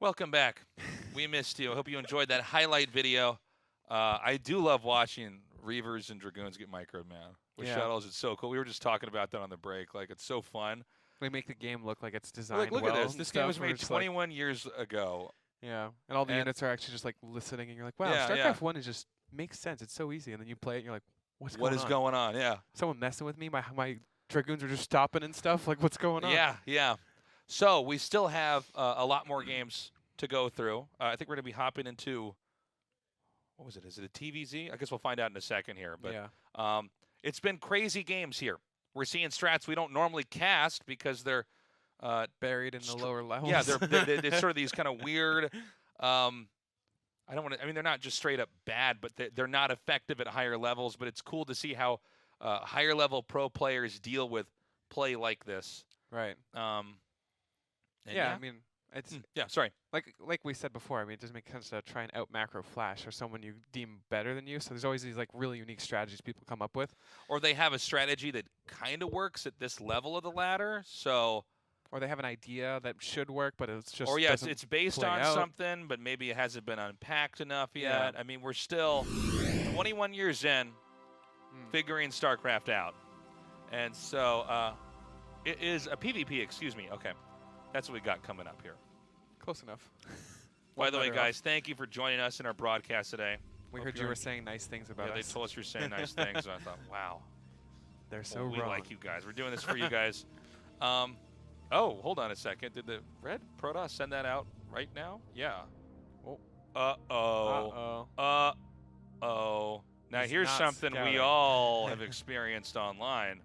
Welcome back. We missed you. I hope you enjoyed that highlight video. I do love watching Reavers and Dragoons get microed, man. With shuttles, it's so cool. We were just talking about that on the break. Like, it's so fun. They make the game look like it's designed Look well. at this. This game was made 21 years ago. Yeah, and all the units are actually just like listening, and you're like, wow, StarCraft 1 is just makes sense. It's so easy, and then you play it, and you're like, what is going on? Yeah. Someone messing with me? My Dragoons are just stopping and stuff. Like, what's going on? Yeah. So we still have a lot more games to go through. I think we're going to be hopping into, what was it? Is it a TVZ? I guess we'll find out in a second here. But it's been crazy games here. We're seeing strats we don't normally cast because they're buried in the lower levels. Yeah, they're sort of these kind of weird. I don't want to. I mean, they're not just straight up bad, but they're not effective at higher levels. But it's cool to see how higher level pro players deal with play like this. Right. Yeah, I mean, it's sorry. Like we said before. I mean, it doesn't make sense to try and out macro Flash or someone you deem better than you. So there's always these like really unique strategies people come up with. Or they have a strategy that kind of works at this level of the ladder. So. Or they have an idea that should work, but it's just it's based on something, but maybe it hasn't been unpacked enough yet. I mean, we're still 21 years in, figuring StarCraft out, and so it is a PvP. Excuse me. Okay, that's what we got coming up here. Close enough. By the way, guys, thank you for joining us in our broadcast today. We heard you were saying nice things about us. They told us you were saying nice things, and I thought, wow, they're so wrong. We like you guys. We're doing this for you guys. Oh, hold on a second. Did the red Protoss send that out right now? Yeah. Oh. Uh-oh. Uh-oh. Now, here's something we all have experienced online.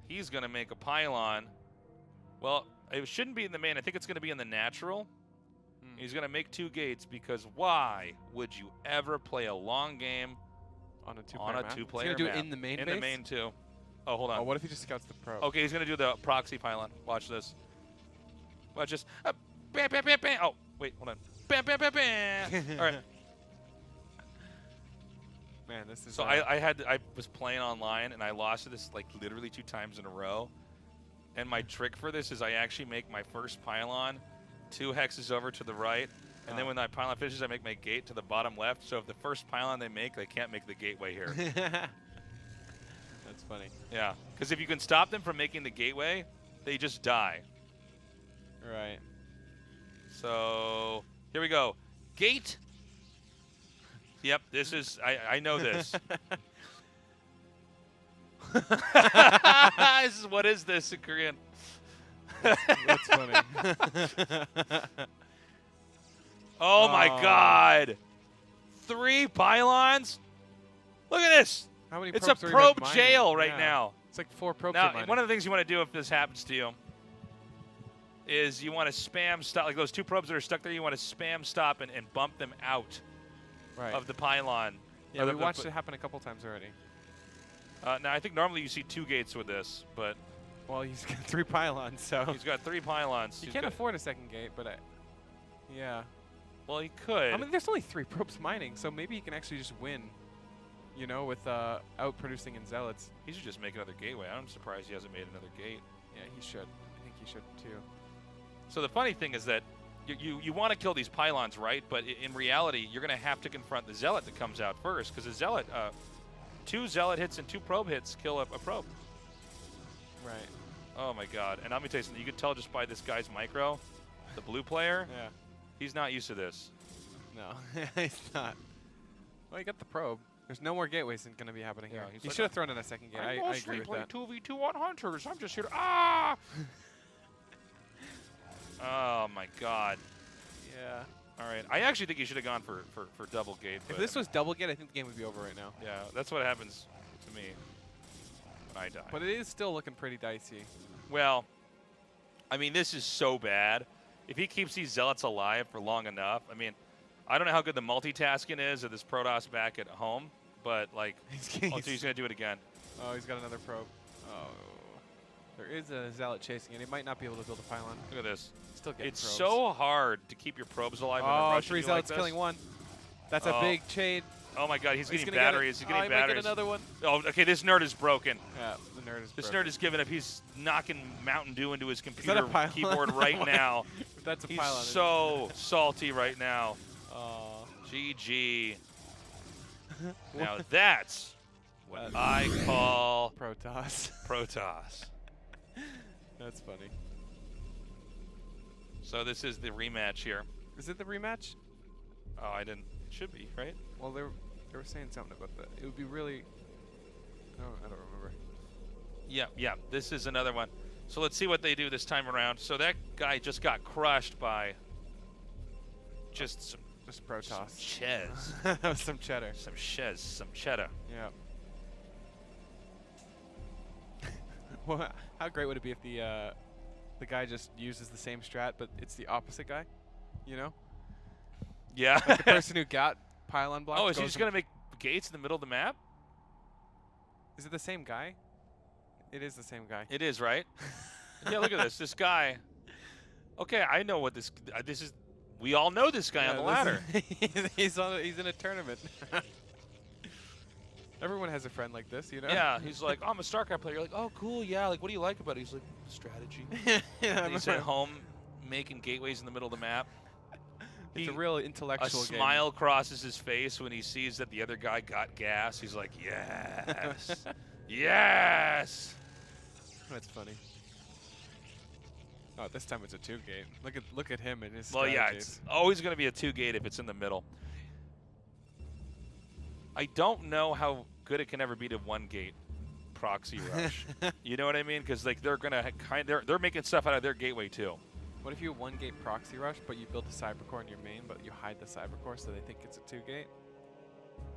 He's going to make a pylon. Well, it shouldn't be in the main. I think it's going to be in the natural. He's going to make 2 gates because why would you ever play a long game on a 2-player map? He's going to do it in the main base? In the main, too. Oh, hold on. Oh, what if he just scouts the probe? Okay, he's going to do the proxy pylon. Watch this. Watch this. Bam, bam, bam, bam. Oh, wait, hold on. Bam, bam, bam, bam. All right. Man, this is... So I was playing online, and I lost to this, like, literally 2 times in a row. And my trick for this is I actually make my first pylon 2 hexes over to the right. And then when that pylon finishes, I make my gate to the bottom left. So if the first pylon they make, they can't make the gateway here. That's funny. Yeah, because if you can stop them from making the gateway, they just die. Right. So here we go. Gate. Yep, this is, I know this. What is this in Korean? That's funny. Oh my God. 3 pylons? Look at this. How many it's a probe jail right now. It's like 4 probes. Now, one of the things you want to do if this happens to you is you want to spam stop, like those 2 probes that are stuck there, you want to spam stop and bump them out of the pylon. Yeah, we watched it happen a couple times already. Now, I think normally you see 2 gates with this, but... Well, he's got 3 pylons, so... He's got 3 pylons. He can't afford a 2nd gate, but... yeah. Well, he could. I mean, there's only 3 probes mining, so maybe he can actually just win. You know, with outproducing in Zealots. He should just make another gateway. I'm surprised he hasn't made another gate. Yeah, he should. I think he should, too. So the funny thing is that you want to kill these pylons, right? But in reality, you're going to have to confront the Zealot that comes out first, because the Zealot, 2 Zealot hits and 2 probe hits kill a probe. Right. Oh, my God. And let me tell you something. You can tell just by this guy's micro, the blue player, he's not used to this. No, he's not. Well, he got the probe. There's no more gateways going to be happening here. He should have thrown in a 2nd gate. I agree with that. 2v2 on Hunters. I'm just here to... Oh, my God. Yeah. All right. I actually think he should have gone for double gate. If this was double gate, I think the game would be over right now. Yeah, that's what happens to me when I die. But it is still looking pretty dicey. Well, I mean, this is so bad. If he keeps these Zealots alive for long enough, I mean, I don't know how good the multitasking is of this Protoss back at home, but, like, he's going to do it again. Oh, he's got another probe. Oh. There is a Zealot chasing it. He might not be able to build a pylon. Look at this. Still getting it's probes. so hard to keep your probes alive. Oh, 3 Zealots killing 1. That's a big shade. Oh, my God. He's getting batteries. He's getting batteries. Might get another one. Oh, okay. This nerd is broken. Yeah, the This nerd is giving up. He's knocking Mountain Dew into his computer keyboard right now. That's a He's pylon. so salty right now. Oh. GG. Now that's what I call Protoss. Protoss. That's funny. So this is the rematch here. Is it the rematch? Oh, I didn't. It should be, right? Well, they were saying something about that. It would be really. I don't remember. Yeah. This is another one. So let's see what they do this time around. So that guy just got crushed by just Protoss. Some ches. That was some cheddar. Some cheddar. Yeah. Well, how great would it be if the guy just uses the same strat, but it's the opposite guy? You know? Yeah. Like the person who got pylon blocked. Oh, is he just gonna make gates in the middle of the map? Is it the same guy? It is the same guy. It is, right? Yeah, look at this. This guy. Okay, I know what this is. We all know this guy on the ladder. He's in a tournament. Everyone has a friend like this, you know? Yeah, he's like, oh, I'm a StarCraft player. You're like, oh, cool, yeah. Like, what do you like about it? He's like, strategy. Yeah, he's at home making gateways in the middle of the map. It's a real intellectual game. A smile crosses his face when he sees that the other guy got gas. He's like, yes. Yes. That's funny. Oh, this time it's a 2-gate. Look at him and his Well, yeah, strategies. it's always going to be a 2-gate if it's in the middle. I don't know how good it can ever be to 1-gate proxy rush. You know what I mean? Because like they're making stuff out of their gateway too. What if you 1-gate proxy rush, but you build the cybercore in your main, but you hide the cybercore so they think it's a 2-gate?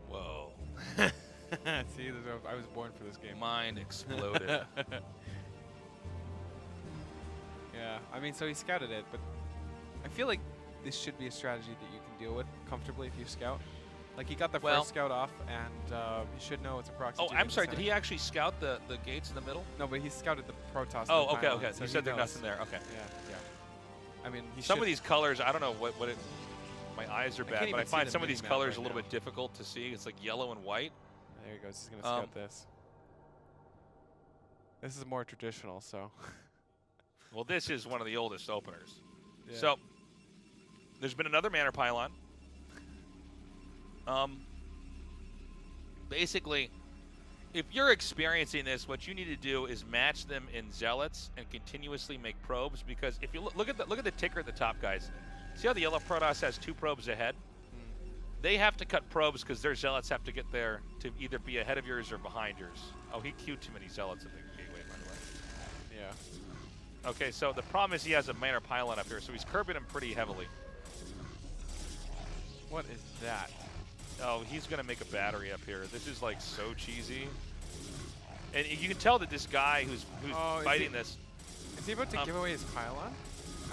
Whoa. See, I was born for this game. Mind exploded. Yeah, I mean, so he scouted it, but I feel like this should be a strategy that you can deal with comfortably if you scout. Like, he got the first scout off, and he should know it's a proxy. Oh, I'm sorry, did he actually scout the gates in the middle? No, but he scouted the Protoss. Oh, okay. So you said there's nothing there. Okay. Yeah. I mean, some of these colors, I don't know what it. My eyes are bad, but I find some of these colors a little bit difficult to see. It's like yellow and white. There he goes. He's gonna scout this. This is more traditional, so. Well, this is one of the oldest openers. Yeah. So there's been another Manor Pylon. Basically, if you're experiencing this, what you need to do is match them in zealots and continuously make probes. Because if you look at the ticker at the top, guys, see how the yellow Protoss has 2 probes ahead? They have to cut probes because their zealots have to get there to either be ahead of yours or behind yours. Oh, he queued too many zealots at the gateway, by the way. Yeah. Okay, so the problem is he has a Manor Pylon up here, so he's curbing him pretty heavily. What is that? Oh, he's going to make a battery up here. This is, like, so cheesy. And you can tell that this guy who's fighting this... Is he about to give away his pylon?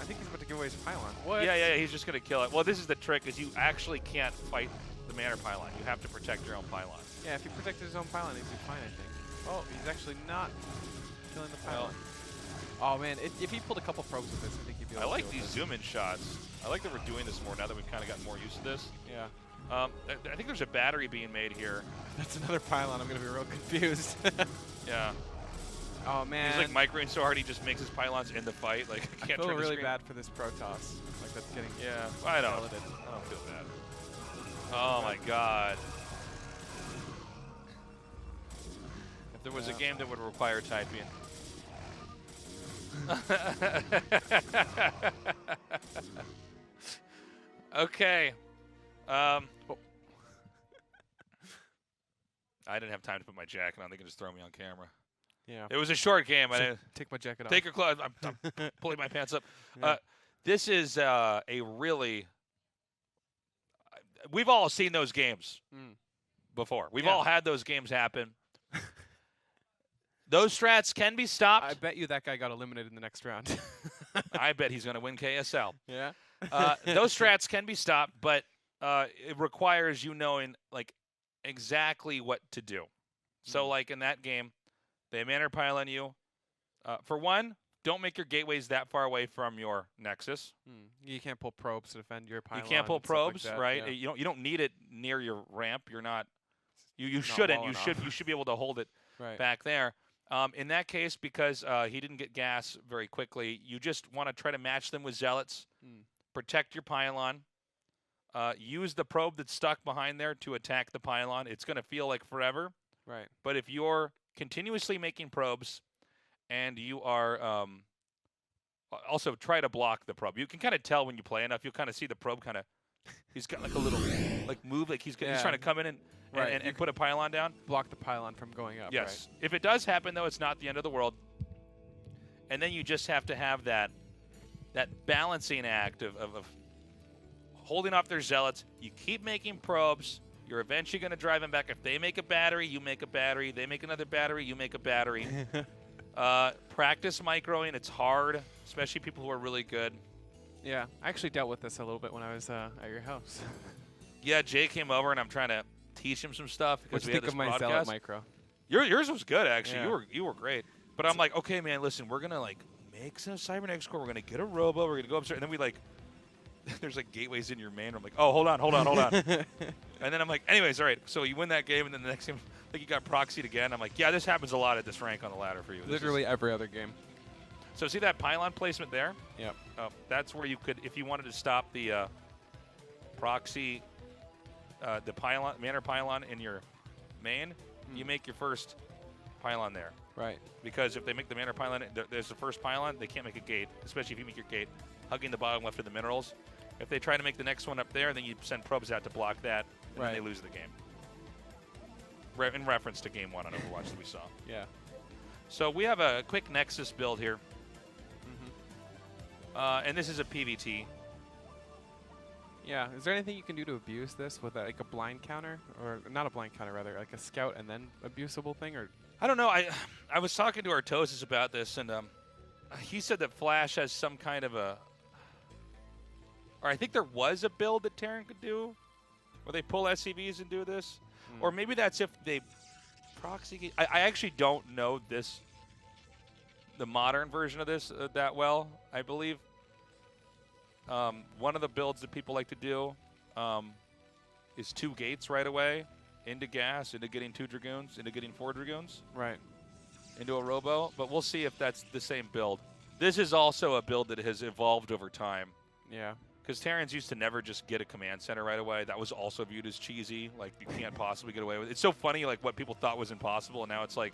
I think he's about to give away his pylon. What? Yeah, he's just going to kill it. Well, this is the trick, is you actually can't fight the Manor Pylon. You have to protect your own pylon. Yeah, if he protected his own pylon, he'd be fine, I think. Oh, he's actually not killing the pylon. Oh, man, if he pulled a couple probes with this, I think he'd be able to I like these zoom-in shots. I like that we're doing this more now that we've kind of gotten more used to this. Yeah. I think there's a battery being made here. That's another pylon. I'm going to be real confused. Yeah. Oh, man. He's like microing so hard he just makes his pylons in the fight. Like, I can't feel turn the really screen. bad for this Protoss. Like, that's getting I don't feel bad. Oh, my God. If there was a game that would require typing. Okay. I didn't have time to put my jacket on. They can just throw me on camera. Yeah. It was a short game. I didn't take my jacket off. Take your clothes. I'm pulling my pants up. Yeah. This is a really... We've all seen those games before. We've all had those games happen. Those strats can be stopped. I bet you that guy got eliminated in the next round. I bet he's going to win KSL. Yeah. Those strats can be stopped, but it requires you knowing like exactly what to do. So like in that game, they Manor Pylon you. For one, don't make your gateways that far away from your nexus. You can't pull probes to defend your pylon. You can't pull probes, like right? Yeah. You don't need it near your ramp. You're not. You shouldn't. You should be able to hold it back there. In that case, because he didn't get gas very quickly, you just want to try to match them with zealots. Protect your pylon. Use the probe that's stuck behind there to attack the pylon. It's going to feel like forever. Right. But if you're continuously making probes and you are also try to block the probe. You can kind of tell when you play enough. You'll kind of see the probe kind of, he's got like a little like move, like he's trying to come in and put a pylon down. Block the pylon from going up. Yes. Right? If it does happen, though, it's not the end of the world. And then you just have to have that balancing act of holding off their zealots. You keep making probes. You're eventually going to drive them back. If they make a battery, you make a battery. They make another battery, you make a battery. Practice microing. It's hard, especially people who are really good. Yeah, I actually dealt with this a little bit when I was at your house. Yeah, Jay came over, and I'm trying to teach him some stuff because we had this of my broadcast. zealot micro? Yours was good, actually. Yeah. You were great. But I'm like, okay, man, listen, we're going to, like, make some cybernetics core. We're going to get a robo. We're going to go upstairs. And then we, like, there's, like, gateways in your main room. I'm like, oh, hold on. And then I'm like, anyways, all right. So you win that game, and then the next game, like, you got proxied again. I'm like, yeah, this happens a lot at this rank on the ladder for you. Literally every other game. So see that pylon placement there? Yep. That's where you could, if you wanted to stop the proxy, the pylon, manor pylon in your main, you make your first pylon there. Right. Because if they make the manor pylon, there's the first pylon, they can't make a gate, especially if you make your gate hugging the bottom left of the minerals. If they try to make the next one up there, then you send probes out to block that, and then they lose the game. In reference to Game 1 on Overwatch that we saw. Yeah. So we have a quick Nexus build here. And this is a PVT. Yeah. Is there anything you can do to abuse this with like a blind counter? Or not a blind counter, rather, like a scout and then abusable thing? Or I don't know. I was talking to Artosis about this, and he said that Flash has some kind of a... Or I think there was a build that Terran could do where they pull SCVs and do this. Or maybe that's if they proxy... I actually don't know the modern version of this that well, I believe. One of the builds that people like to do is 2 gates right away into gas, into getting 2 Dragoons, into getting 4 Dragoons. Right. Into a Robo, but we'll see if that's the same build. This is also a build that has evolved over time. Yeah. Because Terrans used to never just get a command center right away. That was also viewed as cheesy. Like, you can't possibly get away with it. It's so funny, like, what people thought was impossible, and now it's like,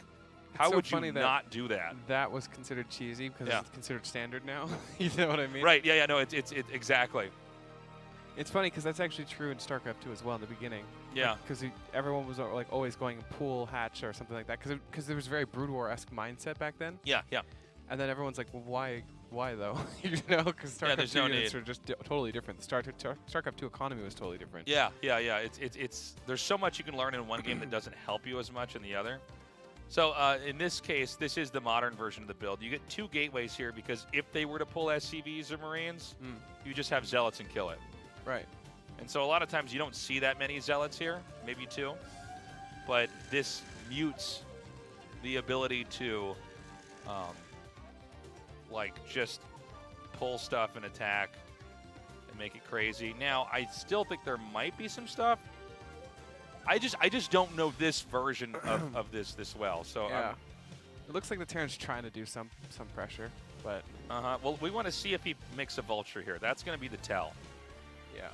how would you not do that? That was considered cheesy because it's considered standard now. You know what I mean? Right, yeah, no, it's exactly. It's funny because that's actually true in StarCraft 2 as well in the beginning. Yeah. Because everyone was like always going pool hatch or something like that because there was a very Brood War-esque mindset back then. Yeah, yeah. And then everyone's like, well, why though? You know, because StarCraft 2 units are just totally different. The StarCraft 2 economy was totally different. Yeah. It's there's so much you can learn in one game that doesn't help you as much in the other. So in this case, this is the modern version of the build. You get 2 gateways here because if they were to pull SCVs or Marines, you just have Zealots and kill it. Right. And so a lot of times you don't see that many Zealots here, maybe 2. But this mutes the ability to, like, just pull stuff and attack and make it crazy. Now, I still think there might be some stuff. I just don't know this version of this well. So yeah. It looks like the Terran's trying to do some pressure, but... Well, we want to see if he makes a Vulture here. That's going to be the tell. Yeah.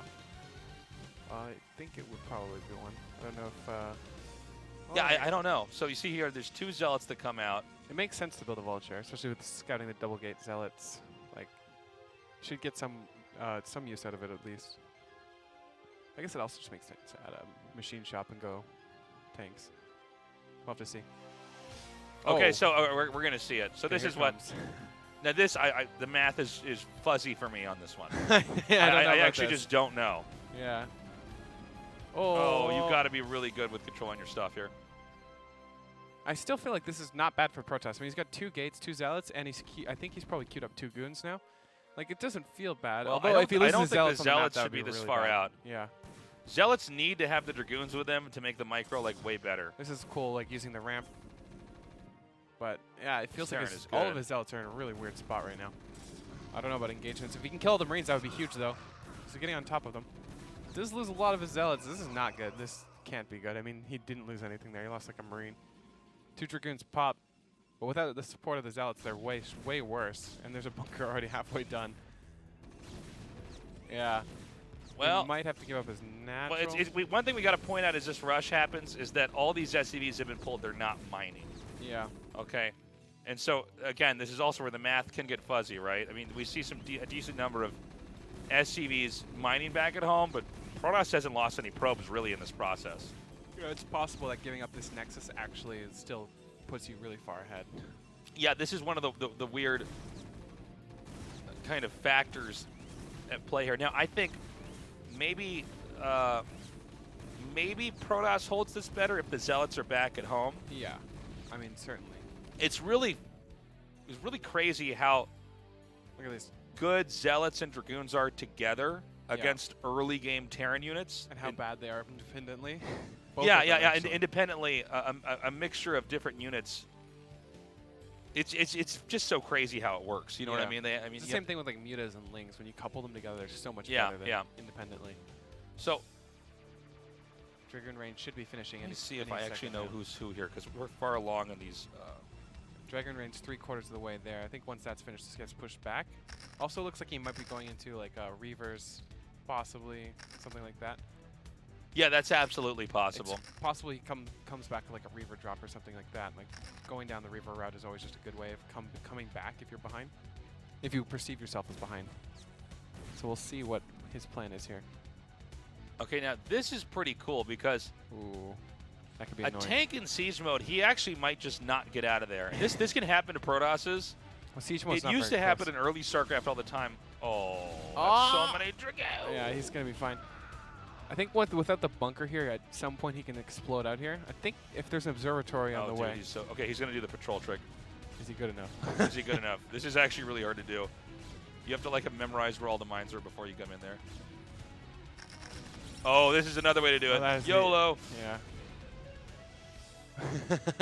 I think it would probably be one. I don't know if... yeah, I don't know. So you see here, there's 2 Zealots that come out. It makes sense to build a Vulture, especially with scouting the double gate Zealots. Like, should get some use out of it at least. I guess it also just makes sense to add a machine shop and go tanks. We'll have to see. Okay, so we're going to see it. So this is what... Now this, the math is fuzzy for me on this one. Yeah, I actually just don't know. Yeah. Oh, you've got to be really good with controlling your stuff here. I still feel like this is not bad for Protoss. I mean, he's got 2 gates, 2 Zealots, and I think he's probably queued up 2 Goons now. Like, it doesn't feel bad. Well, although if he loses I don't think the Zealots map, should be this really far bad. out. Yeah. Zealots need to have the Dragoons with them to make the micro, like, way better. This is cool, like, using the ramp. But, yeah, it feels like all of his Zealots are in a really weird spot right now. I don't know about engagements. If he can kill the Marines, that would be huge, though. So getting on top of them. Does lose a lot of his Zealots. This is not good. This can't be good. I mean, he didn't lose anything there. He lost, like, a Marine. 2 Dragoons pop. But without the support of the Zealots, they're way worse. And there's a bunker already halfway done. Yeah. Well, we might have to give up his natural. Well, one thing we got to point out as this rush happens is that all these SCVs have been pulled. They're not mining. Yeah. Okay. And so, again, this is also where the math can get fuzzy, right? I mean, we see a decent number of SCVs mining back at home, but Protoss hasn't lost any probes really in this process. You know, it's possible that giving up this Nexus actually still puts you really far ahead. Yeah, this is one of the weird kind of factors at play here. Now, I think maybe Protoss holds this better if the Zealots are back at home. Yeah, I mean, certainly. It's really crazy how Look at this. good Zealots and Dragoons are together against early game Terran units. And how bad they are independently. Yeah. Independently, a mixture of different units. It's just so crazy how it works. You know what I mean? It's the same thing with like mutas and lings. When you couple them together, they're so much Yeah, better than independently. So Dragoon range should be finishing. let me see if I actually know who's who here, because we're far along in these. Dragoon range 3/4 of the way there. I think once that's finished, this gets pushed back. Also looks like he might be going into like Reavers, possibly something like that. Yeah, that's absolutely possible. It's possible he comes back to like a Reaver drop or something like that. Like going down the Reaver route is always just a good way of coming back if you're behind. If you perceive yourself as behind. So we'll see what his plan is here. Okay, now this is pretty cool because Ooh, that could be a annoying. tank in siege mode, he actually might just not get out of there. This can happen to Protosses. Well, siege mode's It not used to very happen close. in early StarCraft all the time. Oh, that's so many Dragoons. Yeah, he's gonna be fine. I think without the bunker here, at some point he can explode out here. I think if there's an observatory on the way. He's okay, he's going to do the patrol trick. Is he good enough? Is he good enough? This is actually really hard to do. You have to like memorize where all the mines are before you come in there. Oh, this is another way to do it. YOLO. Yeah.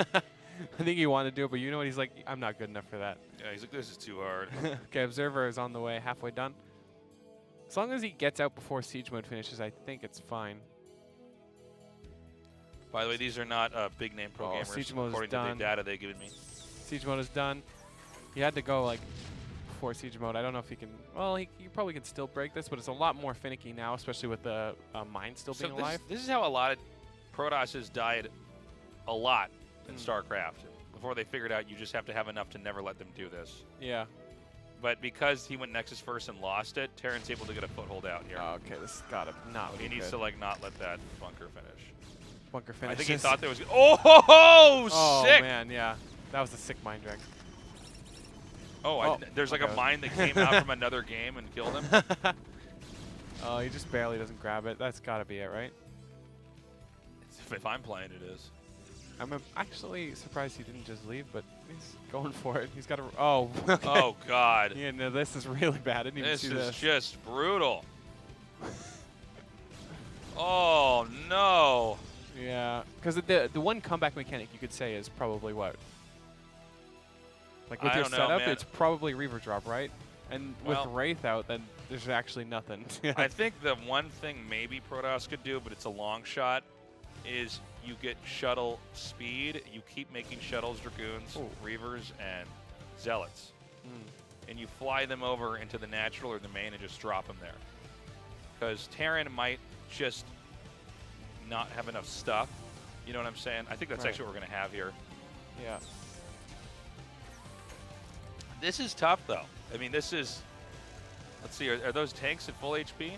I think he wanted to do it, but you know what? He's like, I'm not good enough for that. Yeah, he's like, this is too hard. Okay, observer is on the way, halfway done. As long as he gets out before siege mode finishes, I think it's fine. By the way, these are not big name pro gamers, siege mode is according to done. the data they've given me. Siege mode is done. He had to go like before siege mode. I don't know if he can. Well, he probably can still break this, but it's a lot more finicky now, especially with the mine still being alive. This is how a lot of Protosses died a lot in StarCraft before they figured out you just have to have enough to never let them do this. Yeah. But because he went Nexus first and lost it, Terran's able to get a foothold out here. Oh, okay, this has got to not be He needs good. to like not let that bunker finish. Bunker finish. I think he thought there was. Oh, sick! Oh man, yeah, that was a sick mine drag. There's like a mine that came out from another game and killed him. Oh, he just barely doesn't grab it. That's got to be it, right? If I'm playing, it is. I'm actually surprised he didn't just leave, but he's going for it. He's got to. Oh. Okay. Oh God. Yeah, no, this is really bad. I didn't even see this. This is just brutal. Oh no. Yeah, because the one comeback mechanic you could say is probably what? Like with your setup, it's probably Reaver drop, right? And with Wraith out, then there's actually nothing. I think the one thing maybe Protoss could do, but it's a long shot, is you get shuttle speed. You keep making shuttles, Dragoons, Reavers, and Zealots. And you fly them over into the natural or the main and just drop them there. Because Terran might just not have enough stuff. You know what I'm saying? I think that's actually what we're going to have here. Yeah. This is tough, though. I mean, this is... Let's see, are those tanks at full HP?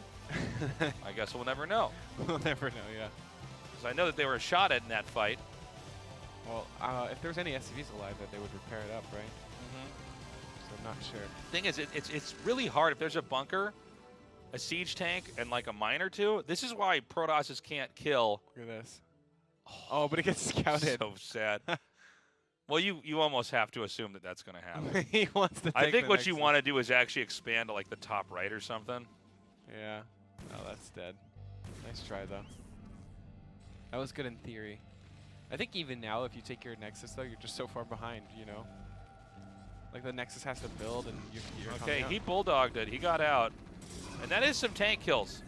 I guess we'll never know. We'll never know, yeah. Because I know that they were shot at in that fight. Well, if there's any SCVs alive, that they would repair it up, right? So I'm not sure. Thing is, it's really hard. If there's a bunker, a siege tank, and like a mine or two, this is why Protosses can't kill. Look at this. Oh, but it gets scouted. So sad. Well, you almost have to assume that that's going to happen. He wants to. I think what you want to do is actually expand to like the top right or something. Yeah. Oh, that's dead. Nice try though. That was good in theory. I think even now, if you take your Nexus though, you're just so far behind. You know. Like the Nexus has to build, and you're okay. He bulldogged it. He got out, and that is some tank kills.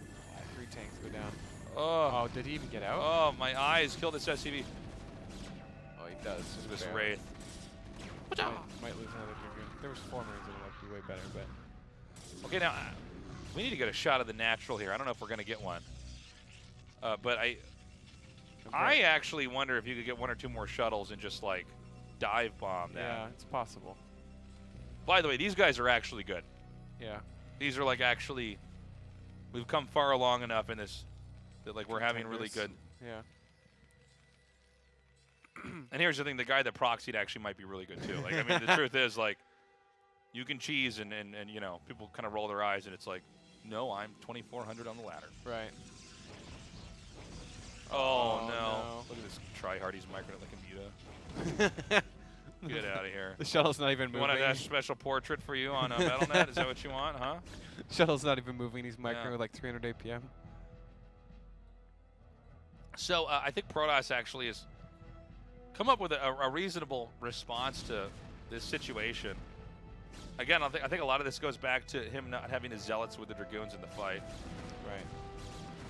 3 tanks go down. Oh, did he even get out? Oh, my eyes killed this SCV. Oh, he does. This Wraith. Might lose another Dragoon. If there was 4 Marines, it would be way better, but... Okay, now, we need to get a shot of the natural here. I don't know if we're going to get one. But I actually wonder if you could get 1 or 2 more shuttles and just, like, dive bomb that. Yeah, it's possible. By the way, these guys are actually good. Yeah. These are, like, actually... We've come far along enough in this that, like, we're having really good... Yeah. And here's the thing, the guy that proxied actually might be really good too. Like, I mean, the truth is, like, you can cheese and you know, people kind of roll their eyes and it's like, no, I'm 2,400 on the ladder. Right. Oh, no. Look at this tryhard, he's microing it like a Muta. Get out of here. The shuttle's not even moving. You want a special portrait for you on Battle.net? Is that what you want, huh? Shuttle's not even moving, he's microing with like 300 APM. So I think Protoss actually has come up with a reasonable response to this situation. Again, I think a lot of this goes back to him not having his zealots with the Dragoons in the fight. Right.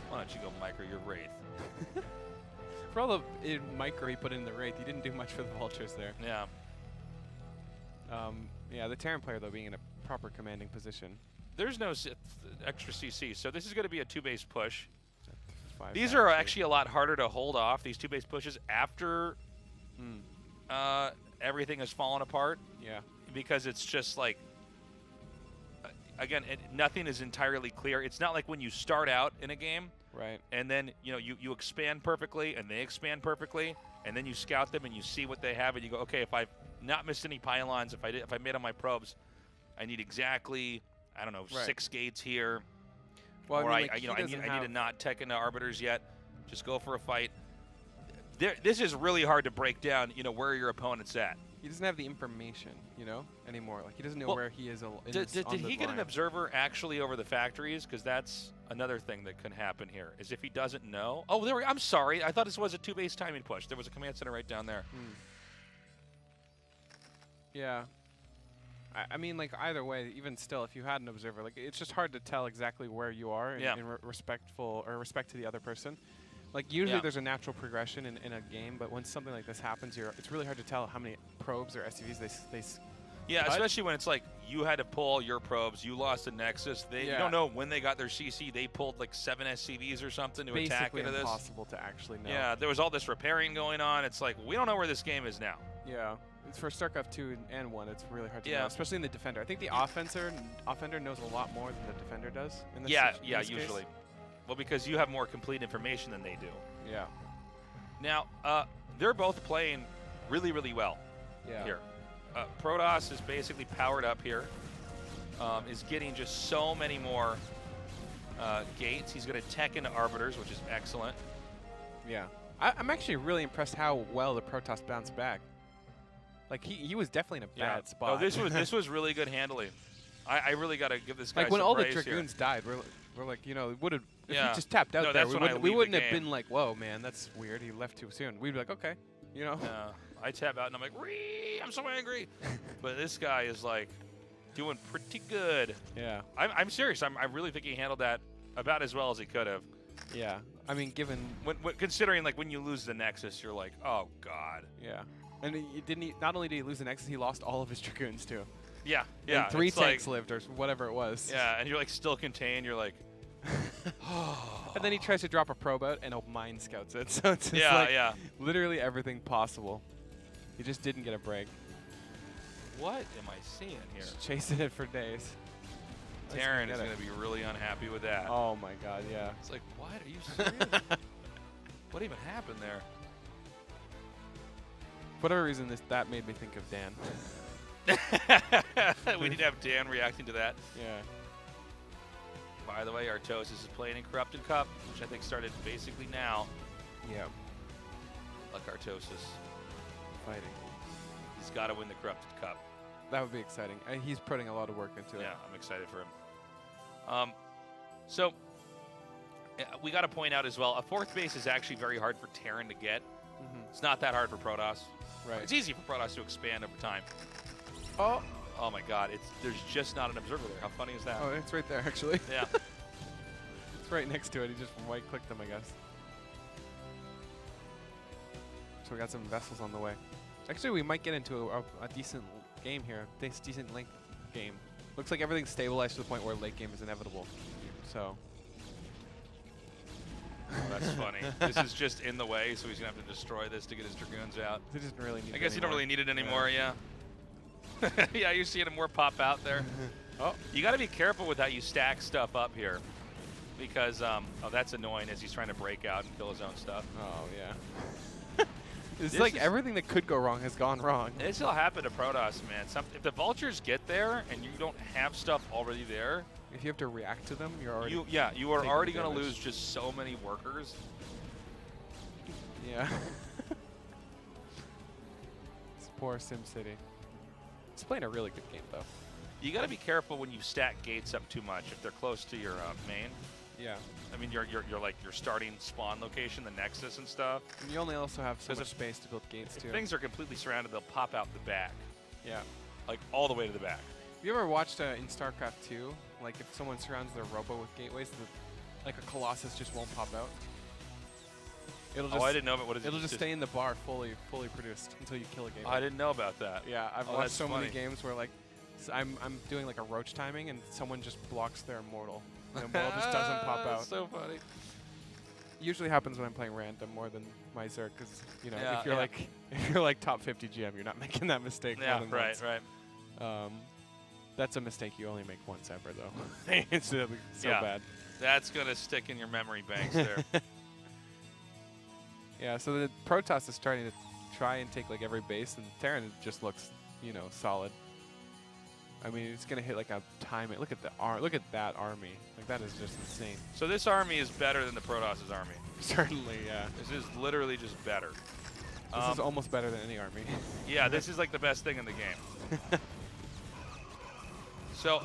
Why don't you go micro your Wraith? For all the micro he put in the Wraith, he didn't do much for the Vultures there. Yeah. Yeah, the Terran player, though, being in a proper commanding position. There's no extra CC, so this is going to be a 2-base push. These are actually a lot harder to hold off, these 2-base pushes, after everything has fallen apart. Yeah. Because it's just like, again, nothing is entirely clear. It's not like when you start out in a game, right? And then you expand perfectly, and they expand perfectly, and then you scout them and you see what they have, and you go, okay, if I've not missed any pylons, if I made on my probes, I need exactly, I don't know, 6 gates here. Well, or I mean, like, I need to not tech into arbiters yet. Just go for a fight. This is really hard to break down, where your opponent's at. He doesn't have the information, anymore. Like, he doesn't know where he is. Did he get an observer actually over the factories? Because that's another thing that can happen here, is if he doesn't know. Oh, there we go. I'm sorry. I thought this was a 2-base timing push. There was a command center right down there. Yeah. I mean, like, either way, even still, if you had an observer, like, it's just hard to tell exactly where you are in respect to the other person. Like, usually there's a natural progression in a game, but when something like this happens, it's really hard to tell how many probes or SCVs they cut. Especially when it's like you had to pull your probes, you lost the Nexus. You don't know when they got their CC. They pulled like 7 SCVs or something to attack into this. Basically impossible to actually know. Yeah, there was all this repairing going on. It's like, we don't know where this game is now. Yeah. It's for StarCraft 2 and 1, it's really hard to know, especially in the Defender. I think the offender knows a lot more than the Defender does. In this usually. Case. Well, because you have more complete information than they do. Yeah. Now, they're both playing really, really well here. Protoss is basically powered up here. Is getting just so many more gates. He's going to tech into arbiters, which is excellent. Yeah. I'm actually really impressed how well the Protoss bounced back. Like, he was definitely in a bad spot. Oh, this was really good handling. I really got to give this guy like when some all the praise Dragoons died, we're like, would have if he Yeah. just tapped out No, there, that's when I we leave wouldn't the have game. been like, whoa, man, that's weird. He left too soon. We'd be like, okay, Yeah, I tap out and I'm like, "Ree, I'm so angry." But this guy is like doing pretty good. Yeah. I'm serious. I really think he handled that about as well as he could have. Yeah. I mean, given Considering like when you lose the Nexus, you're like, oh god. Yeah. And not only did he lose the Nexus, he lost all of his Dragoons too. Yeah. And 3 it's tanks like, lived or whatever it was. Yeah, and you're like still contained. You're like, and then he tries to drop a probe out and a mine scouts it. So it's just literally everything possible. He just didn't get a break. What am I seeing here? Just chasing it for days. Terran is going to be really unhappy with that. Oh my god, yeah. It's like, what? Are you serious? What even happened there? For whatever reason, that made me think of Dan. We need to have Dan reacting to that. Yeah. By the way, Artosis is playing in Corrupted Cup, which I think started basically now. Yeah. Like Artosis. Fighting. He's got to win the Corrupted Cup. That would be exciting. He's putting a lot of work into it. Yeah, I'm excited for him. So, we got to point out as well, a 4th base is actually very hard for Terran to get. It's not that hard for Protoss. Right. It's easy for Protoss to expand over time. Oh my god, there's just not an observer there. How funny is that? Oh, it's right there, actually. Yeah. It's right next to it. He just right-clicked them, I guess. So we got some vessels on the way. Actually, we might get into a decent game here. This decent length game. Looks like everything's stabilized to the point where late game is inevitable. So. Oh, that's funny. This is just in the way, so he's gonna have to destroy this to get his Dragoons out. He doesn't really need it I guess you don't anymore. really need it anymore, yeah. Yeah, you're seeing more pop out there. Oh. You got to be careful with how you stack stuff up here. Because, oh, that's annoying as he's trying to break out and kill his own stuff. Oh, yeah. It's This like is- everything that could go wrong has gone wrong. This will happen to Protoss, man. If the vultures get there and you don't have stuff already there, If you have to react to them, you're already. you are taking already the going to damage. lose just so many workers. Yeah. It's poor SimCity. It's playing a really good game, though. You got to be careful when you stack gates up too much if they're close to your main. Yeah. I mean, you're like your starting spawn location, the nexus and stuff. And you only also have so Because much if- space to build gates, If too. things are completely surrounded, they'll pop out the back, Yeah. like all the way to the back. Have you ever watched in StarCraft 2, like if someone surrounds their robo with gateways, like a Colossus just won't pop out? It'll just, Oh, I didn't know about what is it. It'll just stay in the bar fully produced until you kill a gateway. I didn't know about that. Yeah, I've Oh, watched that's so many funny. games where like I'm doing like a roach timing and someone just blocks their immortal. And the immortal just doesn't pop out. That's so funny. Usually happens when I'm playing random more than my Zerg, because you know Yeah, if you're like top 50 GM, you're not making that mistake. Yeah, more than right, once. right. That's a mistake you only make once ever, though. It's so Yeah. bad. That's gonna stick in your memory banks there. Yeah, so the Protoss is starting to try and take like every base, and Terran just looks, solid. I mean, it's gonna hit like a time. Look at look at that army. Like that is just insane. So this army is better than the Protoss's army. Certainly, yeah. This is literally just better. This is almost better than any army. Yeah, this is like the best thing in the game. So,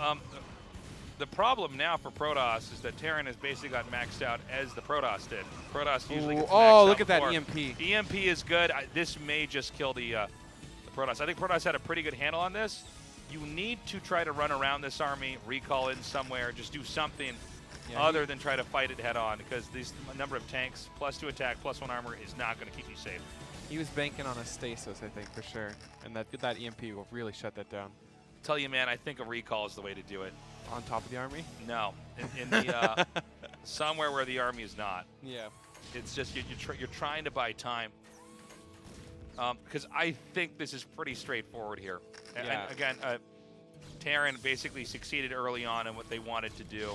the problem now for Protoss is that Terran has basically got maxed out as the Protoss did. Protoss usually gets maxed Oh, look out at that before. EMP. EMP is good. This may just kill the Protoss. I think Protoss had a pretty good handle on this. You need to try to run around this army, recall in somewhere, just do something Yeah, other than try to fight it head on, because this number of tanks, +2 attack, +1 armor is not going to keep you safe. He was banking on a stasis, I think, for sure. And that EMP will really shut that down. Tell you, man, I think a recall is the way to do it. On top of the army? No, in the somewhere where the army is not. Yeah. It's just you're trying to buy time. Because I think this is pretty straightforward here. Yeah. And again, Terran basically succeeded early on in what they wanted to do.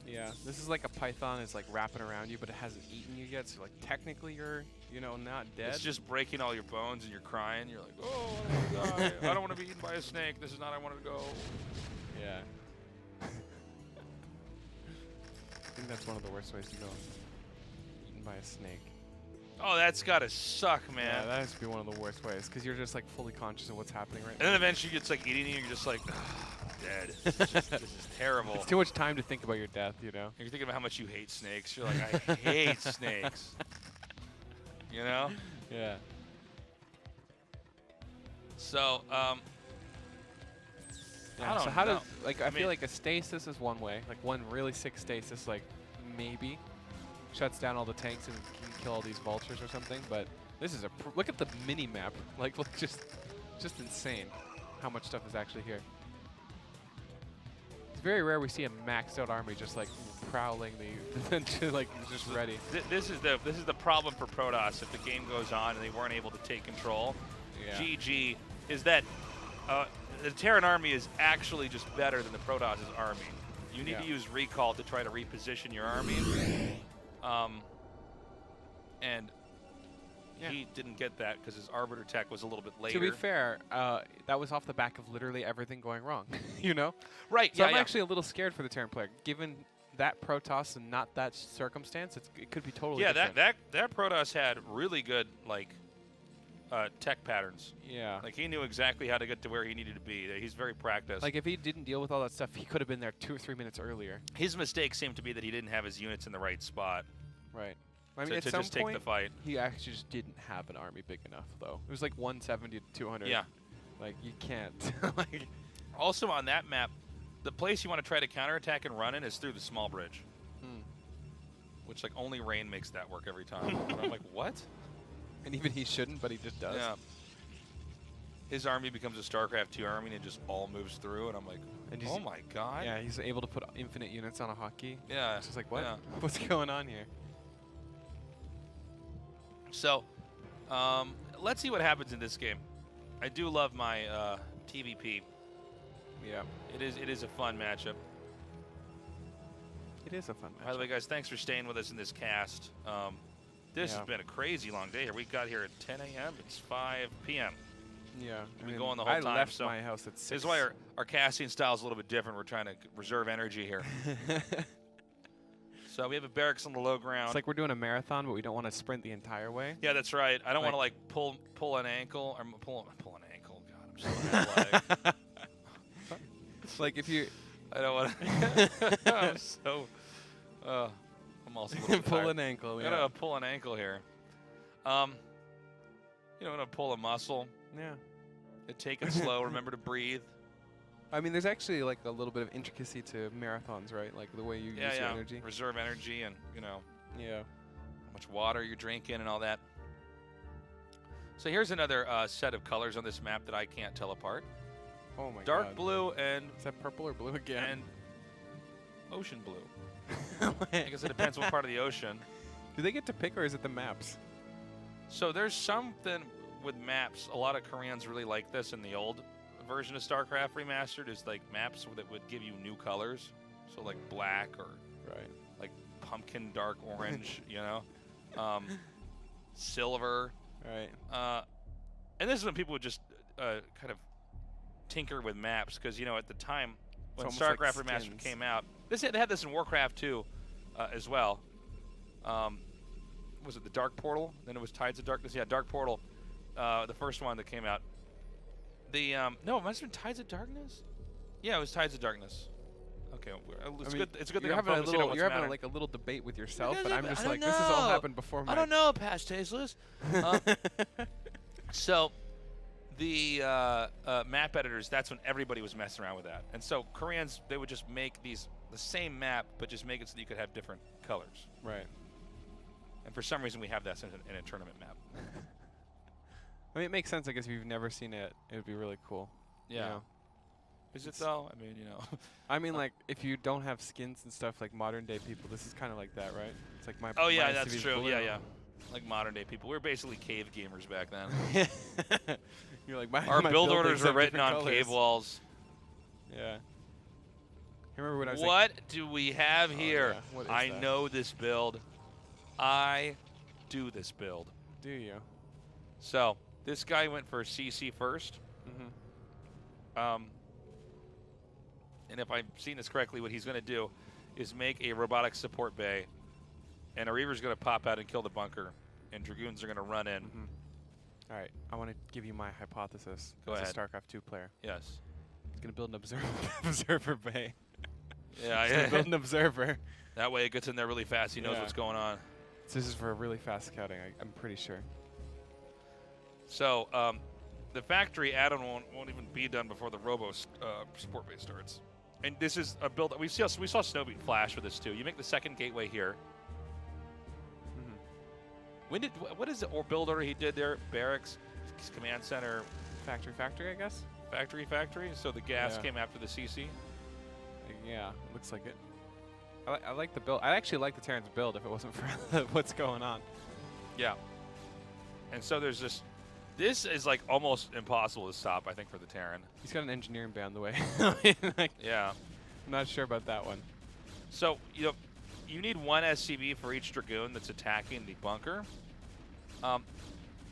Yeah. This is like a python is like wrapping around you, but it hasn't eaten you yet. So like technically you're, not dead. It's just breaking all your bones and you're crying. You're like, oh, I don't want to die. I don't want to be eaten by a snake. This is not how I wanted to go. Yeah. I think that's one of the worst ways to go. Eaten by a snake. Oh, that's got to suck, man. Yeah, that has to be one of the worst ways, because you're just like fully conscious of what's happening right And now. then eventually it's like eating you. You're just like, dead. This is terrible. It's too much time to think about your death, And you're thinking about how much you hate snakes. You're like, I hate snakes. You know? Yeah. So, Yeah, I so don't how know. does I mean- feel like a stasis is one way, like one really sick stasis, like maybe shuts down all the tanks and can kill all these vultures or something. But this is look at the mini map, like look just insane how much stuff is actually here. It's very rare we see a maxed out army just like prowling like just ready. This is the problem for Protoss. If the game goes on and they weren't able to take control, Yeah. GG is that the Terran army is actually just better than the Protoss's army. You need to use recall to try to reposition your army. And he didn't get that because his Arbiter tech was a little bit later. To be fair, that was off the back of literally everything going wrong, Right, So yeah, I'm yeah. actually a little scared for the Terran player. Given that Protoss and not that circumstance, it could be totally different. that Protoss had really good, tech patterns. Yeah. Like, he knew exactly how to get to where he needed to be. He's very practiced. Like, if he didn't deal with all that stuff, he could have been there 2 or 3 minutes earlier. His mistake seemed to be that he didn't have his units in the right spot Right. I mean, to at some just take point, the fight. he actually just didn't have an army big enough, though. It was like 170 to 200. Yeah. Like, you can't. Like, Also on that map, the place you want to try to counterattack and run in is through the small bridge, which only rain makes that work every time. And I'm like, what? And even he shouldn't, but he just does. Yeah. His army becomes a StarCraft 2 army and it just all moves through, and I'm like, And oh my god. Yeah, he's able to put infinite units on a hotkey. Yeah. It's just like, what? Yeah. What's going on here? So, let's see what happens in this game. I do love my TVP. Yeah. It is a fun matchup. It is a fun match. By the way, guys, thanks for staying with us in this cast. This has been a crazy long day here. We got here at 10 a.m. It's 5 p.m. Yeah. We've been going the whole time. I left so my house at 6. this is why our casting style is a little bit different. We're trying to reserve energy here. So we have a barracks on the low ground. It's like we're doing a marathon, but we don't want to sprint the entire way. Yeah, that's right. I don't want to like pull an ankle or pull an ankle. God, I'm so athletic. It's like if you I don't want to. I'm so. I'm also a little pull tired. an ankle. I Yeah. gotta pull an ankle here. You know, pull a muscle. Yeah. Take it slow. Remember to breathe. I mean, there's actually like a little bit of intricacy to marathons, right? Like the way you use your energy. Reserve energy, and you know, Yeah. how much water you're drinking and all that. So here's another set of colors on this map that I can't tell apart. Oh my god. Dark blue and Is that purple or blue again? and ocean blue. I guess it depends what part of the ocean. Do they get to pick, or is it the maps? So there's something with maps. A lot of Koreans really like this in the old version of StarCraft Remastered, is like maps that would give you new colors. So like black or Right. like pumpkin dark orange, you know, silver. Right. And this is when people would just kind of tinker with maps, because you know at the time when It's almost StarCraft like Remastered skins. came out, they had this in Warcraft 2 as well. Was it the Dark Portal? Then it was Tides of Darkness. Yeah, Dark Portal, the first one that came out. The no, it must have been Tides of Darkness. Yeah, it was Tides of Darkness. Okay, it's good. It's a good thing You're I'm having focusing on what's you're having matter. like a little debate with yourself, Yeah, but I'm I just don't like, this has all know. happened before my. I don't know, past tasteless. So, the map editors, that's when everybody was messing around with that. And so Koreans, they would just make the same map, but just make it so that you could have different colors. Right. And for some reason, we have that in a tournament map. I mean, it makes sense. I guess if you've never seen it, it would be really cool. Yeah. You know? Is it though? I mean, you know. I mean, like, if you don't have skins and stuff, like modern day people, this is kind of like that, right? It's like my. Oh yeah, my that's SUV's true. blue. Yeah, yeah. Like modern day people. We were basically cave gamers back then. You're like, my. Our my build buildings orders were have written different on colors. cave walls. Yeah. I remember when I was like, What do we have Oh, here? yeah. What is I that? know this build. I do this build. do you? So this guy went for CC first. Mm-hmm. And if I've seen this correctly, what he's going to do is make a robotic support bay, and a Reaver's going to pop out and kill the bunker, and Dragoons are going to run in. Mm-hmm. All right, I want to give you my hypothesis Go as ahead. a StarCraft 2 player. Yes. He's going to build an observer bay. Yeah, He's going to build an observer. That way it gets in there really fast. He knows Yeah. what's going on. So this is for a really fast scouting, I'm pretty sure. So the factory add-on won't even be done before the Robo support base starts. And this is a build that we saw Snowbeat flash for this too. You make the second gateway here. Mm-hmm. What is the build order he did there? Barracks, command center, Factory, I guess? factory. So the gas Yeah. came after the CC. Yeah, looks like it. I like the build. I actually like the Terran's build if it wasn't for what's going on. Yeah. And so there's this. This is like almost impossible to stop, I think, for the Terran. He's got an engineering bay on the way. Like, Yeah. I'm not sure about that one. So you need one SCV for each Dragoon that's attacking the bunker.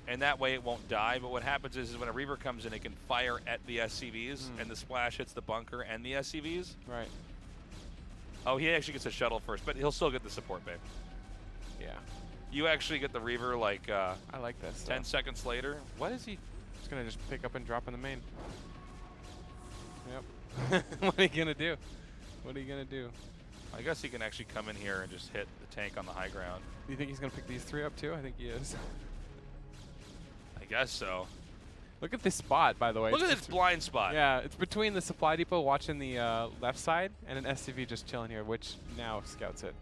And that way it won't die. But what happens is when a Reaver comes in, it can fire at the SCVs, and the splash hits the bunker and the SCVs. Right. Oh, he actually gets a shuttle first, but he'll still get the support bay. Yeah. You actually get the Reaver like I like this. 10 seconds later. What is he? He's going to just pick up and drop in the main. Yep. What are you going to do? What are you going to do? I guess he can actually come in here and just hit the tank on the high ground. Do you think he's going to pick these three up too? I think he is. I guess so. Look at this spot, by the way. Look at It's this blind spot. Yeah, it's between the supply depot watching the left side and an SCV just chilling here, which now scouts it.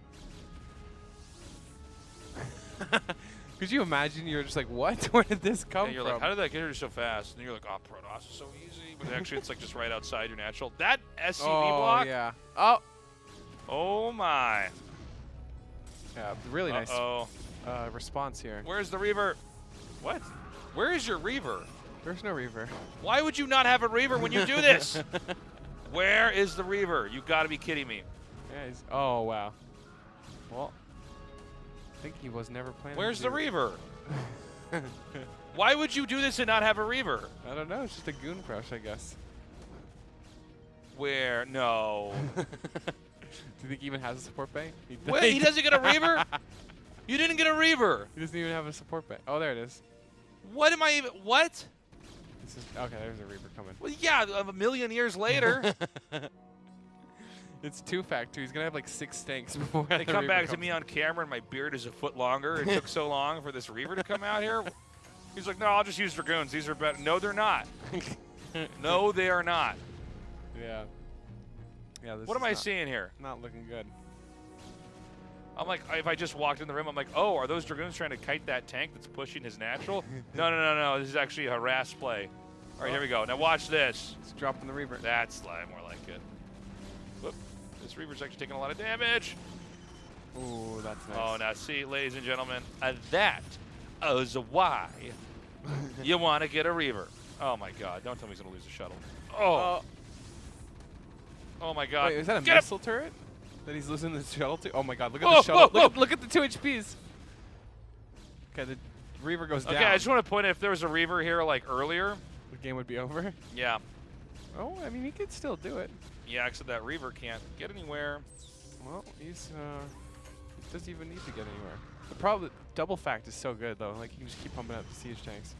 Could you imagine? You're just like, what? Where did this come And you're from? like, how did that get here so fast? And you're like, oh, Protoss is so easy. But actually, it's like just right outside your natural. That SCV block? Yeah. Oh. Oh, my. Yeah, really nice Uh-oh. response here. Where's the Reaver? What? Where is your Reaver? There's no Reaver. Why would you not have a Reaver when you do this? Where is the Reaver? You got to be kidding me. Yeah, he's, oh, wow. Well, I think he was never planning Where's to the do Reaver? Why would you do this and not have a Reaver? I don't know. It's just a goon crush, I guess. Where? No. Do you think he even has a support bay? Wait, he doesn't get a Reaver? You didn't get a Reaver. He doesn't even have a support bay. Oh, there it is. What am I even? What? This is, okay, there's a Reaver coming. Well, yeah, a million years later. It's 2-factor. He's going to have like 6 tanks before They come back to me on camera and my beard is a foot longer. It took so long for this Reaver to come out here. He's like, no, I'll just use Dragoons. These are better. No, they're not. No, they are not. Yeah. Yeah. This What is am I not- seeing here? Not looking good. I'm like, if I just walked in the room, I'm like, oh, are those Dragoons trying to kite that tank that's pushing his natural? No. This is actually a harass play. All right, here we go. Now watch this. It's dropping the Reaver. That's more like it. Whoop. This Reaver's actually taking a lot of damage. Ooh, that's nice. Oh, now see, ladies and gentlemen, that is why you want to get a Reaver. Oh, my God. Don't tell me he's going to lose the shuttle. Oh. Oh, my God. Wait, is that a Get missile turret that he's losing the shuttle to? Oh, my God. Look at the shuttle. Look at the 2 HPs. Okay, the Reaver goes down. Okay, I just want to point out if there was a Reaver here, like, earlier. The game would be over. Yeah. Oh, I mean, he could still do it. Yeah, except that Reaver can't get anywhere. Well, he doesn't even need to get anywhere. The problem, double fact is so good though. Like you can just keep pumping out the siege tanks.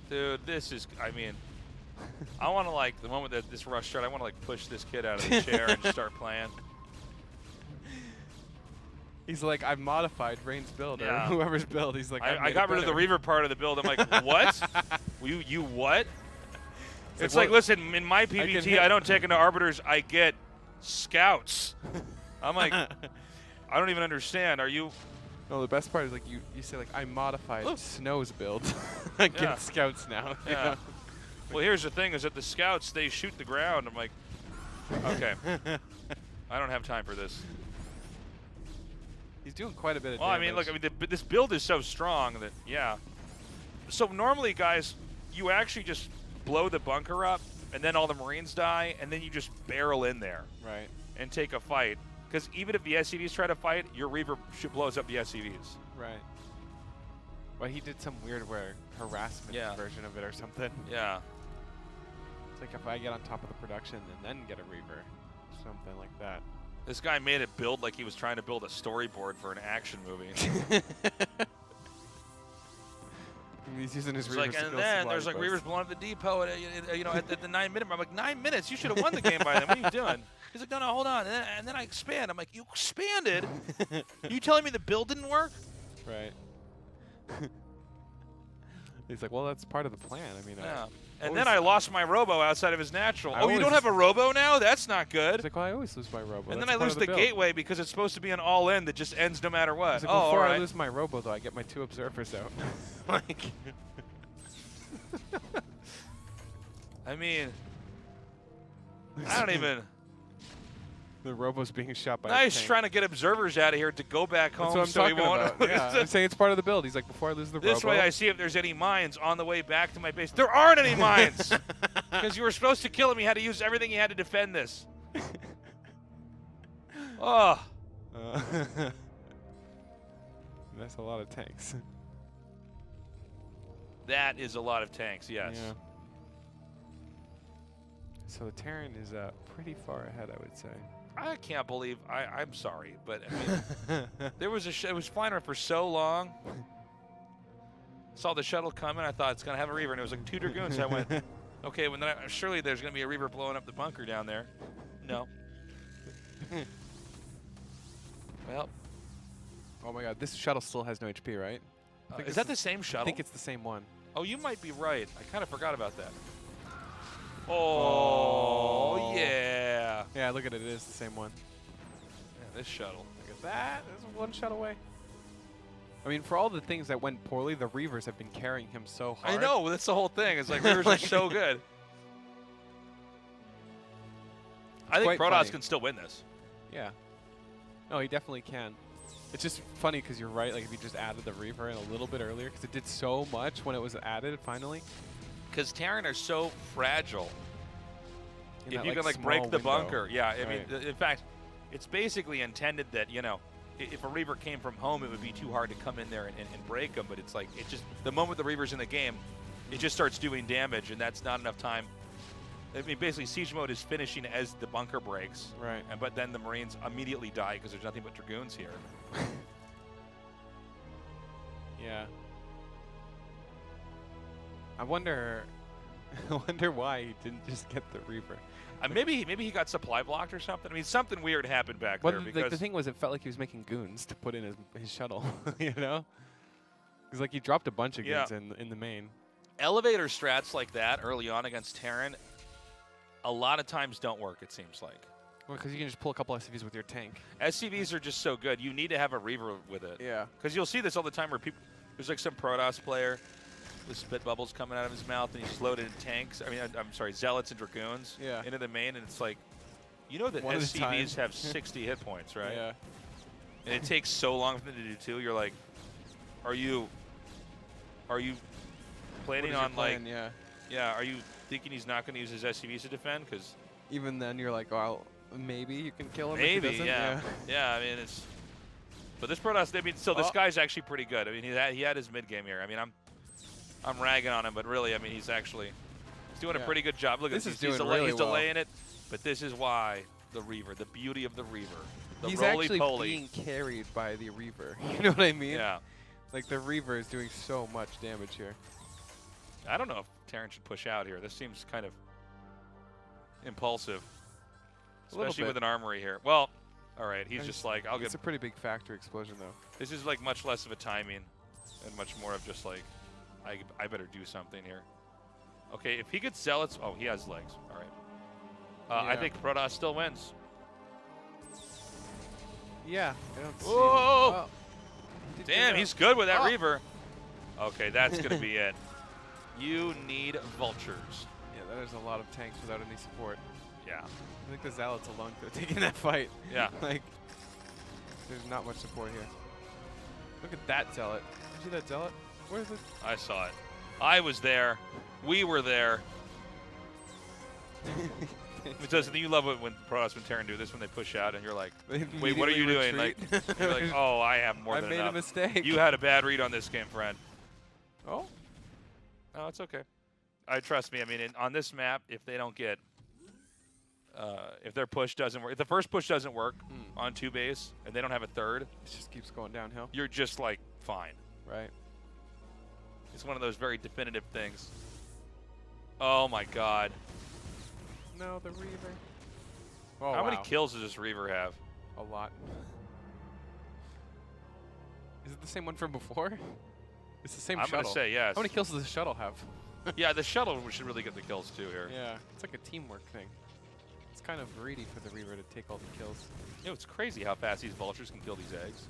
Dude, this is, I mean, I want to like, the moment that this rush started, I want to like push this kid out of the chair and start playing. He's like, I've modified Rain's build, Yeah. or whoever's build. He's like, I got rid of the Reaver part of the build. I'm like, what? You what? It's like, well, listen, in my PvT, I don't take into arbiters, I get scouts. I'm like, I don't even understand. Are you? No, the best part is like you say like, I modified Look. Snow's build. I get Yeah. scouts now. you Yeah. know? Well, here's the thing: is that the scouts they shoot the ground. I'm like, okay, I don't have time for this. He's doing quite a bit of Well, I damage. mean, look, I mean, this build is so strong that yeah. So normally, guys, you actually just blow the bunker up, and then all the Marines die, and then you just barrel in there Right. and take a fight. Because even if the SCVs try to fight, your Reaver blows up the SCVs. Right. Well, he did some weird harassment Yeah. version of it or something. Yeah. It's like if I get on top of the production and then get a Reaver, something like that. This guy made it build like he was trying to build a storyboard for an action movie. He's using his It's Reavers like, to and kill then supply there's like depots. Reavers blowing up the depot at, you know, at the 9 minute mark. I'm like, 9 minutes? You should have won the game by then. What are you doing? He's like, no, hold on. And then I expand. I'm like, you expanded? You telling me the build didn't work? Right. He's like, well, that's part of the plan. I mean, Yeah. And always- then I lost my robo outside of his natural. I Oh, you don't always- have a robo now? That's not He's good. like, well, I always lose my robo. And then That's I part lose of the build. gateway because it's supposed to be an all-in that just ends no matter what. He's like, Oh, all before I right. lose my robo, though, I get my 2 observers out. Like, I mean, I don't even. the robo's being shot by a Nice tank. trying to get observers out of here to go back home That's what I'm so he talking won't. about. Yeah, I'm saying it's part of the build. He's like, before I lose the This robo. way I see if there's any mines on the way back to my base. There aren't any mines! Because you were supposed to kill him. You had to use everything you had to defend this. Oh. That's a lot of tanks. That is a lot of tanks, yes. Yeah. So the Terran is pretty far ahead, I would say. I can't believe, I'm sorry, but I mean, there was it was flying around for so long. Saw the shuttle coming, I thought it's going to have a Reaver, and it was like 2 Dragoons. I went, okay, well, then surely there's going to be a Reaver blowing up the bunker down there. No. Well. Oh my god, this shuttle still has no HP, right? Is that the same shuttle? I think it's the same one. Oh, you might be right. I kind of forgot about that. Oh, yeah. Yeah, look at it. It is the same one. Yeah, this shuttle. Look at that. There's one shot away. I mean, for all the things that went poorly, the Reavers have been carrying him so hard. I know, that's the whole thing. It's like Reavers are so good. I think quite Protoss funny. can still win this. Yeah. No, he definitely can. It's just funny because you're right. Like if you just added the Reaver in a little bit earlier, because it did so much when it was added finally. Because Terran are so fragile. In If that, you can like small break the window. bunker, yeah. I Right. mean, in fact, it's basically intended that if a Reaver came from home, it would be too hard to come in there and break them. But it's like the moment the Reaver's in the game, it just starts doing damage, and that's not enough time. I mean, basically, siege mode is finishing as the bunker breaks. Right. But then the Marines immediately die because there's nothing but Dragoons here. Yeah. I wonder why he didn't just get the Reaver. Maybe he got supply blocked or something. I mean, something weird happened back there because the thing was, it felt like he was making goons to put in his shuttle. You know, because like he dropped a bunch of goons in the main. elevator strats like that early on against Terran a lot of times don't work, it seems like. Well, because you can just pull a couple SCVs with your tank. SCVs are just so good. You need to have a Reaver with it. Yeah. Because you'll see this all the time where people, there's like some Protoss player with spit bubbles coming out of his mouth and he's loaded in tanks. I mean, I'm sorry, Zealots and Dragoons into the main, and it's like, you know that SCVs have 60 hit points, right? Yeah. And it takes so long for them to do two. You're like, are you planning on plan? like, yeah, are you thinking he's not going to use his SCVs to defend? Because even then you're like, well, maybe you can kill him maybe, if he doesn't. yeah. I mean, it's, but this Protoss, I mean, still, this guy's actually pretty good. I mean, he had his mid game here. I mean, I'm ragging on him, but really, I mean, he's doing a pretty good job. Look at this. He's delaying it, but this is why the Reaver, the beauty of the Reaver. He's actually being carried by the Reaver. You know what I mean? Yeah. Like the Reaver is doing so much damage here. I don't know if Terran should push out here. This seems kind of impulsive, especially with an armory here. Well, all right, he's just like, I'll get. It's a pretty big factory explosion, though. This is like much less of a timing and much more of just like, I better do something here. Okay, if he gets Zealots, oh, he has legs. All right. I think Protoss still wins. Yeah, I don't see Whoa! him. Damn, he's good with that Reaver. Okay, that's going to be it. You need vultures. Yeah, there's a lot of tanks without any support. Yeah. I think the Zealots alone could have taken that fight. Yeah. Like, there's not much support here. Look at that Zealot. You see that Zealot? Where is it? I saw it. I was there. We were there. Because you love it when Protoss and Terran do this, when they push out and you're like, wait, what are you doing? Like, you're like, oh, I have more than enough. I made a mistake. You had a bad read on this game, friend. Oh? Oh, it's okay. Trust me. I mean, on this map, if they don't get, if their push doesn't work, if the first push doesn't work on 2 base and they don't have a third, it just keeps going downhill. You're just like, fine. Right. It's one of those very definitive things. Oh my God. No, the Reaver. Oh, How many kills does this Reaver have? A lot. Is it the same one from before? It's the same shuttle. I'm going to say yes. How many kills does the shuttle have? Yeah, the shuttle should really get the kills too here. Yeah, it's like a teamwork thing. It's kind of greedy for the Reaver to take all the kills. You know, it's crazy how fast these vultures can kill these eggs.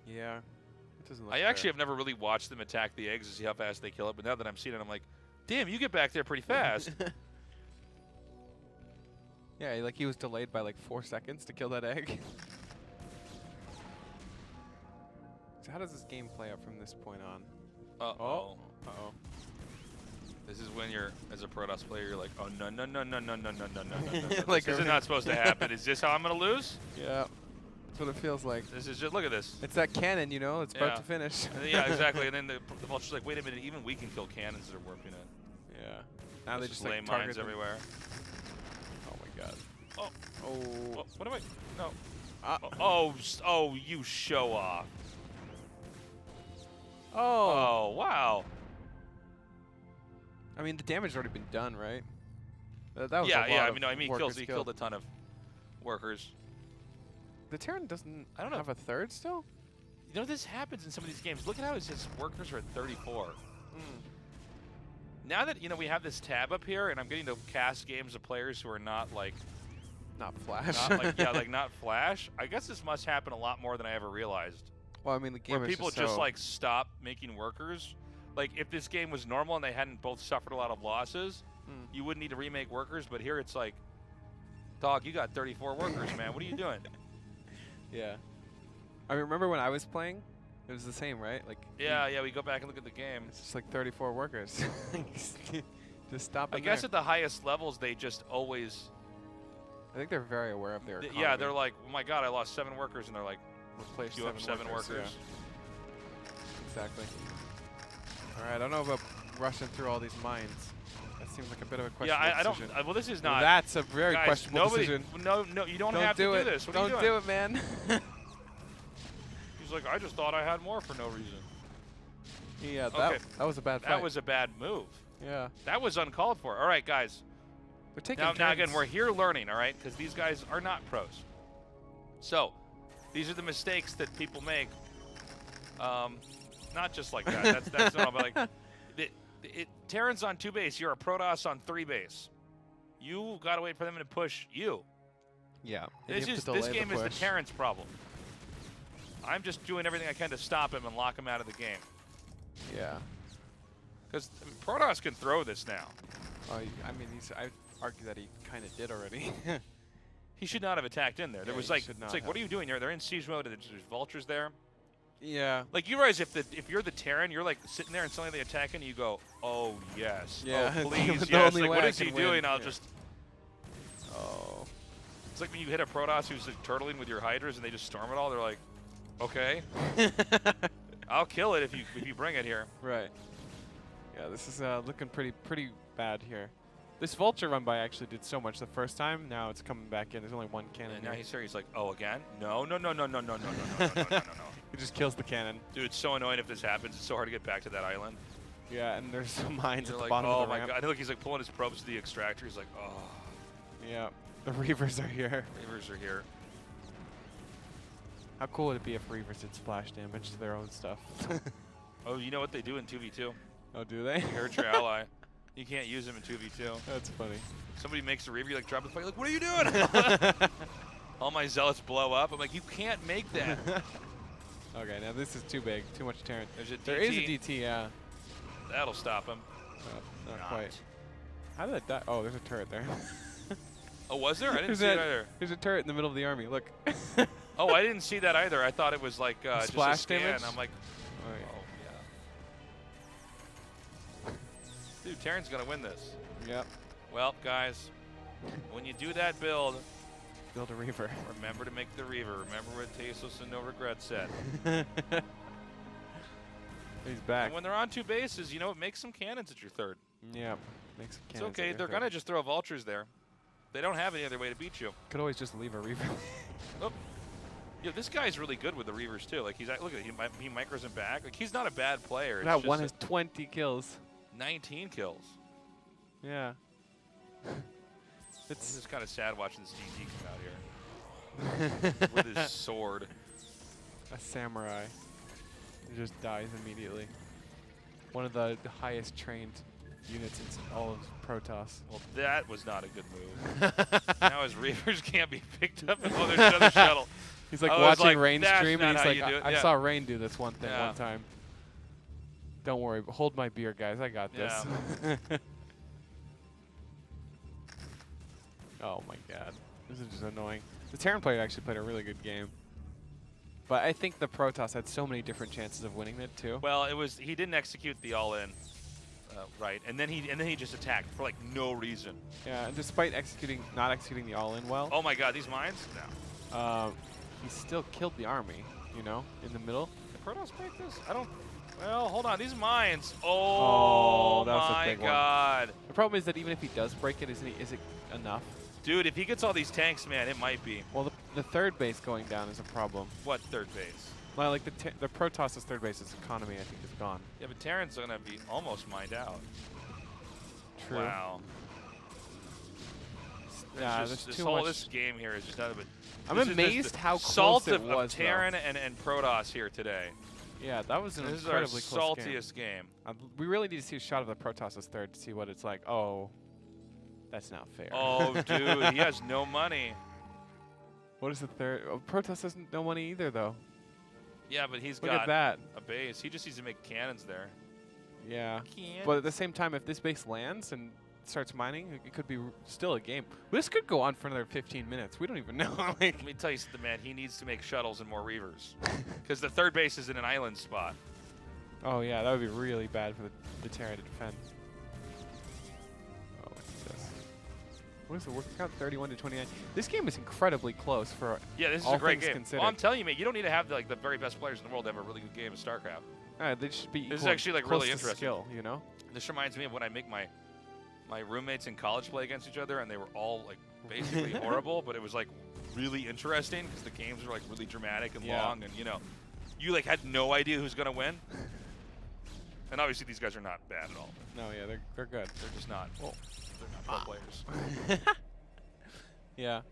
Yeah. It doesn't look I actually have never really watched them attack the eggs to see how fast they kill it, but now that I'm seeing it, I'm like, damn, you get back there pretty fast. Yeah, like he was delayed by like 4 seconds to kill that egg. So how does this game play out from this point on? Uh-oh. Uh-oh. This is when you're, as a Protoss player, you're like, oh, no, no, no, no, no, no, no, no, no, no. Like this is not supposed to happen. Is this how I'm going to lose? Yeah. That's what it feels like. This is just, look at this. It's that cannon, you know, it's about to finish. Yeah, exactly. And then the vulture's like, wait a minute, even we can kill cannons that are warping it. Yeah. Now they just lay like target mines them everywhere. Oh my God. Oh. Oh. What am I? No. Oh, you show off. Oh, wow. I mean, the damage has already been done, right? That was I mean, he killed a ton of workers. The Terran doesn't I don't know. have a third still? You know, this happens in some of these games. Look at how his workers are at 34. Now that, you know, we have this tab up here, and I'm getting to cast games of players who are not like... Not Flash. Not like, not Flash. I guess this must happen a lot more than I ever realized. Well, I mean, the game where is people just, so like stop making workers. Like if this game was normal and they hadn't both suffered a lot of losses, you wouldn't need to remake workers. But here it's like, dog, you got 34 workers, man. What are you doing? Yeah. I remember when I was playing, it was the same, right? Like. Yeah. We go back and look at the game. It's just like 34 workers. Just stop. I guess at the highest levels, they just always. I think they're very aware of their economy. Yeah, they're like, oh my god, I lost 7 workers, and they're like, replace you have 7 workers. Yeah. Exactly. All right, I don't know about rushing through all these mines. That seems like a bit of a questionable Yeah, I don't. decision. Well, this is not. That's a very guys, questionable decision. No, you don't have to do this. What are you Don't doing? do it, man. He's like, I just thought I had more for no reason. Yeah, Okay. that was a bad fight. That was a bad move. Yeah. That was uncalled for. All right, guys. They're taking Now again, we're here learning, all right? Because these guys are not pros. So, these are the mistakes that people make. Not just like that. That's not. But like, Terran's on 2 base. You're a Protoss on 3 base. You gotta wait for them to push you. Yeah. This game is the Terran's problem. I'm just doing everything I can to stop him and lock him out of the game. Yeah. Because Protoss can throw this now. I mean, I argue that he kind of did already. He should not have attacked in there. There was like, it's like, what are you doing here? They're in siege mode. There's vultures there. Yeah. Like you realize if you're the Terran, you're like sitting there and suddenly they attack and you go, oh yes, yeah. Oh please, the yes. only Like way what I is he can doing? win. I'll Yeah. just. Oh. It's like when you hit a Protoss who's like, turtling with your Hydras and they just storm it all. They're like, okay, I'll kill it if you bring it here. Right. Yeah, this is looking pretty bad here. This vulture run by actually did so much the first time. Now it's coming back in. There's only one cannon. And now here. he's like, oh again? No. He just kills the cannon. Dude, it's so annoying if this happens. It's so hard to get back to that island. Yeah, and there's some mines You're at the like, bottom oh of the my ramp. god! Look, he's like pulling his probes to the extractor. He's like, oh. Yeah, the Reavers are here. Reavers are here. How cool would it be if Reavers did splash damage to their own stuff? Oh, you know what they do in 2v2? Oh, do they? Hurt your ally. You can't use him in 2v2. That's funny. Somebody makes a Reaver, you like drop the fight, like, what are you doing? All my zealots blow up. I'm like, you can't make that. Okay, now this is too big. Too much Terran. There's a DT. There is a DT, yeah. That'll stop him. Not quite. How did that die? Oh, there's a turret there. Oh, was there? I didn't see it either. There's a turret in the middle of the army. Look. Oh, I didn't see that either. I thought it was like just a splash scan. damage? I'm like, Oh, yeah. Dude, Terran's going to win this. Yep. Well, guys, when you do that build, Build a Reaver. remember to make the Reaver. Remember what Tasos and No Regret said. He's back. And when they're on 2 bases, you know, make some cannons at your third. Yeah. Make some It's cannons okay. They're going to just throw vultures there. They don't have any other way to beat you. Could always just leave a Reaver. Oh. Yeah, this guy's really good with the Reavers, too. Like, look at him. He micros him back. Like, he's not a bad player. That one has 20 kills. 19 kills. Yeah. It's just kind of sad watching this DT come out here with his sword. A samurai. He just dies immediately. One of the highest trained units in all of Protoss. Well, that was not a good move. Now his Reavers can't be picked up. Oh, there's another shuttle. He's like I was watching like, Rain that's stream, not and he's how like, you do it. I Yeah. saw Rain do this one thing Yeah. one time. Don't worry, hold my beer, guys. I got this. Oh my god. This is just annoying. The Terran player actually played a really good game. But I think the Protoss had so many different chances of winning it too. Well, he didn't execute the all-in right, and then he just attacked for like no reason. Yeah, and despite not executing the all-in well, Oh my God, these mines? No. he still killed the army, you know, in the middle. Did Protoss break this? I don't. Well, hold on. These mines. Oh, that was a my big one. God. The problem is that even if he does break it, is it enough? Dude, if he gets all these tanks, man, it might be. Well, the third base going down is a problem. What third base? Well, like the Protoss's third base's economy, I think, is gone. Yeah, but Terran's gonna be almost mined out. True. Wow. Yeah, Just, there's too much. this game here is just nothing but. I'm this is amazed the how salt close it of was, Terran and Protoss here today. Yeah, that was an This is our incredibly close game. saltiest game. We really need to see a shot of the Protoss's third to see what it's like. Oh, that's not fair. Oh, dude, he has no money. What is the third? Oh, Protoss has no money either, though. Yeah, but he's Look got at that. a base. He just needs to make cannons there. Yeah. Cannons. But at the same time, if this base lands and starts mining, it could be still a game. This could go on for another 15 minutes. We don't even know. Like, Let me tell you something, man. He needs to make shuttles and more Reavers. Because the third base is in an island spot. oh yeah, that would be really bad for the Terra to defend. Oh, what's this? What is the working count? 31 to 29. This game is incredibly close for Yeah, this is all a great things game. considered. Well, I'm telling you, man, you don't need to have the very best players in the world to have a really good game of StarCraft. They should be This is equal- actually, like, close really to interesting. skill, you know? This reminds me of when I make my roommates in college play against each other, and they were all like basically horrible, but it was like really interesting because the games were like really dramatic and Yeah. long, and you like had no idea who's gonna win. And obviously these guys are not bad at all. No, yeah, they're good. They're just not. Well, they're not pro players. Yeah.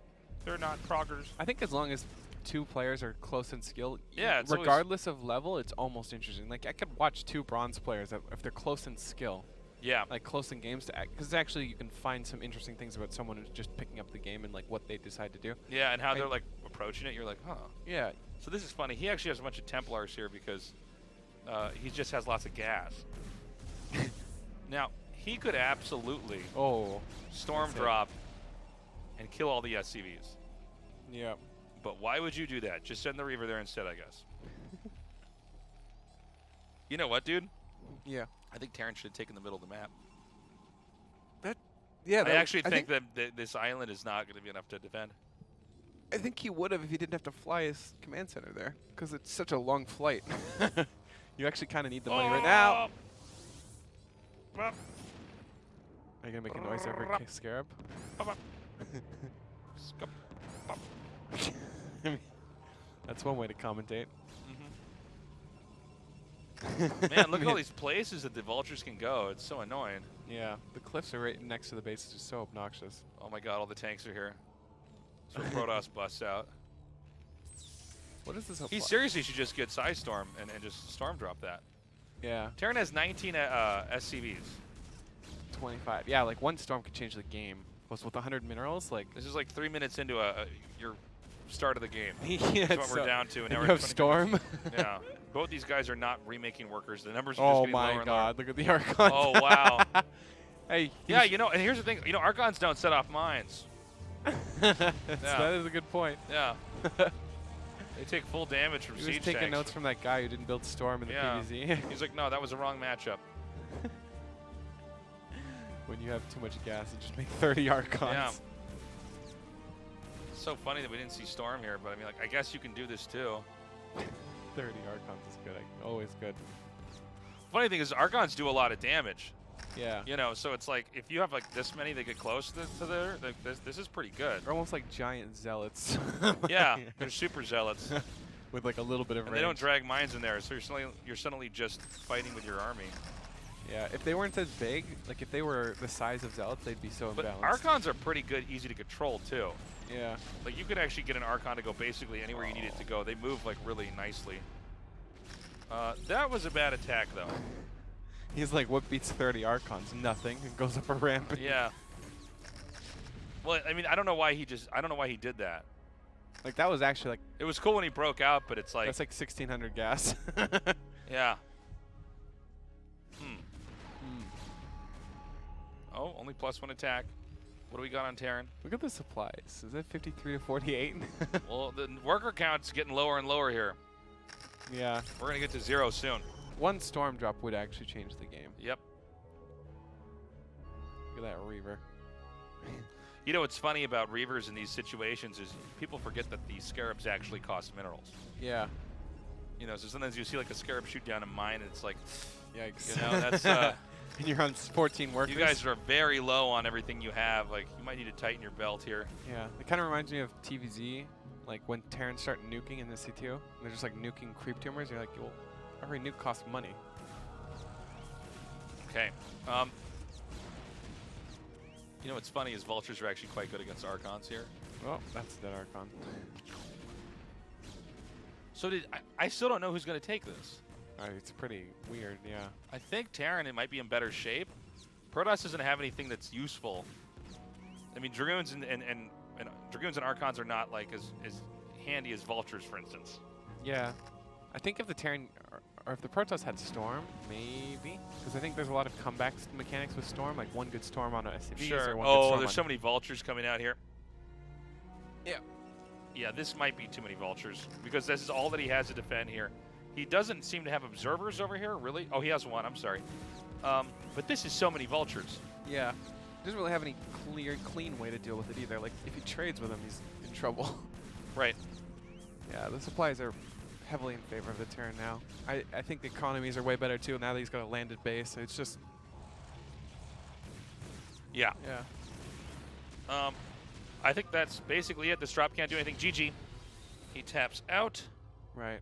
They're not proggers. I think as long as two players are close in skill, Yeah, it's always- regardless of level, it's almost interesting. Like I could watch two bronze players if they're close in skill, Yeah. like close in games, because actually you can find some interesting things about someone who's just picking up the game and like what they decide to do. Yeah, and how I- they're like approaching it. You're like, huh. Yeah. So this is funny. He actually has a bunch of Templars here because he just has lots of gas. Now, he could absolutely Oh. storm That's it. drop and kill all the SCVs. Yeah. But why would you do that? Just send the Reaver there instead, I guess. You know what, dude? Yeah. I think Terran should have taken the middle of the map. Yeah. I actually think that this island is not going to be enough to defend. I think he would have if he didn't have to fly his command center there, because it's such a long flight. You actually kind of need the money right now. Are you gonna make a noise every scarab? That's one way to commentate. Man, look at all these places that the vultures can go. It's so annoying. Yeah, the cliffs are right next to the base. It's just so obnoxious. Oh my god, all the tanks are here. So Protoss busts out. What is this? He seriously should just get Side Storm and just storm drop that. Yeah, Terran has 19 SCVs. 25. Yeah, like one storm could change the game. Plus with 100 minerals, like. This is like 3 minutes into your start of the game. Yeah, That's what we're down to. And now you we're have storm. Yeah. Both these guys are not remaking workers. The numbers are just Oh getting lower my and lower. God! Look at the Archons. Oh, wow. Hey. Yeah, and here's the thing. Archons don't set off mines. That is a good point. Yeah. They take full damage from He was siege taking tanks. notes from that guy who didn't build storm in the Yeah. PvZ. He's like, no, that was the wrong matchup. When you have too much gas, you just make 30 Archons. Yeah. It's so funny that we didn't see Storm here, but I mean, like, I guess you can do this too. 30 Archons is good. Always good. Funny thing is, Archons do a lot of damage. Yeah. So it's like if you have like this many, they get close to there. This is pretty good. They're almost like giant zealots. Yeah, they're super zealots, With like a little bit of and range. they don't drag mines in there, so you're suddenly just fighting with your army. Yeah, if they weren't as big, like if they were the size of zealots, they'd be so But imbalanced. Archons are pretty good, easy to control too. Yeah. Like you could actually get an Archon to go basically anywhere you need it to go. They move like really nicely. That was a bad attack though. He's like, what beats 30 Archons? Nothing. And goes up a ramp. Yeah. Well, I mean, I don't know why he did that. Like that was actually like, It was cool when he broke out, but it's like, that's like 1600 gas. yeah. Oh, only +1 attack. What do we got on Terran? Look at the supplies. Is that 53 to 48? Well, the worker count's getting lower and lower here. Yeah. We're gonna get to 0 soon. One storm drop would actually change the game. Yep. Look at that Reaver. You know what's funny about Reavers in these situations is people forget that the Scarabs actually cost minerals. Yeah. So sometimes you see like a Scarab shoot down a mine, and it's like, Yikes. that's. And you're on 14 workers. You guys are very low on everything you have. Like, you might need to tighten your belt here. Yeah. It kind of reminds me of TVZ, like when Terrans start nuking in the C2. And they're just like nuking creep tumors. You're like, well, every nuke costs money. Okay. You know what's funny is Vultures are actually quite good against Archons here. Well, that's a dead Archon. So I still don't know who's going to take this. It's pretty weird, yeah. I think Terran, it might be in better shape. Protoss doesn't have anything that's useful. I mean, Dragoons and Dragoons and Archons are not like as handy as Vultures, for instance. Yeah. I think if the Terran or if the Protoss had Storm, maybe, because I think there's a lot of comeback mechanics with Storm, like one good Storm on a SCVs or Sure. one good Oh, Storm there's on so many vultures coming out here. Yeah. Yeah, this might be too many vultures because this is all that he has to defend here. He doesn't seem to have observers over here, really. Oh, he has one. I'm sorry. But this is so many vultures. Yeah. He doesn't really have any clean way to deal with it either. Like, if he trades with him, he's in trouble. Right. Yeah, the supplies are heavily in favor of the Terran now. I think the economies are way better too now that he's got a landed base. It's just... Yeah. Yeah. I think that's basically it. This drop can't do anything. GG. He taps out. Right.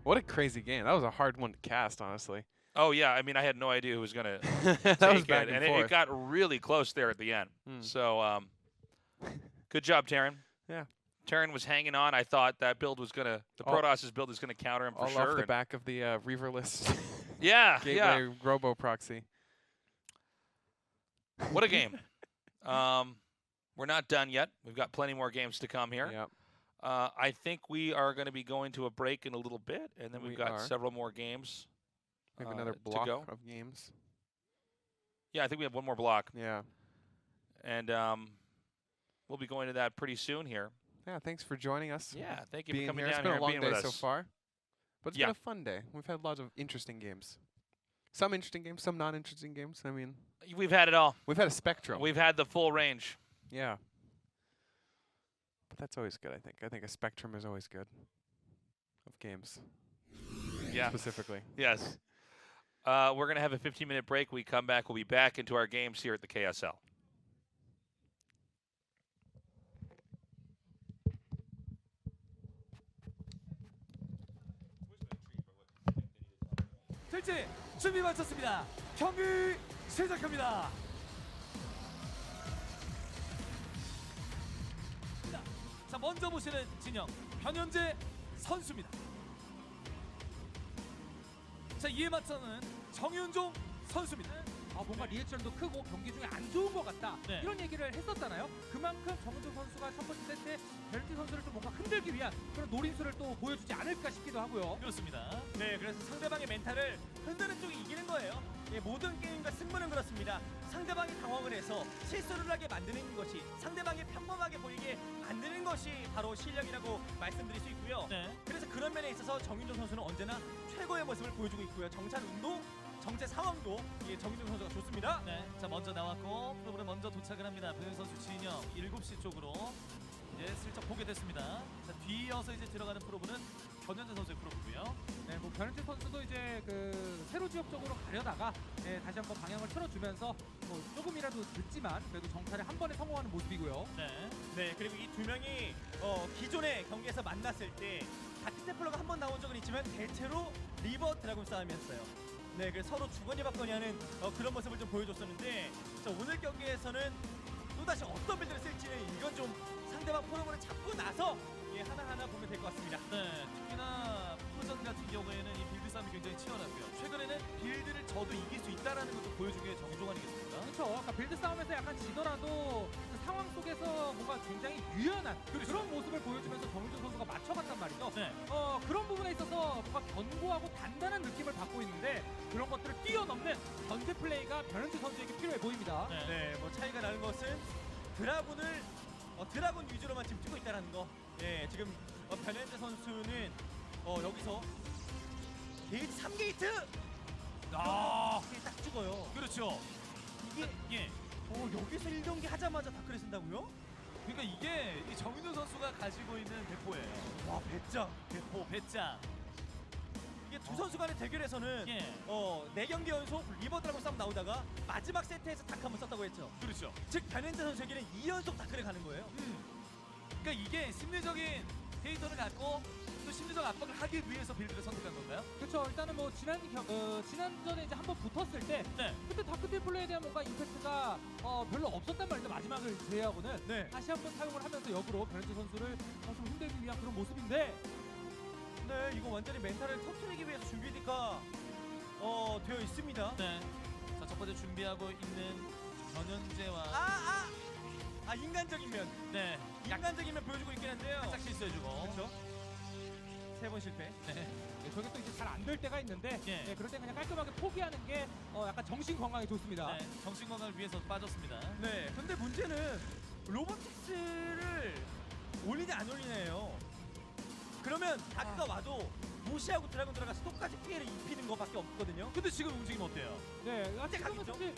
What a crazy game. That was a hard one to cast, honestly. Oh, yeah. I mean, I had no idea who was going to That take was back it. and And forth. it got really close there at the end. So, good job, Terran. Yeah. Terran was hanging on. I thought that build was going to, the Protoss' build is going to counter him for all sure. off the back of the Reaverless Yeah, gateway robo proxy. What a game. We're not done yet. We've got plenty more games to come here. Yep. I think we are going to be going to a break in a little bit, and then we've We got are. several more games We have another to block go. of games. Yeah, I think we have one more block, Yeah. and we'll be going to that pretty soon here. Yeah, thanks for joining us. Yeah, thank you Being for coming here. down It's been here a long and being day with so us. far. But it's Yeah. been a fun day. We've had lots of interesting games. Some interesting games, some not interesting games. I mean, We've had it all. we've had a spectrum. We've had the full range. Yeah. But that's always good, I think. I think a spectrum is always good of games. Yeah. Specifically. Yes. We're going to have a 15-minute break. We come back. We'll be back into our games here at the KSL. 실제 준비 마쳤습니다. 경기 시작합니다. 자, 먼저 보시는 진영 변현재 선수입니다. 자, 이에 맞서는 정윤종 선수입니다. 뭔가 리액션도 크고 경기 중에 안 좋은 것 같다 네. 이런 얘기를 했었잖아요. 그만큼 정은종 선수가 첫 번째 세트에 벨트 선수를 좀 뭔가 흔들기 위한 그런 노림수를 또 보여주지 않을까 싶기도 하고요. 그렇습니다. 네, 그래서 상대방의 멘탈을 흔드는 쪽이 이기는 거예요. 예, 모든 게임과 승부는 그렇습니다. 상대방이 당황을 해서 실수를 하게 만드는 것이, 상대방이 평범하게 보이게 만드는 것이 바로 실력이라고 말씀드릴 수 있고요. 네. 그래서 그런 면에 있어서 정윤종 선수는 언제나 최고의 모습을 보여주고 있고요. 정찰 운동, 정체 상황도 정윤종 선수가 좋습니다. 네, 자, 먼저 나왔고 프로그램 먼저 도착을 합니다. 변현 선수 진영 7시 쪽으로 이제 슬쩍 보게 됐습니다. 자, 뒤이어서 이제 들어가는 프로브는 변현재 선수의 프로브고요. 네, 뭐 변현재 선수도 이제 그 세로 지역 쪽으로 가려다가 다시 한번 방향을 틀어주면서 뭐 조금이라도 늦지만 그래도 정찰에 한 번에 성공하는 모습이고요. 네, 그리고 이 두 명이 기존의 경기에서 만났을 때 다크테플러가 한 번 나온 적은 있지만 대체로 리버 드라군 싸움이었어요. 네, 그래서 서로 주거니 받거니 하는 그런 모습을 좀 보여줬었는데, 자, 오늘 경기에서는 또다시 어떤 빌드를 쓸지는 이건 좀 상대방 프로그램을 잡고 나서 하나하나 보면 될 것 같습니다. 네, 특히나 프로전 같은 경우에는 이 빌드 싸움이 굉장히 치열하고요. 최근에는 빌드를 져도 이길 수 있다는 것도 보여준 게 정종 아니겠습니까? 그렇죠. 그러니까 빌드 싸움에서 약간 지더라도 그 상황 속에서 뭔가 굉장히 유연한 그런 모습을 보여주면서 정윤종 선수가 맞춰갔단 말이죠. 네. 그런 부분에 있어서 뭔가 견고하고 단단한 느낌을 받고 있는데 그런 것들을 뛰어넘는 전체 플레이가 변현재 선수에게 필요해 보입니다. 네, 뭐 차이가 나는 것은 드라군을 드라군 위주로만 지금 뛰고 있다는 거. 예, 지금 변현재 선수는 여기서 게이트 3게이트. 이게 딱 죽어요. 그렇죠. 이게 예. 여기서 1경기 하자마자 다크를 쓴다고요? 그러니까 이게 이 정윤호 선수가 가지고 있는 대포예요. 와, 배짱. 대포, 배짱. 이게 두 선수 간의 대결에서는 예. 4경기 연속 리버 드라군 싸움 나오다가 마지막 세트에서 다크 한번 썼다고 했죠. 그렇죠. 즉 변현재 선수에게는 2연속 다크를 가는 거예요. 그러니까 이게 심리적인 데이터를 갖고 또 심리적 압박을 하기 위해서 빌드를 선택한 건가요? 그렇죠. 일단은 뭐 지난전에 이제 한번 붙었을 때 네. 그때 다크테플러에 대한 뭔가 임팩트가 별로 없었단 말이죠. 마지막을 제외하고는 네. 다시 한번 사용을 하면서 역으로 변현재 선수를 좀 힘들기 위한 그런 모습인데 네, 이거 완전히 멘탈을 터트리기 위해서 준비가 되어 있습니다. 네. 자, 첫 번째 준비하고 있는 변현재와 인간적인 면. 네. 인간적인 면 보여주고 있긴 한데요. 살짝 실수해주고. 그렇죠. 3번 실패. 네, 저게 또 이제 잘 안 될 때가 있는데 예. 네, 그럴 때 그냥 깔끔하게 포기하는 게 약간 정신 건강에 좋습니다. 네, 정신 건강을 위해서 빠졌습니다. 네, 근데 문제는 로보틱스를 올리냐 안 올리냐예요. 그러면 다크가 와도 무시하고 드라군 들어가서 똑같이 피해를 입히는 것밖에 없거든요. 근데 지금 움직임 어때요? 네, 이제 지금은 가겠죠? 사실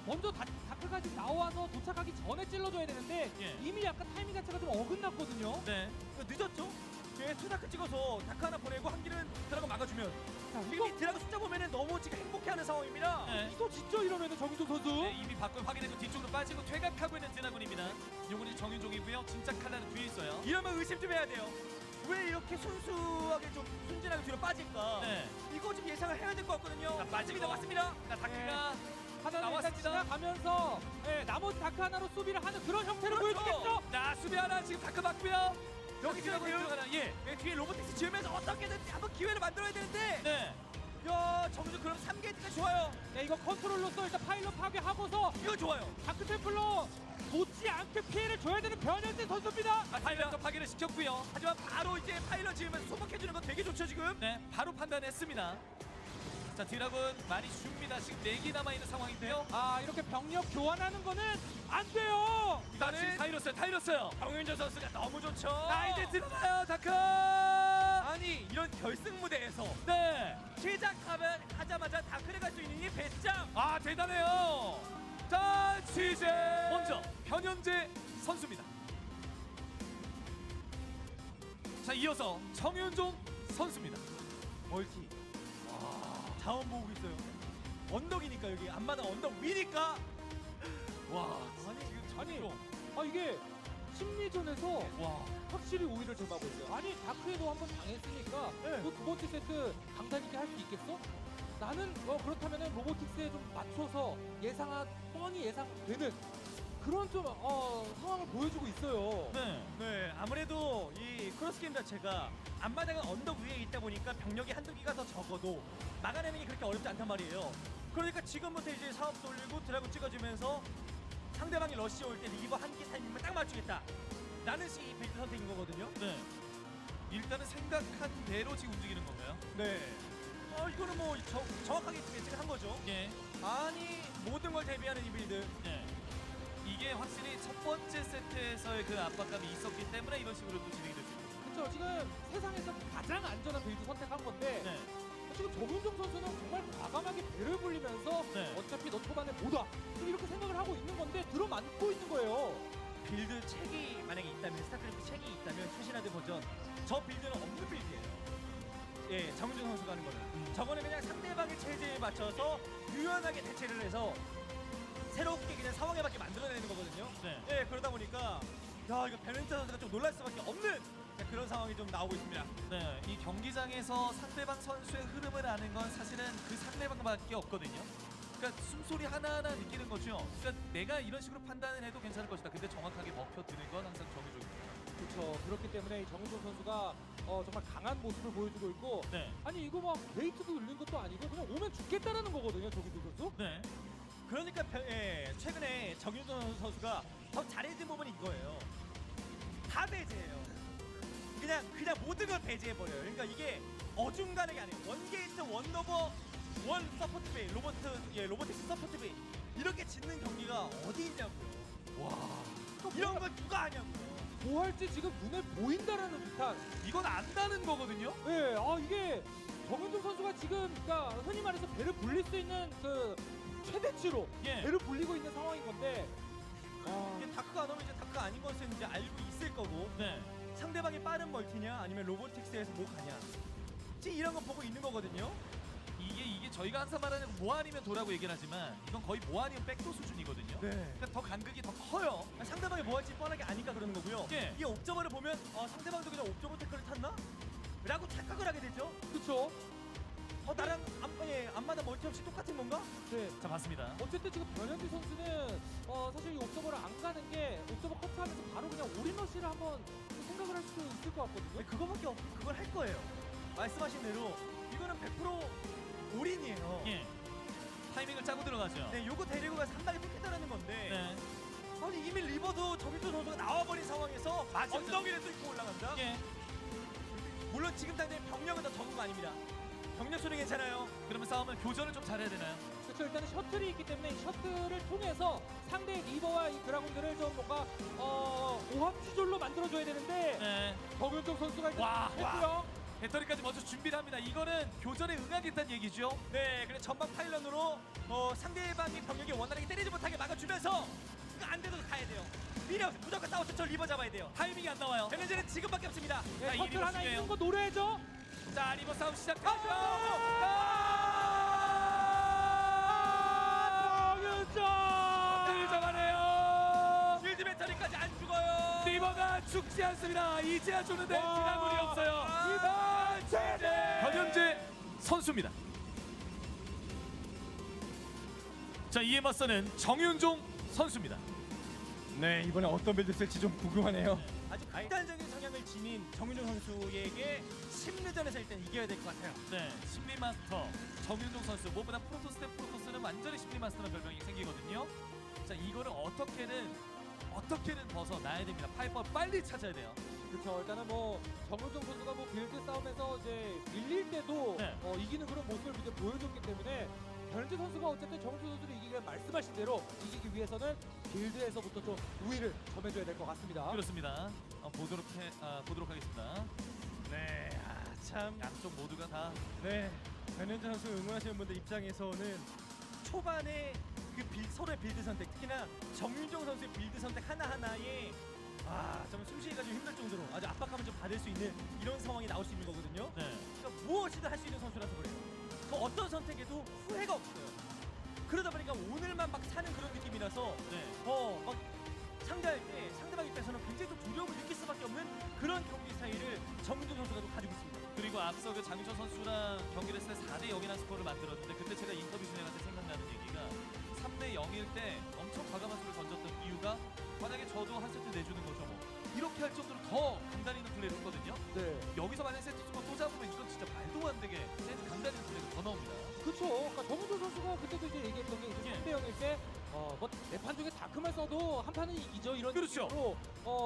먼저 다크가 지금 나와서 도착하기 전에 찔러줘야 되는데 예. 이미 약간 타이밍 자체가 좀 어긋났거든요. 네. 늦었죠? 예, 투다크 찍어서 다크 하나 보내고 한 길은 드라군 막아주면 자, 이게 드라군 숫자 보면은 너무 지금 행복해하는 상황입니다. 네. 이거 진짜 이러면은 정윤종 선수. 네, 이미 밖을 확인했고 뒤쪽으로 빠지고 퇴각하고 있는 드라군입니다. 요거는 정윤종이고요. 진짜 칼날은 뒤에 있어요. 이러면 의심 좀 해야 돼요. 왜 이렇게 순수하게 좀 순진하게 뒤로 빠질까? 네. 이거 좀 예상을 해야 될 것 같거든요. 자, 빠집니다. 왔습니다. 자, 다크가 하나는 일단 나왔습니다. 지나가면서 나머지 다크 하나로 수비를 하는 그런 형태를 그렇죠. 보여주겠죠. 자, 수비 하나 지금 다크 맞고요. 여기 드라군 지금 들어가나? 예. 뒤에 로보틱스 지으면서 어떻게든 한번 기회를 만들어야 되는데 네. 야 정주 그럼 3게이트가 좋아요. 네, 이거 컨트롤로서 일단 파일럿 파괴하고서 이거 좋아요. 다크 템플러 놓지 않게 피해를 줘야 되는 변현진 선수입니다. 아, 파일럿 파괴를 시켰고요. 하지만 바로 이제 파일럿 지으면서 소복해주는 건 되게 좋죠 지금. 네, 바로 판단했습니다. 자, 드라군 많이 줍니다. 지금 4개 남아있는 상황인데요. 아, 이렇게 병력 교환하는 거는 안 돼요. 자, 지금 다 잃었어요. 정윤조 선수가 너무 좋죠. 자, 이제 들어가요, 다크! 아니 이런 결승 무대에서 네. 하자마자 다크를 갈 수 있는 이 배짱. 아, 대단해요. 자, 취재 먼저 변현재 선수입니다. 자, 이어서 정윤종 선수입니다. 멀티. 자원 모으고 있어요. 언덕이니까 여기 앞마당 언덕 위니까. 와, 아니 지금 아니, 이게 심리전에서 와. 확실히 우위를 점하고 있어요. 아니, 다크에도 한번 당했으니까 네. 그 두 번째 세트 강단 있게 할 수 있겠어? 나는 그렇다면은 로보틱스에 좀 맞춰서 뻔히 예상되는 그런 좀 상황을 보여주고 있어요. 네. 네, 아무래도 이 크로스 게임 자체가 앞마당은 언덕 위에 있다 보니까 병력이 한두 개가 더 적어도 막아내는 게 그렇게 어렵지 않단 말이에요. 그러니까 지금부터 이제 사업 돌리고 드라군 찍어주면서 상대방이 러시 올 때 리버 한 개 타이밍만 딱 맞추겠다. 라는 식의 빌드 선택인 거거든요. 네. 일단은 생각한 대로 지금 움직이는 건가요? 네. 이거는 뭐 정확하게 예측을 한 거죠. 예. 아니 모든 걸 대비하는 이 빌드. 예. 이게 확실히 첫 번째 세트에서의 그 압박감이 있었기 때문에 이런 식으로 또 진행이 될 수 있는 거죠. 그렇죠. 지금 세상에서 가장 안전한 빌드 선택한 건데 네. 지금 정윤종 선수는 정말 과감하게 배를 불리면서 네. 어차피 너 초반에 못 와. 이렇게 생각을 하고 있는 건데 들어맞고 있는 거예요. 빌드 책이 만약에 있다면 스타크래프트 책이 있다면 최신화된 버전 저 빌드는 없는 빌드예요. 예, 정윤준 선수가 하는 거는 저거는 그냥 상대방의 체제에 맞춰서 유연하게 대체를 해서 새롭게 그냥 상황에 맞게 만들어내는 거거든요. 네. 예, 그러다 보니까 야 이거 베넨타 선수가 좀 놀랄 수밖에 없는 그런 상황이 좀 나오고 있습니다. 네. 이 경기장에서 상대방 선수의 흐름을 아는 건 사실은 그 상대방밖에 없거든요. 그러니까 숨소리 하나하나 느끼는 거죠. 그러니까 내가 이런 식으로 판단을 해도 괜찮을 것이다. 근데 정확하게 먹혀드는 건 항상 정의적입니다. 그렇죠. 그렇기 때문에 이 정윤종 선수가 정말 강한 모습을 보여주고 있고 네. 아니 이거 막 게이트도 늘린 것도 아니고 그냥 오면 죽겠다라는 거거든요. 정윤종 선수. 네. 그러니까 최근에 정윤준 선수가 더 잘해진 부분이 이거예요. 다 배제해요. 그냥 모든 걸 배제해버려요. 그러니까 이게 어중간하게 아니에요. 원게이트, 원너버, 원 서포트 베이, 로보틱스 서포트 베이 이렇게 짓는 경기가 어디 있냐고요. 와. 이런 걸 누가 하냐고요. 뭐 할지 지금 눈에 보인다라는 듯한. 이건 안다는 거거든요. 네, 이게 정윤종 선수가 지금 그러니까 흔히 말해서 배를 불릴 수 있는 그 최대치로 예. 배를 불리고 있는 상황인 건데. 이게 다크가 안 오면 이제 다크가 아닌 것은 이제 알고 있을 거고 네. 상대방이 빠른 멀티냐 아니면 로보틱스에서 뭐 가냐 지금 이런 거 보고 있는 거거든요. 이게 저희가 항상 말하는 뭐 아니면 도라고 얘기를 하지만 이건 거의 뭐 아니면 백도 수준이거든요. 네. 그러니까 더 간극이 더 커요. 상대방이 뭐 할지 뻔하게 아니까 그러는 거고요. 예. 이 옵저버를 보면 상대방도 그냥 옵저버 태클을 탔나? 라고 착각을 하게 되죠. 그렇죠. 나랑 앞마다 멀티 없이 똑같은 건가? 네. 자, 맞습니다. 어쨌든 지금 변현지 선수는 사실 이 옵저버를 안 가는 게 옵저버 커트하면서 바로 그냥 올인러시를 한번 생각을 할 수도 있을 것 같거든요. 네, 그거밖에 없고 그걸 할 거예요. 말씀하신 대로 이거는 100% 올인이에요. 예. 타이밍을 짜고 들어가죠. 네, 요거 데리고 가서 한 방에 뺏겠다는 건데 네. 아니 이미 리버도 정윤준 선수가 나와버린 상황에서 맞아. 엉덩이를 뚫고 올라간다? 예. 물론 지금 당장 병력은 더 적은 거 아닙니다. 병력 수는 괜찮아요. 그러면 싸움을 교전을 좀 잘해야 되나요? 그렇죠. 일단은 셔틀이 있기 때문에 셔틀을 통해서 상대 리버와 이 드라군들을 좀 뭔가 오합지졸로 만들어줘야 되는데 네. 정윤종 선수가 일단 와, 했고요. 배터리까지 먼저 준비를 합니다. 이거는 교전에 응하겠다는 얘기죠. 네, 그래 전방 파일런으로 상대방이 병력이 원활하게 때리지 못하게 막아주면서 그거 안 돼도 가야 돼요. 미리 무조건 싸워서 저 리버 잡아야 돼요. 타이밍이 안 나와요. 변현재는 지금밖에 없습니다. 네, 자, 이 셔틀 리버 하나 중요해요. 있는 거 노려야죠. 자, 리버 싸움 시작하죠. 정윤종 를 잡아내요. 실드 배터리까지 안 죽어요. 리버가 죽지 않습니다. 이제야 죽는데 와. 지나물이 없어요. 변현재 선수입니다. 자, 이에 맞서는 정윤종 선수입니다. 네, 이번에 어떤 빌드 쓸지 좀 궁금하네요. 아주 극단적인 성향을 지닌 정윤종 선수에게 심리전에서 일단 이겨야 될 것 같아요. 네, 심리 마스터 정윤종 선수. 무엇보다 프로토스 대 프로토스는 완전히 심리 마스터라는 별명이 생기거든요. 자, 이거를 어떻게든 벗어나야 됩니다. 파이퍼 빨리 찾아야 돼요. 그렇죠. 일단은 뭐 정윤종 선수가 뭐 빌드 싸움에서 이제 밀릴 때도 네. 이기는 그런 모습을 이제 보여줬기 때문에 변현재 선수가 어쨌든 정윤종 선수를 이기기 위해 말씀하신 대로 이기기 위해서는 빌드에서부터 좀 우위를 점해줘야 될 것 같습니다. 그렇습니다. 보도록 하겠습니다. 네, 참. 양쪽 모두가 다 네, 변현재 선수 응원하시는 분들 입장에서는 초반에 그 서로의 빌드 선택, 특히나 정윤종 선수의 빌드 선택 하나하나에 정말 숨쉬기가 좀 힘들 정도로 아주 압박감을 좀 받을 수 있는 이런 상황이 나올 수 있는 거거든요. 네. 그러니까 무엇이든 할 수 있는 선수라서 그래요. 그 어떤 선택에도 후회가 없어요. 그러다 보니까 오늘만 막 사는 그런 느낌이라서 네. 막 상대할 때 상대방 입장에서는 굉장히 좀 두려움을 느낄 수밖에 없는 그런 경기 스타일을 정윤종 선수가 좀 가지고 있습니다. 그리고 앞서 그 장윤철 선수랑 경기를 했을 때 4대 0이라는 스코어를 만들었는데 그때 제가 인터뷰 진행할 때 생각나는 얘기가 3대 0일 때 엄청 과감한 수를 던졌던 이유가 만약에 저도 한 세트 내주는 거죠 뭐. 이렇게 할 정도로 더 강단 있는 플레이를 했거든요. 네. 여기서 만약에 세트 스코어 또 잡으면 이건 진짜 말도 안 되게 세트 강단 있는 플레이가 더 나옵니다. 그렇죠. 그러니까 정윤종 선수가 그때도 이제 얘기했던 게 이제 예. 3대 0일 때 뭐 네 판 중에 다크만 써도 한 판은 이기죠 이런 그렇죠. 식으로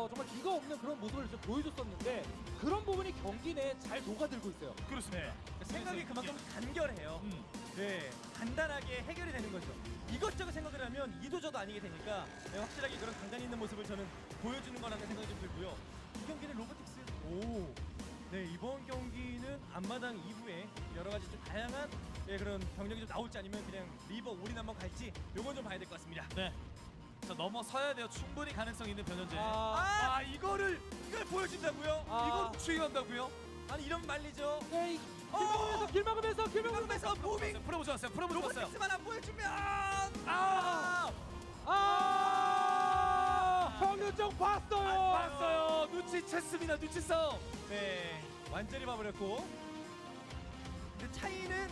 정말 기가 없는 그런 모습을 좀 보여줬었는데 그런 부분이 경기 내에 잘 녹아들고 있어요. 그렇습니다. 생각이 그만큼 간결해요. 네, 간단하게 해결이 되는 거죠. 이것저것 생각을 하면 이도저도 아니게 되니까 확실하게 그런 강단 있는 모습을 저는 보여주는 거라는 생각이 좀 들고요. 이 경기는 로보틱스 네, 이번 경기는 앞마당 이후에 여러 가지 좀 다양한 그런 병력이 좀 나올지 아니면 그냥 리버 올인 한번 갈지 요건 좀 봐야 될 것 같습니다. 네. 자, 넘어서야 돼요. 충분히 가능성 있는 변현재. 이걸 보여준다고요? 이걸 추이한다고요? 아니 이러면 말리죠. 네, 길 막으면서 무빙 프로보 좋았어요. 로보틱스만 안 보여주면 정윤종 봤어요. 봤어요. 눈치챘습니다. 눈치 싸움. 네, 완전히 봐버렸고. 근데 차이는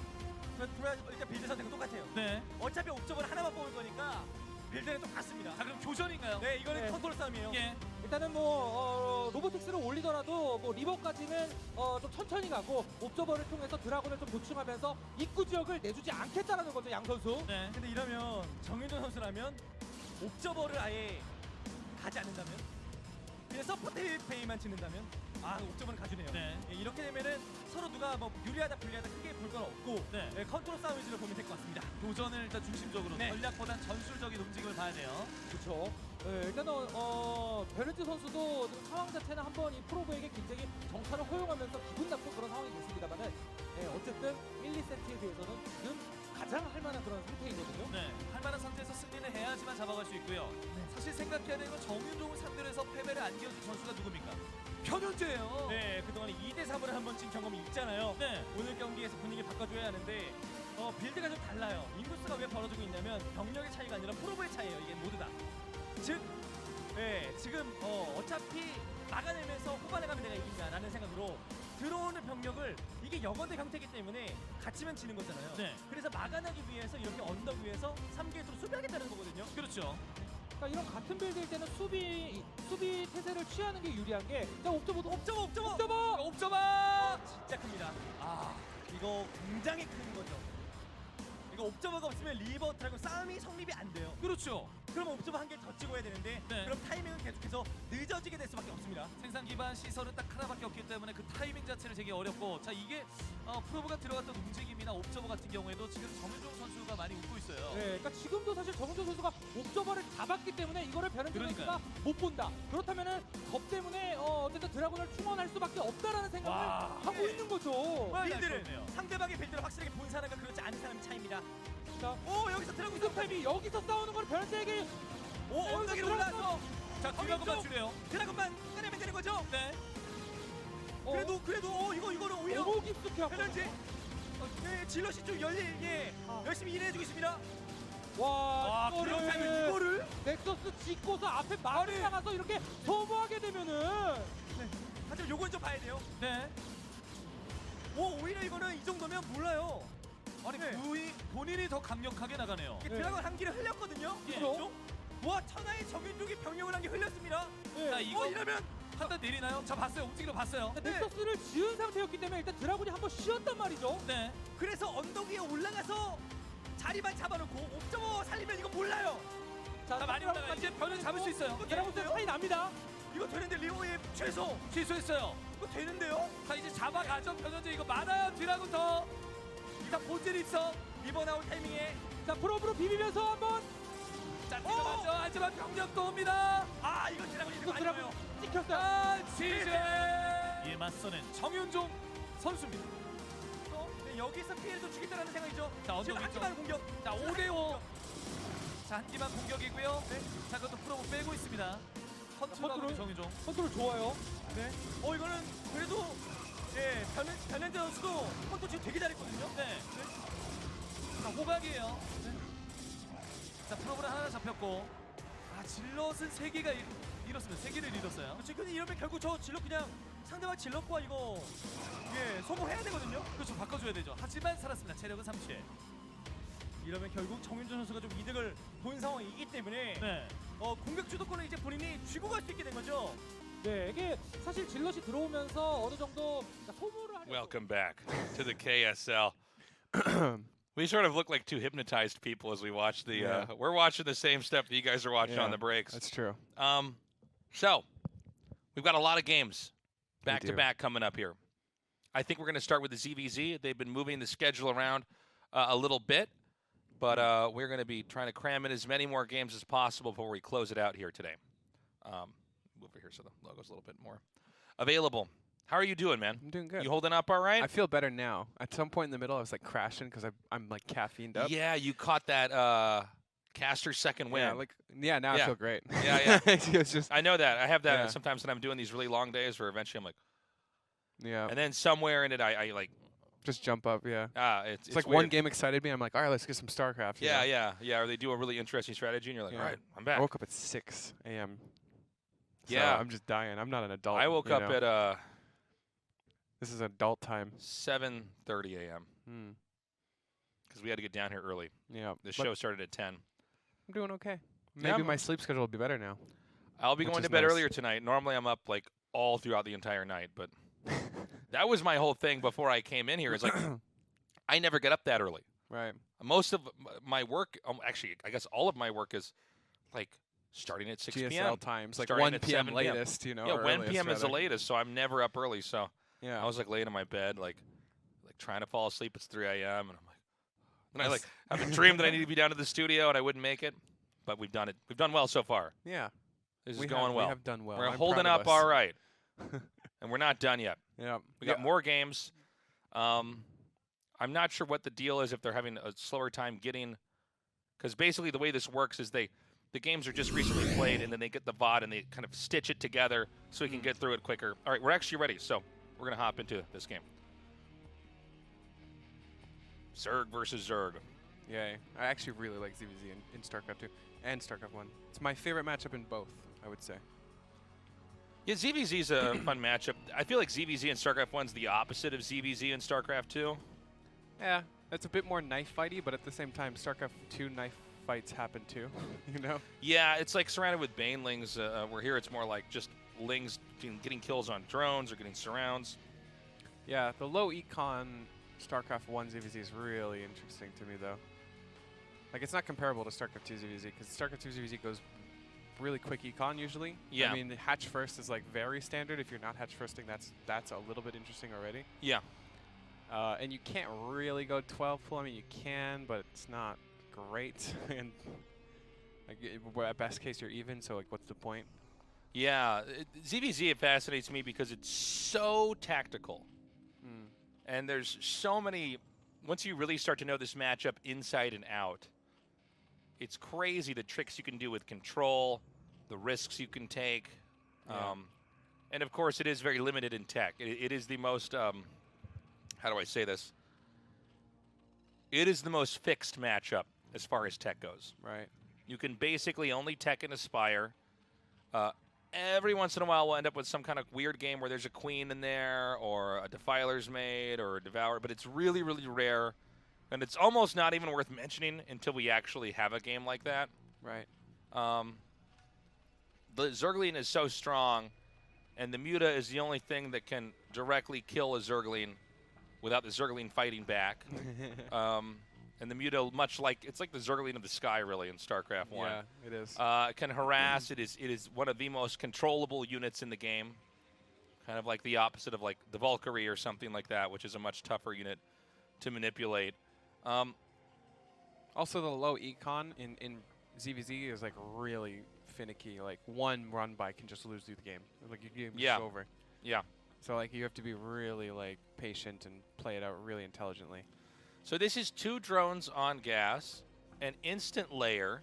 일단 빌드 선택은 똑같아요. 네. 어차피 옵저버를 하나만 뽑을 거니까 빌드는 똑같습니다. 자, 그럼 교전인가요? 네, 이거는 네. 컨트롤 싸움이에요. 예. 일단은 뭐 로보틱스를 올리더라도 뭐 리버까지는 좀 천천히 가고 옵저버를 통해서 드라곤을 좀 보충하면서 입구 지역을 내주지 않겠다라는 거죠 양 선수. 네. 근데 이러면 정윤종 선수라면 옵저버를 아예 가지 않는다면 그냥 서포트 페이만 치는다면 옵저버는 가주네요. 네. 예, 이렇게 되면은 서로 누가 뭐 유리하다 불리하다 크게 볼 건 없고 네. 컨트롤 싸움 위주로 보면 될 것 같습니다. 교전을 일단 중심적으로 네. 전략보단 전술적인 움직임을 봐야 돼요. 그렇죠. 네, 일단은 베르트 선수도 지금 상황 자체는 한번 이 프로브에게 굉장히 정찰을 허용하면서 기분 나쁜 그런 상황이 됐습니다만은 어쨌든 1, 2세트에 비해서는 지금 가장 할만한 그런 상태이거든요. 네. 할만한 상태에서 승리는 해야지만 잡아갈 수 있고요. 사실 생각해야 되는 건 정윤종을 상대로 해서 패배를 안겨준 선수가 누굽니까? 변현재예요. 네, 그동안에 2대3을 한번 친 경험이 있잖아요. 네. 오늘 경기에서 분위기를 바꿔줘야 하는데 빌드가 좀 달라요. 인구수가 왜 벌어지고 있냐면 병력의 차이가 아니라 프로브의 차이예요. 이게 모두 다. 즉, 네, 지금 어차피 막아내면서 후반에 가면 내가 이긴다라는 생각으로 들어오는 병력을 이게 영원대 형태이기 때문에 갇히면 지는 거잖아요. 네. 그래서 막아내기 위해서 이렇게 언덕 위에서 3개수로 수비하겠다는 거거든요. 그렇죠. 그러니까 이런 같은 빌드일 때는 수비 태세를 취하는 게 유리한 게 옵저버 옵저버! 진짜 큽니다. 이거 굉장히 큰 거죠. 이거 옵저버가 없으면 리버 드라곤 싸움이 성립이 안 돼요. 그렇죠. 그러면 옵저버 한 개 더 찍어야 되는데 네. 그럼 타이밍은 계속해서 늦어지게 될 수밖에 없습니다. 생산 기반 시설은 딱 하나밖에 없기 때문에 그 타이밍 자체를 되게 어렵고 자 이게 프로브가 들어갔던 움직임이나 옵저버 같은 경우에도 지금 정윤종 선수가 많이 웃고 있어요. 네, 그러니까 지금도 사실 정은조 선수가 옵저버를 잡았기 때문에 이거를 변현재 그러니까요. 선수가 못 본다. 그렇다면은 겁 때문에 어쨌든 드라곤을 충원할 수밖에 없다라는 생각을 와. 하고 있는 거죠. 와, 빌드를 날카롭네요. 상대방의 빌드를 확실하게 본 사람과 그렇지 않은 사람의 차이입니다. 자, 오 여기서 드라곤 스텝이 여기서 싸우는 걸 변현재에게 오 언덕으로 올라서 자 드라곤만 줄여요. 드라곤만 꺼내면 되는 거죠. 네. 그래도 이거는 오히려 너무 깊숙이 하고 변현재 네, 질럿이 좀 열심히 일해주고 있습니다. 와, 그렇다면 이거를 넥서스 짓고서 앞에 말을 나가서 이렇게 소모하게 되면은 하지만 요건 좀 봐야 돼요. 네. 오히려 이거는 이 정도면 몰라요. 아니 네. 본인이 더 강력하게 나가네요. 이게 네. 드라곤 한 기를 흘렸거든요. 예. 좀? 와 천하의 정윤종이 병력을 한 개 흘렸습니다. 자 이거 이러면 판단 내리나요? 자 봤어요. 움직이는 거 봤어요. 넥서스를 지은 상태였기 때문에 일단 드라곤이 한번 쉬었단 말이죠. 네. 그래서 언덕 위에 올라가서 자리만 잡아놓고 옵저버 살리면 이거 몰라요. 자 많이 올라가 이제 변을 잡을 수 있어요. 이거 드라곤 되는데요? 차이 납니다. 이거 되는데 리오의 최소 취소했어요. 이거 되는데요? 자 이제 잡아가죠. 변현재 이거 많아요. 드라곤 더. 일단 본질 있어. 리버 나올 타이밍에 자, 프로브로 비비면서 한번 자 들어가죠. 하지만 병력도 옵니다. 아 이거 드라곤이 이거 드라곤 아니에요. 찍혔어요. 아 시즌. 이에 맞서는 정윤종 선수입니다. 네, 여기서 피해를 좀 주겠다는 생각이죠. 자 언덕 지금 한 위쪽. 기만 공격. 자 5대5. 자 한 기만 공격이고요. 자 그것도 프로브 빼고 있습니다. 컨트롤하고 컨트롤. 정윤종. 컨트롤 좋아요. 네. 이거는 그래도 예 변현재 선수도 컨트 지금 되게 잘했거든요. 네. 자 호박이에요. 자 프로브는 하나 잡혔고. 아 질럿은 3개가 잃었습니다. 3개를 잃었어요. 그렇죠. 근데 이러면 결국 저 질럿 그냥 상대방 질럿과 이거 소모해야 되거든요. 그렇죠. 바꿔줘야 되죠. 하지만 살았습니다. 체력은 37. 이러면 결국 정윤준 선수가 좀 이득을 본 상황이기 때문에 네. 공격 주도권을 이제 본인이 쥐고 갈 수 있게 된 거죠. 네, 이게 사실 질럿이 들어오면서 어느 정도 소모를 하려고 Welcome back to the KSL. We sort of look like two hypnotized people as we watch the. Yeah. We're watching the same stuff that you guys are watching on Yeah, the breaks. That's true. So we've got a lot of games We back to do. back coming up here. I think we're going to start with the ZVZ. They've been moving the schedule around a little bit, but we're going to be trying to cram in as many more games as possible before we close it out here today. Move over here so the logo's a little bit more available. How are you doing, man? I'm doing good. You holding up all right? I feel better now. At some point in the middle, I was like crashing because I'm like caffeined up. Yeah, you caught that caster second win. Now Yeah. I feel great. Yeah. It's just I know that. I have that Yeah. sometimes when I'm doing these really long days where eventually I'm like, yeah, and then somewhere in it I like, just jump up. Yeah, it's like weird. one game excited me. I'm like, all right, let's get some StarCraft. you know? Yeah. Or they do a really interesting strategy, and you're like, Yeah. all right, I'm I back. woke up at 6 a.m. So Yeah. I'm just dying. I'm not an adult. I woke you up know? at This is adult time. 7:30 a.m. because we had to get down here early. Yeah, The but show started at 10. I'm doing okay. Yeah, Maybe I'm- my sleep schedule will be better now. I'll be Which going to is bed nice. earlier tonight. Normally I'm up like all throughout the entire night, but that was my whole thing before I came in here. It's like I never get up that early. Right. Most of my work, actually, I guess all of my work is like starting at 6 GSL p.m. times, like starting 1 at p.m. 7 p.m. latest. You know. Yeah, or 1 earliest, p.m. is the rather. latest, so I'm never up early. So Yeah. I was like laying in my bed, like trying to fall asleep. It's 3 a.m. and I'm like, then I like have a dream that I need to be down to the studio and I wouldn't make it, but we've done it. We've done well so far. Yeah. This is we going have, well. We have done well. We're I'm holding proud up of us. all right, and we're not done yet. Yeah. We got more games. I'm not sure what the deal is if they're having a slower time getting, because basically the way this works is the games are just recently played and then they get the VOD and they kind of stitch it together so we can get through it quicker. All right, we're actually ready, so we're gonna hop into this game. Zerg versus Zerg. Yay. I actually really like ZVZ in StarCraft 2 and StarCraft 1. It's my favorite matchup in both, I would say. Yeah, ZVZ is a fun matchup. I feel like ZVZ and StarCraft 1's the opposite of ZVZ and StarCraft 2. Yeah, it's a bit more knife fighty, but at the same time, StarCraft 2 knife fights happen too, you know? Yeah, it's like surrounded with banelings, where here it's more like just lings getting kills on drones or getting surrounds. Yeah, the low econ StarCraft 1 ZVZ is really interesting to me, though. Like, it's not comparable to StarCraft 2 ZVZ, because StarCraft 2 ZVZ goes really quick econ usually. Yeah. I mean, the hatch first is like very standard. If you're not hatch firsting, that's a little bit interesting already. Yeah. And you can't really go 12 full. I mean, you can, but it's not great. And like, at best case, you're even. So like, what's the point? Yeah. ZVZ, it fascinates me because it's so tactical. Mm. And there's so many, once you really start to know this matchup inside and out, it's crazy the tricks you can do with control, the risks you can take. Yeah. And of course, it is very limited in tech. It is the most, how do I say this? It is the most fixed matchup as far as tech goes. Right. You can basically only tech and aspire. Every once in a while, we'll end up with some kind of weird game where there's a queen in there, or a Defiler's Maid, or a Devourer, but it's really, really rare. And it's almost not even worth mentioning until we actually have a game like that. Right. The Zergling is so strong, and the Muta is the only thing that can directly kill a Zergling without the Zergling fighting back. And the Muta, much like, it's like the Zergling of the sky, really, in StarCraft 1. Yeah, it is. It can harass. It is one of the most controllable units in the game. Kind of like the opposite of like the Valkyrie or something like that, which is a much tougher unit to manipulate. Also, the low econ in ZVZ is like really finicky. Like one run by can just lose you the game. Like your game is over. Yeah. So like you have to be really like patient and play it out really intelligently. So this is 2 drones on gas, an instant layer.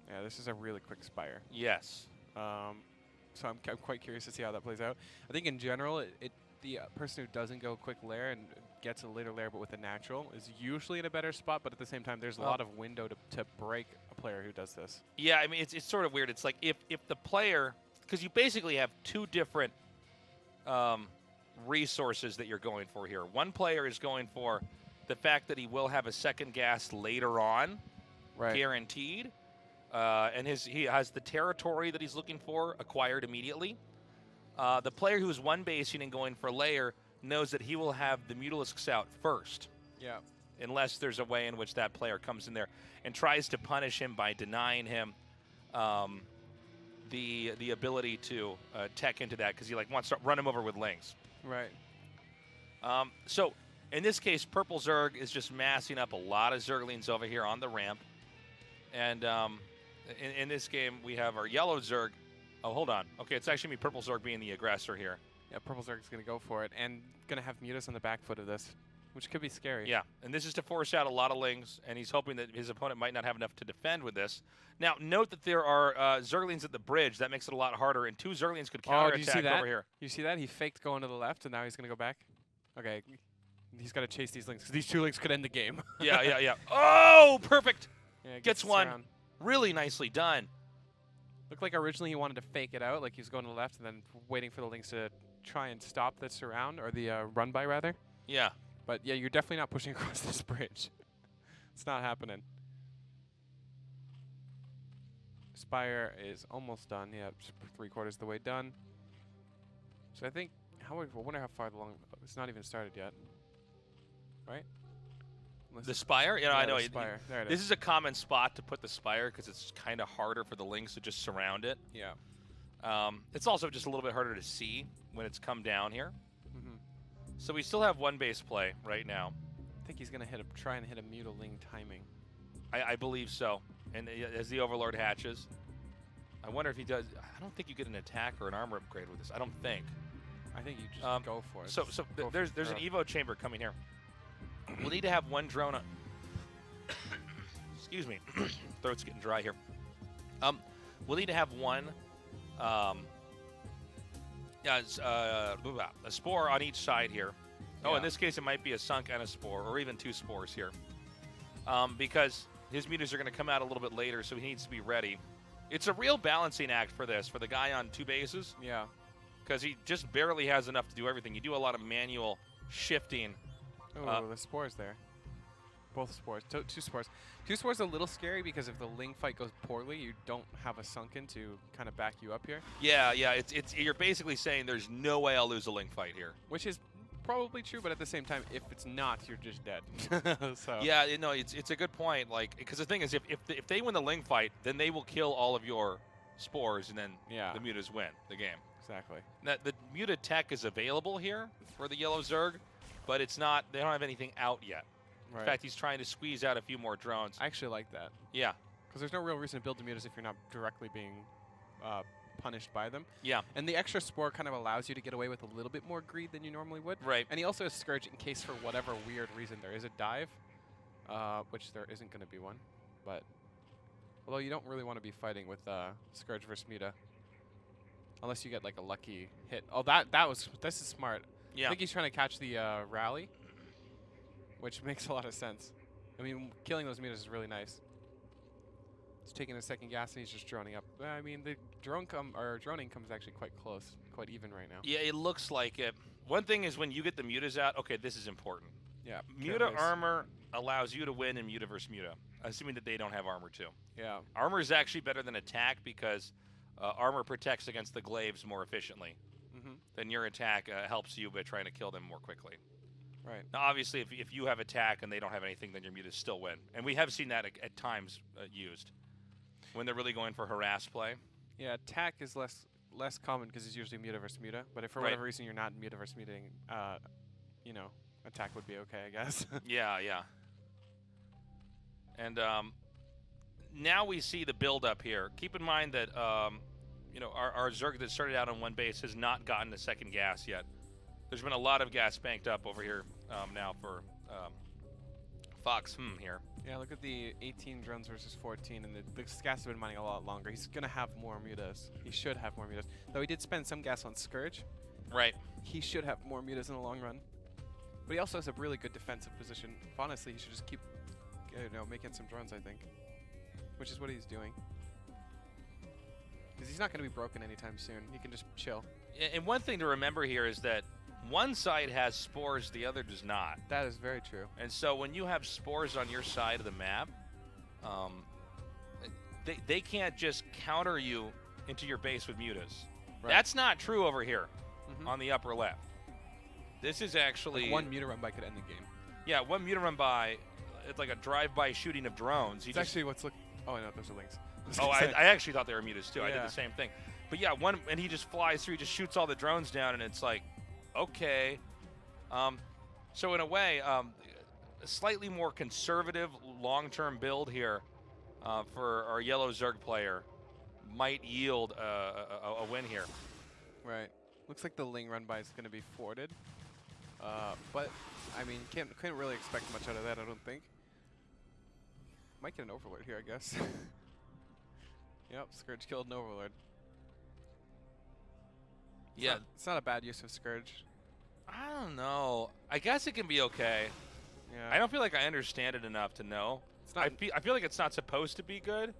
Yeah, this is a really quick spire. Yes. So I'm quite curious to see how that plays out. I think in general, the person who doesn't go quick lair and gets a later lair but with a natural is usually in a better spot, but at the same time, there's a lot of window to break a player who does this. Yeah, I mean, it's sort of weird. It's like if the player, because you basically have 2 different resources that you're going for here. One player is going for the fact that he will have a second gas later on, guaranteed. And he has the territory that he's looking for acquired immediately. The player who's one basing and going for layer knows that he will have the Mutalisks out first. Yeah. Unless there's a way in which that player comes in there and tries to punish him by denying him the ability to tech into that, because he like wants to run him over with lings. Right. So in this case, Purple Zerg is just massing up a lot of Zerglings over here on the ramp. And in this game, we have our Yellow Zerg. Oh, hold on. Okay, it's actually me, Purple Zerg, being the aggressor here. Yeah, Purple Zerg's going to go for it and going to have Mutas on the back foot of this, which could be scary. Yeah, and this is to force out a lot of lings, and he's hoping that his opponent might not have enough to defend with this. Now, note that there are Zerglings at the bridge. That makes it a lot harder, and 2 Zerglings could counterattack over here. You see that? He faked going to the left, and now he's going to go back? Okay, he's got to chase these lings, because these 2 lings could end the game. Yeah. Oh, perfect! Yeah, Gets one. Around. Really nicely done. Looked like originally he wanted to fake it out, like he was going to the left, and then waiting for the lings to try and stop the surround, or the run by, rather. Yeah. But yeah, you're definitely not pushing across this bridge. It's not happening. Spire is almost done. Yeah, 3/4 of the way done. So I think, I wonder how far along, it's not even started yet. Right? Unless The Spire? Yeah, I know. The Spire. There it This is. is a common spot to put the Spire because it's kind of harder for the lings to just surround it. Yeah. It's also just a little bit harder to see when it's come down here. Mm-hmm. So we still have 1 base play right now. I think he's going to try and hit a Mutaling timing. I believe so. And as the Overlord hatches, I wonder if he does. I don't think you get an attack or an armor upgrade with this. I don't think. I think you just go for it. So there's an Evo chamber coming here. We'll need to have 1 drone on. Excuse me. Throat's getting dry here. We'll need to have 1 a spore on each side here. Oh, in this case, it might be a sunk and a spore, or even 2 spores here. Because his mutas are going to come out a little bit later, so he needs to be ready. It's a real balancing act for this, for the guy on 2 bases. Yeah. Because he just barely has enough to do everything. You do a lot of manual shifting. Oh, the spore's there. Both spores. 2 spores. 2 spores a little scary because if the ling fight goes poorly, you don't have a sunken to kind of back you up here. Yeah. It's you're basically saying there's no way I'll lose a ling fight here. Which is probably true, but at the same time, if it's not, you're just dead. So Yeah, you know, it's a good point. Like, because the thing is, if they win the Ling fight, then they will kill all of your spores, and then Yeah. the mutas win the game. exactly. Now, the muta tech is available here for the yellow Zerg, but it's not. They don't have anything out yet. Right. In fact, he's trying to squeeze out a few more drones. I actually like that Yeah, because there's no real reason to build the mutas if you're not directly being punished by them. yeah, And the extra spore kind of allows you to get away with a little bit more greed than you normally would. right. And he also has Scourge in case for whatever weird reason there is a dive, which there isn't going to be one. But although you don't really want to be fighting with Scourge versus Muta, unless you get like a lucky hit. Oh, this is smart. I Yeah, think he's trying to catch the rally, which makes a lot of sense. I mean, killing those Mutas is really nice. He's taking a second gas and he's just droning up. I mean, the droning comes actually quite close, quite even right now. yeah. It looks like it. One thing is when you get the mutas out. Okay, this is important. Yeah. Muta armor allows you to win in muta versus muta, assuming that they don't have armor too. Yeah. Armor is actually better than attack because armor protects against the glaives more efficiently. Mm-hmm. Then your attack helps you by trying to kill them more quickly. Right. Now, obviously, if you have attack and they don't have anything, then your mutas still win. And we have seen that at times used when they're really going for harass play. Yeah, attack is less common because it's usually Muta versus Muta. But if for Right. whatever reason you're not Muta versus Muta, you know, attack would be okay, I guess. Yeah, yeah. And now we see the build-up here. Keep in mind that you know, our Zerg that started out on one base has not gotten a second gas yet. There's been a lot of gas banked up over here now for Fox here. Yeah, look at the 18 drones versus 14, and the gas has been mining a lot longer. He's going to have more mutas. He should have more mutas. Though he did spend some gas on Scourge, Right. he should have more mutas in the long run. But he also has a really good defensive position. Honestly, he should just keep making some drones, I think. Which is what he's doing. Because he's not going to be broken anytime soon. He can just chill. And one thing to remember here is that one side has spores, the other does not. That is very true. And so when you have spores on your side of the map, they can't just counter you into your base with mutas. Right. That's not true over here Mhm. on the upper left. This is actually Like one muta run by could end the game. yeah, one muta run by. It's like a drive-by shooting of drones. He It's just, actually what's look. Oh, I know those are links. oh, I actually thought they were mutas too. I did Yeah. the same thing. But yeah, one and he just flies through, he just shoots all the drones down, and it's like, okay. So in a way, a slightly more conservative long-term build here for our yellow Zerg player might yield a win here. Right. Looks like the Ling run by is going to be forwarded. But, I mean, couldn't really expect much out of that, I don't think. Might get an Overlord here, I guess. Yep, Scourge killed an Overlord. Yeah, It's not a bad use of Scourge. I don't know. I guess it can be okay. Yeah. I don't feel like I understand it enough to know. It's not, I feel like it's not supposed to be good.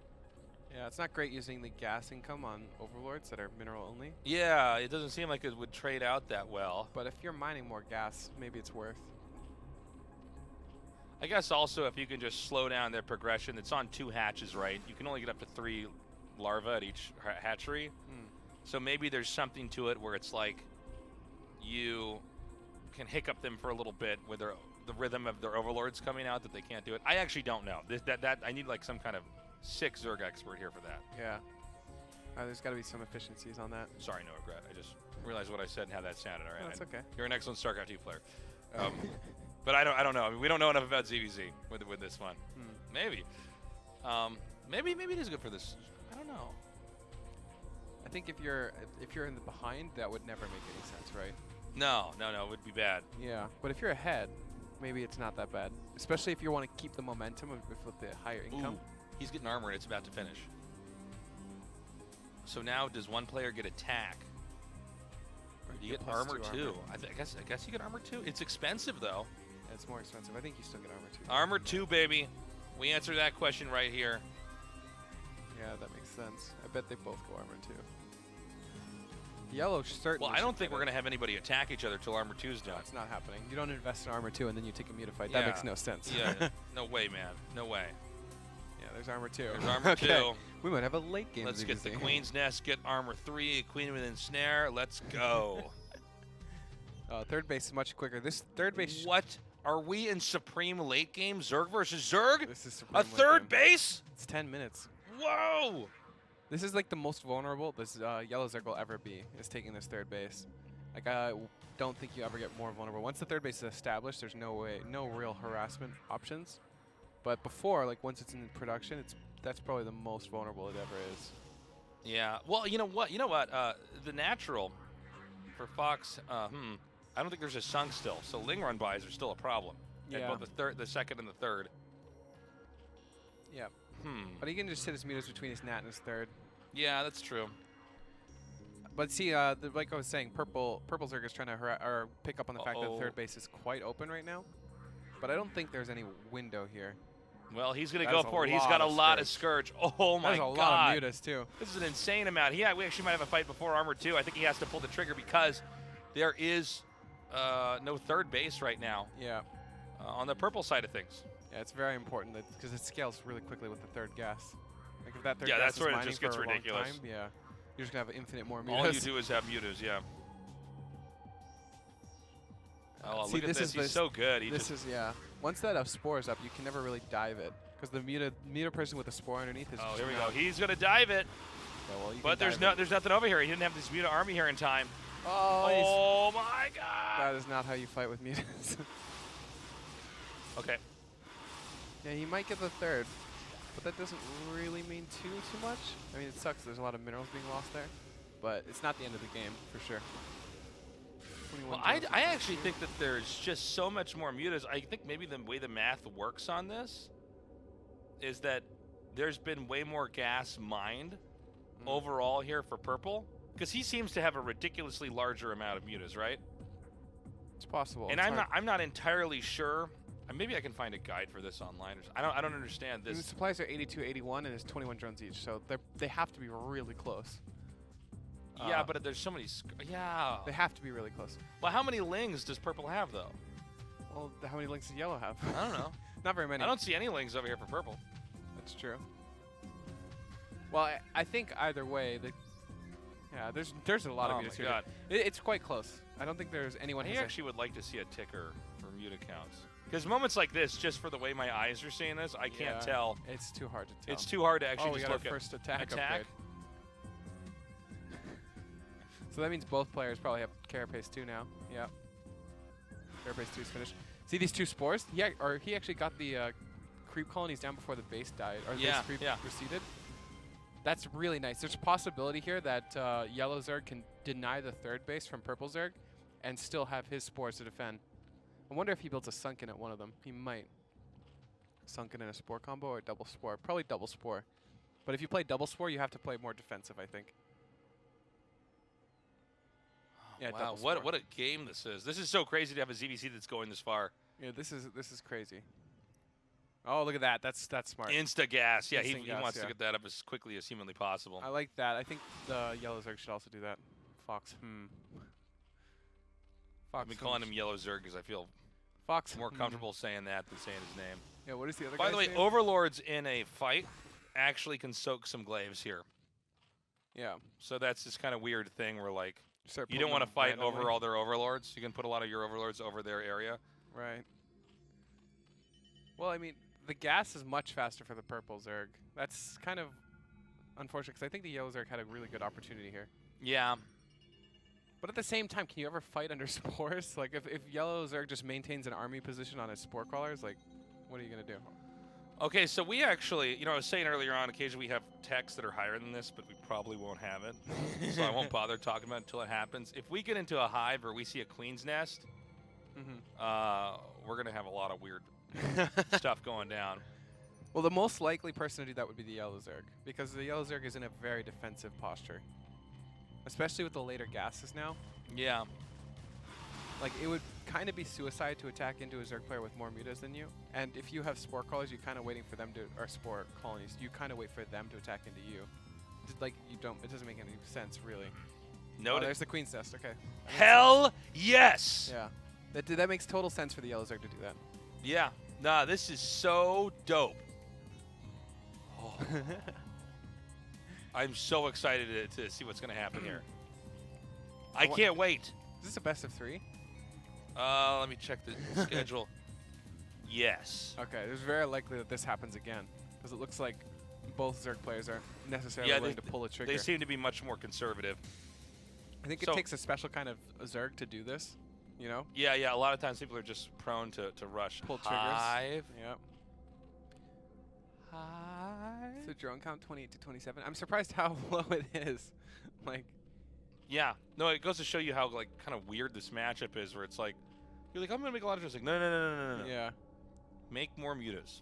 yeah, it's not great using the gas income on Overlords that are mineral only. Yeah, it doesn't seem like it would trade out that well. But if you're mining more gas, maybe it's worth. I guess also if you can just slow down their progression, it's on 2 hatches, right? You can only get up to 3 larvae at each hatchery. Hmm. So maybe there's something to it where it's like you can hiccup them for a little bit with the rhythm of their overlords coming out that they can't do it. I actually don't know. That I need like some kind of sick Zerg expert here for that. Yeah. There's got to be some efficiencies on that. Sorry, Noah Grad. I just realized what I said and how that sounded. All right, That's okay. You're an excellent StarCraft 2 player. But I don't know. I mean, we don't know enough about ZVZ with this one. Hmm. Maybe. Maybe it is good for this. I don't know. I think if you're in the behind, that would never make any sense, right? No, it would be bad. Yeah. But if you're ahead, maybe it's not that bad. Especially if you want to keep the momentum with the higher income. Ooh, he's getting armor and it's about to finish. So now does one player get attack? Or do you get plus armor 2 too? I guess you get armor too. It's expensive though. Yeah, it's more expensive. I think you still get armor too. Armor 2, baby. We answer that question right here. Yeah, that makes sense. I bet they both go armor too. Yellow certainly. Well, I don't should think get we're it. going to have anybody attack each other till armor 2's done. That's not happening. You don't invest in armor 2 and then you take a muta fight. That Yeah. makes no sense. Yeah, no way, man. No way. Yeah, there's armor 2. There's armor Okay. 2. We might have a late game. Let's get the ZVZ. Queen's Nest, get armor 3, Queen within snare. Let's go. Third base is much quicker. This third base. What? Are we in Supreme late game? Zerg versus Zerg? This is A Supreme late third game. base? It's 10 minutes. Whoa! This is like the most vulnerable this Yellow Zerg will ever be, is taking this third base. Like, I don't think you ever get more vulnerable. Once the third base is established, there's no real harassment options. But before, like once it's in production, that's probably the most vulnerable it ever is. Yeah. Well, you know what? The natural for Fox, I don't think there's a sunk still, so Ling run buys are still a problem. Yeah. At both the second and the third. Yeah. But he can just hit his mutas between his nat and his third. Yeah, that's true. But see, like I was saying, Purple Zerg is trying to pick up on the fact that the third base is quite open right now. But I don't think there's any window here. Well, he's going to That go is a for it. He's lot got a of lot of Scourge. Oh my There's a God. lot of mutas too. This is an insane amount. We actually might have a fight before Armor 2. I think he has to pull the trigger because there is no third base right now Yeah. on the purple side of things. Yeah, it's very important because it scales really quickly with the third gas. Like if that third Yeah, gas that's is where it mining just gets for a long ridiculous. time, yeah, you're just gonna have infinite more mutas. All you do is have mutas, yeah. Oh, See, look at this this. is He's this- so good. He This just, is once that spore is up, you can never really dive it because the muta person with the spore underneath is. oh, just here we go. not- He's going to dive it. Yeah, well, you But can there's dive it. there's nothing over here. He didn't have this muta army here in time. Oh, Oh my God. that is not how you fight with mutas. Okay. Yeah, he might get the third, but that doesn't really mean too much. I mean, it sucks. There's a lot of minerals being lost there, but it's not the end of the game for sure. 21 Well, drones I is actually huge. think that there's just so much more mutas. I think maybe the way the math works on this is that there's been way more gas mined overall here for purple because he seems to have a ridiculously larger amount of mutas, right? It's possible. And It's hard. I'm not entirely sure. Maybe I can find a guide for this online. I don't understand I mean, this. supplies are 82, 81, and it's 21 drones each, so they have to be really close. Yeah, but there's so many. Yeah. They have to be really close. Well, how many lings does purple have though? Well, how many links does yellow have? I don't know. Not very many. I don't see any lings over here for purple. That's true. Well, I think either way, yeah, there's a lot Oh of my mutas here. God. It's quite close. I don't think there's anyone I who's actually would like to see a ticker for muta counts. Because moments like this, just for the way my eyes are seeing this, I can't Yeah, tell. It's too hard to tell. It's too hard to actually we just got look our at. first attack Attack? upgrade. So that means both players probably have Carapace 2 now. Yeah. Carapace 2 is finished. See these two spores? He actually got the creep colonies down before the base died, or the Yeah, base creep yeah. receded. That's really nice. There's a possibility here that Yellow Zerg can deny the third base from Purple Zerg and still have his spores to defend. I wonder if he builds a Sunken at one of them. He might. Sunken in a spore combo or double spore? Probably double spore. But if you play double spore, you have to play more defensive, I think. Yeah, Wow, double spore. what a game this is. This is so crazy to have a ZVC that's going this far. Yeah, this is crazy. Oh, look at that. That's smart. Insta gas. Yeah, he Instant gas, wants yeah. to get that up as quickly as humanly possible. I like that. I think the Yellow Zerg should also do that. Fox. Fox. I've been calling him Yellow Zerg because I feel Fox. more comfortable saying that than saying his name. Yeah, what is the other By guy's the way, name? Overlords in a fight actually can soak some glaives here. Yeah. So that's this kind of weird thing where, like, Start you putting don't want to them fight randomly. over all their Overlords. You can put a lot of your Overlords over their area. Right. Well, I mean, the gas is much faster for the Purple Zerg. That's kind of unfortunate because I think the Yellow Zerg had a really good opportunity here. Yeah. But at the same time, can you ever fight under spores? Like, if Yellow Zerg just maintains an army position on his spore crawlers, like, what are you going to do? Okay, so we actually, I was saying earlier on, occasionally we have techs that are higher than this, but we probably won't have it. So I won't bother talking about it until it happens. If we get into a hive or we see a queen's nest, we're going to have a lot of weird stuff going down. Well, the most likely person to do that would be the Yellow Zerg, because the Yellow Zerg is in a very defensive posture. Especially with the later gases now. Yeah. Like, it would kind of be suicide to attack into a Zerg player with more mutas than you. And if you have spore crawlers, you're kind of waiting for them to, or spore colonies, you kind of wait for them to attack into you. Like, it doesn't make any sense, really. Oh, Noted. there's the Queen's Nest, okay. Hell yes! Yeah. That makes total sense for the Yellow Zerg to do that. Yeah. Nah, this is so dope. Oh. I'm so excited to see what's going to happen here. I can't wait. Is this a best of 3? Let me check the schedule. Yes. Okay, it's very likely that this happens again because it looks like both Zerg players aren't necessarily Yeah, willing to pull a trigger. They seem to be much more conservative. I think So- it takes a special kind of Zerg to do this, you know? Yeah, a lot of times people are just prone to rush. Pull triggers. Hive. Yep. Hive. So drone count 28 to 27. I'm surprised how low it is. Like, Yeah. No, it goes to show you how like kind of weird this matchup is, where it's like you're like, I'm gonna make a lot of drones. Like, no. yeah. Make more mutas.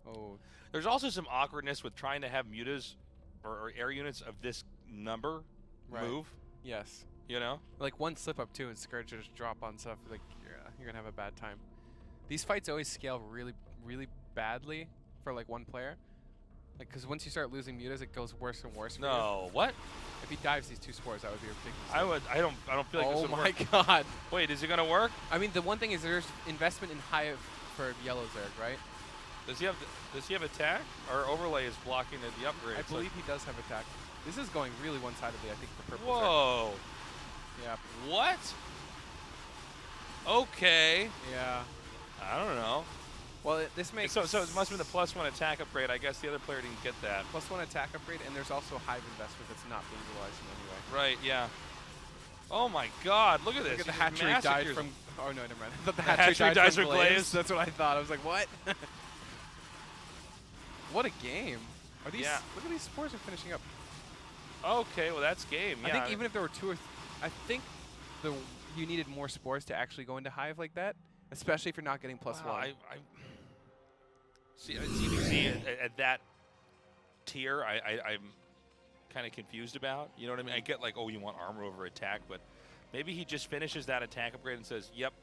Oh, There's also some awkwardness with trying to have mutas or air units of this number Right. move. yes. You know? Like one slip up too and Scourgers drop on stuff. Like, you're gonna have a bad time. These fights always scale really, really badly for like one player. Like, because once you start losing mutas, it goes worse and worse. For you. No. What? If he dives these 2 spores, that would be ridiculous. I don't feel like this Oh would my work. god. Wait, is it gonna work? I mean, the one thing is there's investment in Hive for Yellow Zerg, right? Does he have attack? Or overlay is blocking the upgrade? I believe he does have attack. This is going really one-sidedly, I think, for Purple Whoa. Zerg. Yeah. What? Okay. Yeah. I don't know. Well, this makes... So it must have been the +1 attack upgrade. I guess the other player didn't get that. +1 attack upgrade, and there's also Hive investment that's not being utilized in any way. Right, yeah. Oh my god, look at this. Look at the He just hatchery died massacres from... them. Oh, no, never mind. I thought the hatchery hatchery dies died from from Glaze. Glaze. That's what I thought. I was like, what? What a game. Are these... Yeah. Look at these spores are finishing up. Okay, well that's game. Yeah. I think even if there were 2 or... I think you needed more spores to actually go into Hive like that, especially if you're not getting +1. Wow, I see CBC at that tier. I'm kind of confused about. You know what I mean? I get like, oh, you want armor over attack, but maybe he just finishes that attack upgrade and says, "Yep."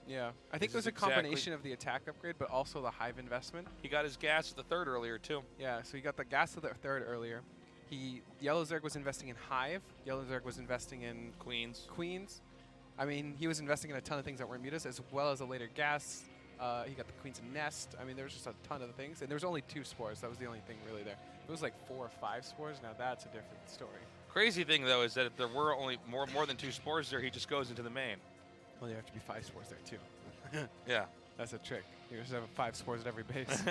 Yeah, I think This there's is a combination of the attack upgrade, but also the Hive investment. He got his gas at the 3rd earlier too. Yeah, so he got the gas of the 3rd earlier. Yellow Zerg was investing in Hive. Yellow Zerg was investing in Queens. Queens. I mean, he was investing in a ton of things that weren't mutas, as well as a later gas. He got the Queen's Nest. I mean, there was just a ton of things, and there was only 2 spores. That was the only thing really there. If it was like 4 or 5 spores, now that's a different story. Crazy thing though is that if there were only more than 2 spores there, he just goes into the main. Well, there have to be 5 spores there too. Yeah. That's a trick. You just have 5 spores at every base.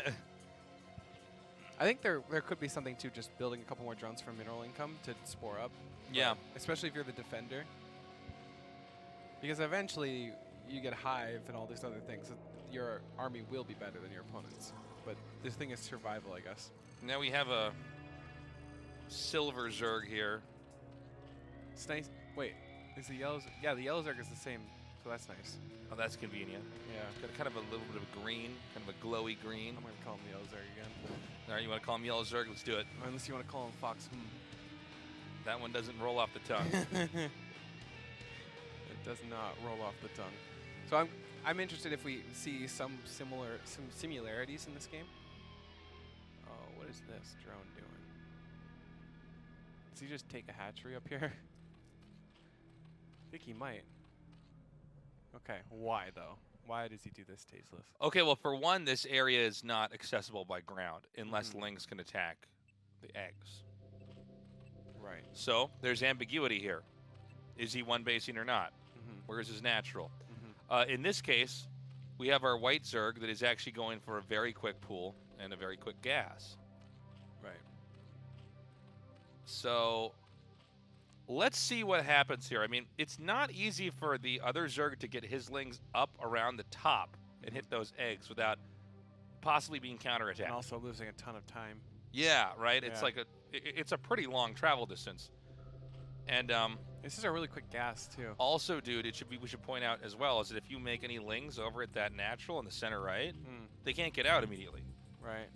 I think there could be something to just building a couple more drones for mineral income to spore up. Yeah. Especially if you're the defender. Because eventually you get Hive and all these other things. Your army will be better than your opponents. But this thing is survival, I guess. Now we have a silver Zerg here. It's nice. Wait, is the yellow? Yeah, the yellow Zerg is the same, so that's nice. Oh, that's convenient. Yeah. Got kind of a little bit of green, kind of a glowy green. I'm gonna call him yellow Zerg again. All right, you want to call him Yellow Zerg? Let's do it. Or unless you want to call him Fox. That one doesn't roll off the tongue. It does not roll off the tongue. So I'm interested if we see some similarities in this game. Oh, what is this drone doing? Does he just take a hatchery up here? I think he might. Okay, why though? Why does he do this tasteless? Okay, well, for one, this area is not accessible by ground unless Mhm. lynx can attack the eggs. Right. So there's ambiguity here. Is he one basing or not? Mm-hmm. Where's his natural? Mm-hmm. In this case, we have our white Zerg that is actually going for a very quick pool and a very quick gas. Right. So let's see what happens here. I mean, it's not easy for the other Zerg to get his lings up around the top and hit those eggs without possibly being counterattacked. And also losing a ton of time. Yeah, right. It's Yeah. like it's a pretty long travel distance. And This is a really quick gas too. also, dude, we should point out as well is that if you make any lings over at that natural in the center right, Mm, they can't get out immediately right.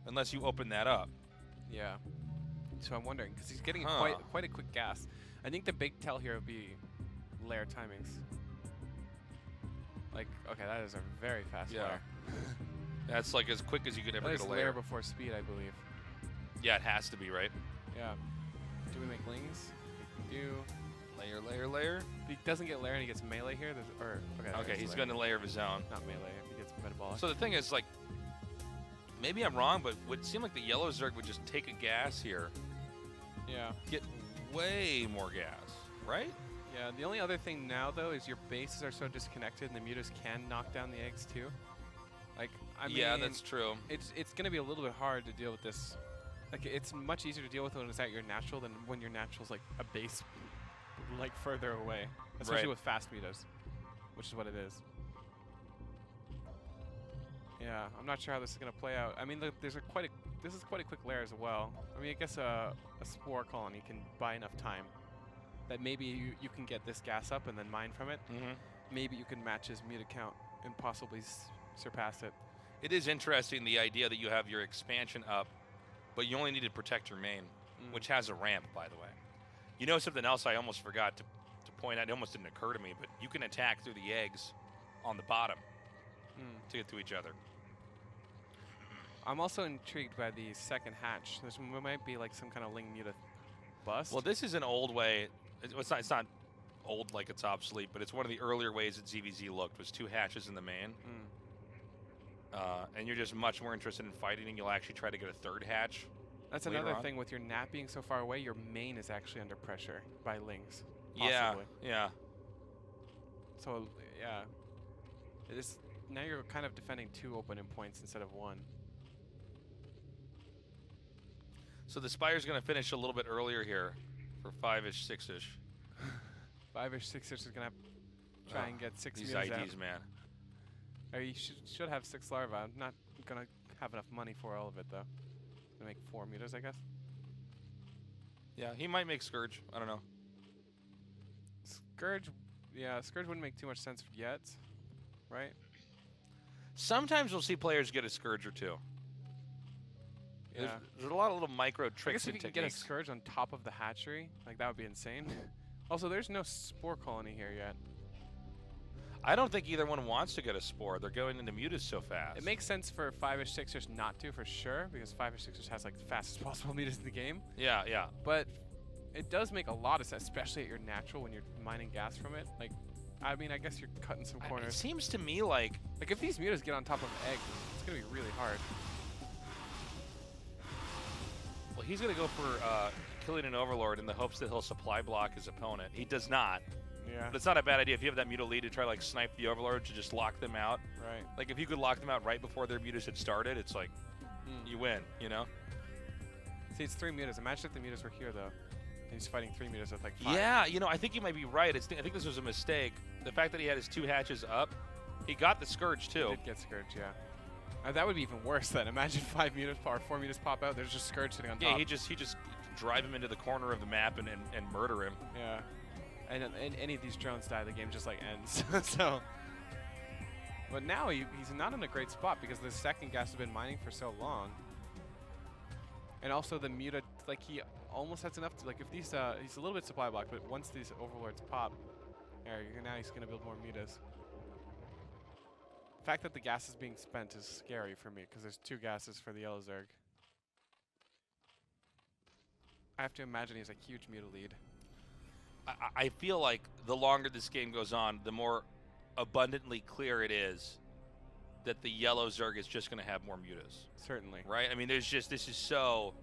unless you open that up. Yeah. So I'm wondering because he's getting Huh. quite a quick gas. I think the big tell here would be layer timings. Like, okay, that is a very fast Yeah. layer. That's like as quick as you could ever That get is a layer layer. before speed, I believe. Yeah, it has to be, right? Yeah. Do we make lings? We do. Layer, layer, layer. He doesn't get layer and he gets melee here. Okay. Okay, there's he's layer. going to layer of his own. Not melee. He gets metabolic. So the thing is, like, maybe I'm wrong, but it would seem like the yellow Zerg would just take a gas here, yeah. get way more gas, right? Yeah, the only other thing now, though, is your bases are so disconnected and the mutas can knock down the eggs, too. Like, I mean, Yeah, that's true. it's going to be a little bit hard to deal with this. Like, it's much easier to deal with when it's at your natural than when your natural's, like, a base, like, further away. Especially Right. with fast mutas, which is what it is. Yeah, I'm not sure how this is going to play out. I mean, this is quite a quick lair as well. I mean, I guess a spore colony can buy enough time that maybe you can get this gas up and then mine from it. Mm-hmm. Maybe you can match his muta count and possibly surpass it. It is interesting, the idea that you have your expansion up, but you only need to protect your main, which has a ramp, by the way. You know something else I almost forgot to point out, it almost didn't occur to me, but you can attack through the eggs on the bottom to get to each other. I'm also intrigued by the second hatch. There might be like some kind of Ling muta bust. Well, this is an old way. It's not old like it's obsolete, but it's one of the earlier ways that ZVZ looked, was 2 hatches in the main. And you're just much more interested in fighting, and you'll actually try to get a 3rd hatch. That's later another on. thing with your nap being so far away, your main is actually under pressure by Lings. Yeah, Possibly. yeah. So, yeah. It is, now you're kind of defending 2 opening points instead of 1. So the Spire's going to finish a little bit earlier here for 5-ish, 6-ish. 5-ish, 6-ish is going to try and get 6 These mutas out. IDs, man. Or you should have 6 larvae. I'm not going to have enough money for all of it, though. Gonna make 4 mutas, I guess. Yeah, he might make Scourge. I don't know. Scourge, yeah, Scourge wouldn't make too much sense yet, right? Sometimes we'll see players get a Scourge or 2. Yeah. There's a lot of little micro I tricks guess if and you could get a techniques. Scourge on top of the hatchery, like that would be insane. Also, there's no spore colony here yet. I don't think either one wants to get a Spore. They're going into mutas so fast. It makes sense for 5-ish, 6-ish not to, for sure, because 5-ish, 6-ish has like the fastest possible mutas in the game. Yeah, yeah. But it does make a lot of sense, especially at your natural when you're mining gas from it. Like, I mean, I guess you're cutting some It corners. seems to me like Like, if these mutas get on top of egg, it's gonna be really hard. well, he's going to go for killing an Overlord in the hopes that he'll supply block his opponent. He does not. Yeah. But it's not a bad idea if you have that muta lead to try to like snipe the Overlord to just lock them out. Right. Like if you could lock them out right before their mutas had started, it's like you win, you know? See, it's 3 mutas. Imagine if the mutas were here, though. And he's fighting 3 mutas with like 5. Yeah, you know, I think you might be right. I think this was a mistake. The fact that he had his 2 hatches up, he got the Scourge too. He did get Scourge, yeah. That would be even worse then. Imagine 5 mutas or 4 mutas pop out. There's just Scourge sitting on top. Yeah, he just drive him into the corner of the map and murder him. Yeah. And any of these drones die, the game just like ends. So, but now he's not in a great spot because the second gas has been mining for so long. And also the muta, like he almost has enough to, like if these, he's a little bit supply blocked, but once these overlords pop, now he's gonna build more mutas. The fact that the gas is being spent is scary for me because there's 2 gases for the yellow Zerg. I have to imagine he's a huge muta lead. I feel like the longer this game goes on, the more abundantly clear it is that the yellow Zerg is just going to have more mutas, Certainly. right? I mean, this is so...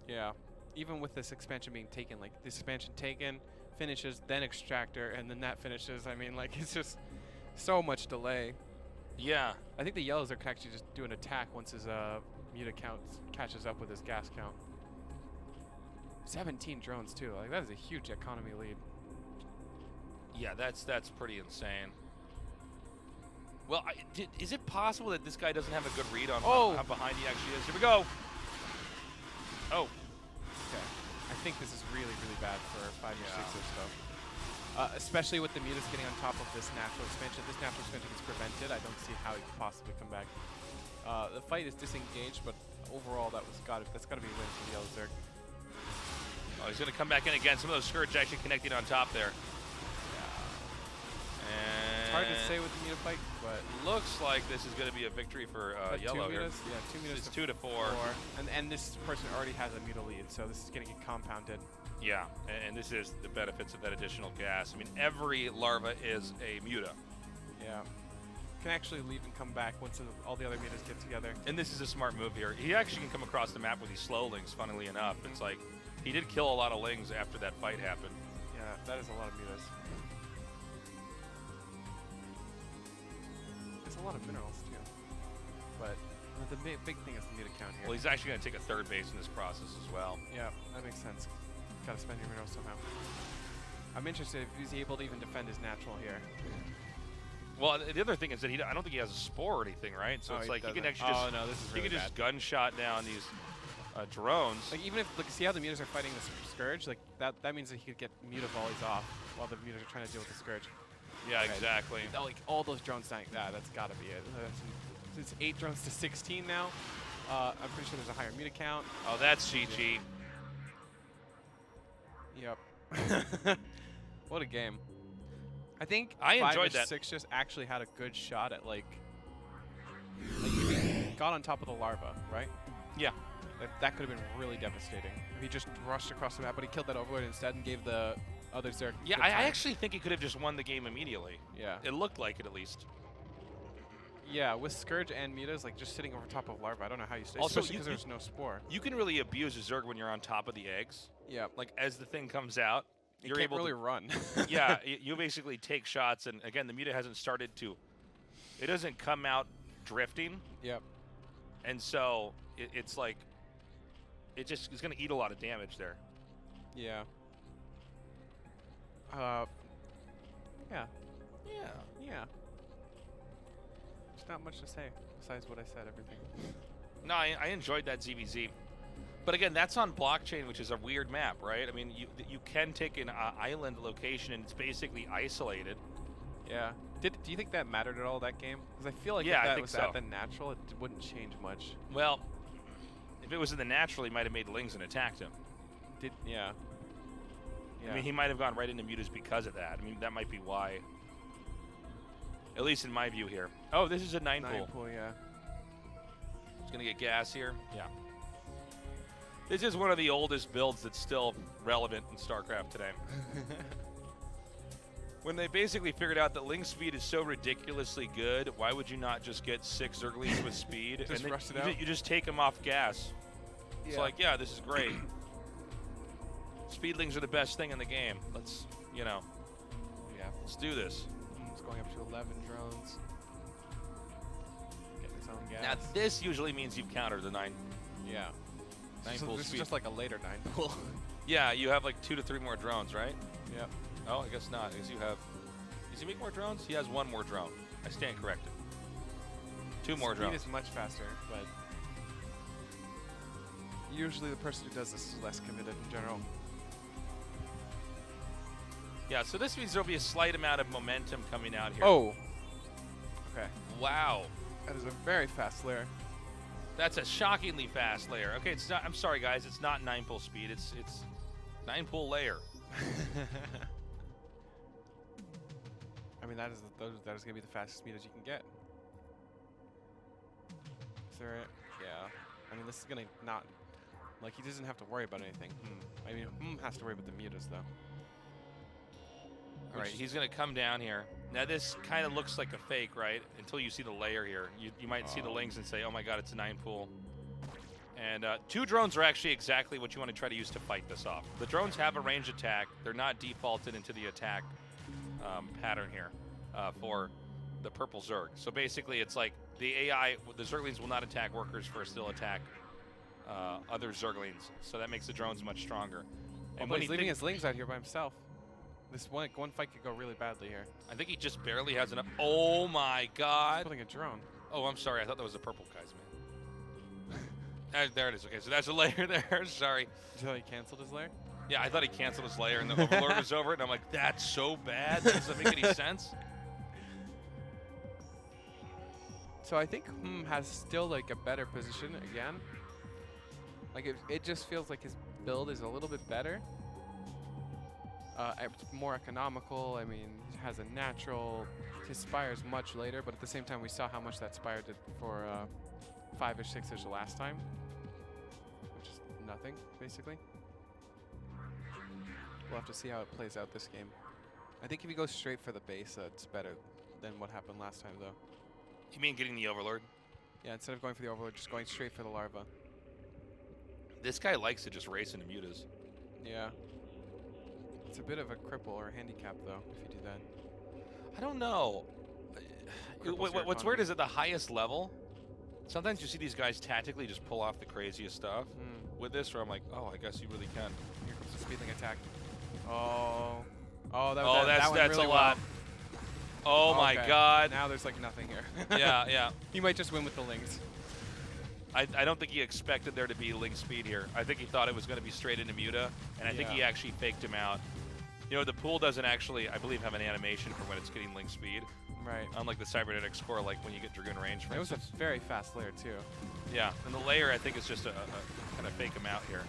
Yeah. Even with this expansion being taken, like this expansion taken, finishes, then extractor, and then that finishes. I mean, like it's just so much delay. Yeah. I think the yellows are can actually just do an attack once his muta count catches up with his gas count. 17 drones too. Like that is a huge economy lead. Yeah, that's pretty insane. Well, is it possible that this guy doesn't have a good read on how behind he actually is? Here we go. Oh. Okay. I think this is really, really bad for 5 or 6 though. Especially with the mutas getting on top of this natural expansion. This natural expansion is prevented. I don't see how he could possibly come back. The fight is disengaged, but overall that's gotta be a win for the yellow Zerg. Oh, he's going to come back in again. Some of those Scourge actually connecting on top there. It's hard to say with the muta fight, but Looks like this is going to be a victory for yellow 2 here. mutas, yeah, 2 mutas. It's to 2 to 4. And this person already has a muta lead, so this is going to get compounded. Yeah, and this is the benefits of that additional gas. I mean, every larva is a muta. Yeah. Can actually leave and come back once all the other mutas get together. And this is a smart move here. He actually can come across the map with these slow lings, funnily enough. It's like, he did kill a lot of lings after that fight happened. Yeah. Yeah, that is a lot of mutas. There's a lot of minerals too. But the big thing is the muta count here. Well, he's actually going to take a third base in this process as well. Yeah, that makes sense. Gotta spend your minerals somehow. I'm interested if he's able to even defend his natural here. Well, the other thing is that I don't think he has a spore or anything, right? So it's like he can actually just no, this is he really can just gunshot down these drones. Like even if see how the mutas are fighting the scourge, like that means that he could get muta volleys off while the mutas are trying to deal with the scourge. Yeah, Right. exactly. Like all those drones dying. That's gotta be it. It's 8 drones to 16 now. I'm pretty sure there's a higher muta count. Oh, that's GG. Yep. What a game. I think I enjoyed 5-ish, that. 6 just actually had a good shot at like he got on top of the larva, right? Yeah. That could have been really devastating. If he just rushed across the map, but he killed that overlord instead and gave the other Zerg. Yeah, good I time. actually think he could have just won the game immediately. Yeah. It looked like it at least. Yeah, with Scourge and Mutas, like just sitting over top of larva, I don't know how you stay. Also, Especially because there's no spore. You can really abuse a Zerg when you're on top of the eggs. Yeah. Like as the thing comes out, You you're can't able really to run. yeah, you basically take shots, and again, the muta hasn't started to. It doesn't come out drifting, Yep. and so it's like it just is going to eat a lot of damage there. Yeah. Yeah. Yeah. Yeah. There's not much to say besides what I said. Everything. No, I enjoyed that ZVZ. But again, that's on blockchain, which is a weird map, right? I mean, you can take an island location and it's basically isolated. Yeah. Do you think that mattered at all, that game? Because I feel like Yeah, if I that think was so. at the natural, it wouldn't change much. Well, if it was in the natural, he might have made Lings and attacked him. Yeah. Yeah. I mean, he might have gone right into mutas because of that. I mean, that might be why. At least in my view here. Oh, this is a 9 pool. pool, yeah. It's going to get gas here. Yeah. This is one of the oldest builds that's still relevant in StarCraft today. When they basically figured out that Ling speed is so ridiculously good, why would you not just get 6 Zerglings with speed? Just and then rush it you out? You just take them off gas. It's Yeah. like, yeah, this is great. Speedlings are the best thing in the game. Let's, Yeah. let's do this. It's going up to 11 drones. Getting its own gas. Now, this usually means you've countered the 9. Yeah. 9 So pool this speed. is just like a later 9 pool. Yeah, you have like 2 to 3 more drones, right? Yep. Oh, I guess not. I guess you have. Does he make more drones? He has 1 more drone. I stand corrected. 2 more Speed drones. is much faster, but usually the person who does this is less committed in general. Yeah, so this means there'll be a slight amount of momentum coming out here. Oh. Okay. Wow. That is a very fast layer. That's a shockingly fast layer. Okay, it's not. I'm sorry, guys. It's not 9 pool speed. It's 9 pool layer. I mean, that is gonna be the fastest speed as you can get. Is there? Yeah. I mean, this is gonna not. Like, he doesn't have to worry about anything. I mean, has to worry about the mutas though. All right, he's gonna come down here. Now this kind of looks like a fake, right? Until you see the layer here. You might see the Lings and say, oh my god, it's a 9 pool. And 2 drones are actually exactly what you want to try to use to fight this off. The drones have a range attack. They're not defaulted into the attack pattern here for the purple Zerg. So basically it's like the AI, the Zerglings will not attack workers first, they'll attack other Zerglings. So that makes the drones much stronger. And when he's leaving his Lings out here by himself. This one fight could go really badly here. I think he just barely has enough. Oh my god. He's putting a drone. Oh, I'm sorry. I thought that was the purple guy's man. There it is. Okay, so that's a layer there. Sorry. Did you know he canceled his lair? Yeah, I thought he canceled his layer and the Overlord was over it, and I'm like, that's so bad. That doesn't make any sense. So I think has still like a better position again. Like it just feels like his build is a little bit better. It's more economical. I mean, he has a natural. His Spire is much later, but at the same time, we saw how much that Spire did for 5-ish, 6-ish the last time, which is nothing, basically. We'll have to see how it plays out this game. I think if he goes straight for the base, it's better than what happened last time, though. You mean getting the Overlord? Yeah, instead of going for the Overlord, just going straight for the larva. This guy likes to just race into mutas. Yeah. It's a bit of a cripple or a handicap, though, if you do that. I don't know. Cripples your What's weird economy. is at the highest level, sometimes you see these guys tactically just pull off the craziest stuff. With this, where I'm like, oh, I guess you really can. Here comes the speedling attack. Oh. Oh, that, Oh, that went that's really a lot. Oh well. my Okay. God. Now there's like nothing here. Yeah, yeah. He might just win with the lings. I don't think he expected there to be link speed here. I think he thought it was going to be straight into Muta, and I think he Yeah. actually faked him out. You know, the pool doesn't actually, I believe, have an animation for when it's getting link speed. Right. Unlike the cybernetics core, like when you get Dragoon range, for It was a instance. very fast layer, too. Yeah, and the layer, I think, is just a kind of fake him out here.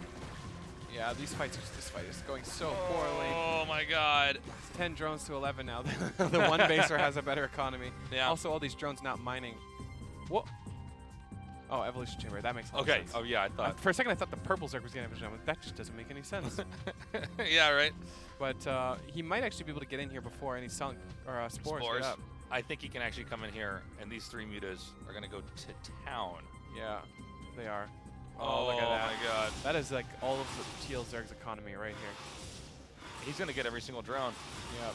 Yeah, this fight is going so poorly. Oh my God. It's 10 drones to 11 now. The one baser has a better economy. Yeah. Also, all these drones not mining. What? Oh, evolution chamber. That makes a lot of Okay. sense. Oh yeah, I thought. For a second, I thought the purple Zerg was getting evolution. That just doesn't make any sense. Yeah, right. But he might actually be able to get in here before any sunk or spores get up. I think he can actually come in here, and these 3 mutas are gonna go to town. Yeah, they are. Oh, look at that. My God. That is like all of the Teal Zerg's economy right here. He's gonna get every single drone. Yep.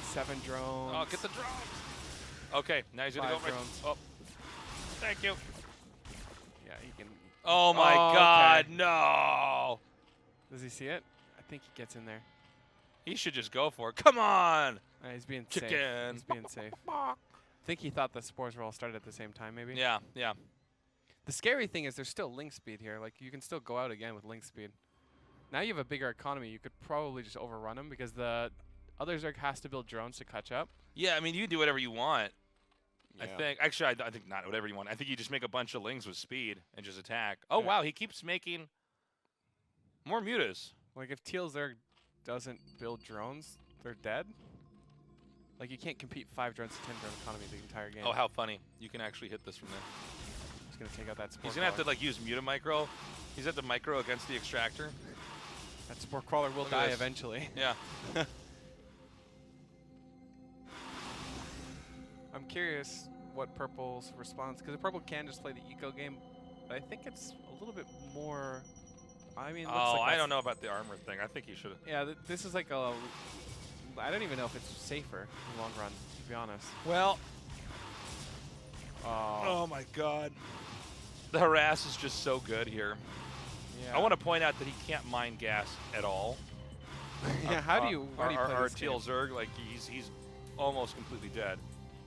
7 drones. Oh, get the drones. Okay, now he's gonna 5 go right. drones. Oh, thank you. Yeah, he can. Oh my Oh, God, okay. no! Does he see it? I think he gets in there. He should just go for it. Come on! He's being safe. Chicken. He's being safe. I think he thought the spores were all started at the same time, maybe. Yeah, yeah. The scary thing is there's still link speed here. Like, you can still go out again with link speed. Now you have a bigger economy. You could probably just overrun him because the other Zerg has to build drones to catch up. Yeah, I mean, you can do whatever you want. I Yeah. think. Actually, I think not whatever you want. I think you just make a bunch of lings with speed and just attack. Oh, Yeah. wow, he keeps making more mutas. Like, if Teal Zerg doesn't build drones, they're dead. Like, you can't compete 5 drones to 10 drone economy the entire game. Oh, how funny. You can actually hit this from there. He's going to take out that spore He's going to have to, crawler. like, use muta micro. He's going to have to micro against the extractor. That spore crawler will Look at die this. eventually. Yeah. I'm curious what Purple's response, because Purple can just play the eco game, but I think it's a little bit more. I mean, it looks Oh, like I that's- don't know about the armor thing. I think he should have. Yeah, this is like a. I don't even know if it's safer in the long run, to be honest. Well. Oh, Oh my God. The harass is just so good here. yeah. I want to point out that he can't mine gas at all. yeah, how do you play our this Teal game? Zerg, like he's almost completely dead.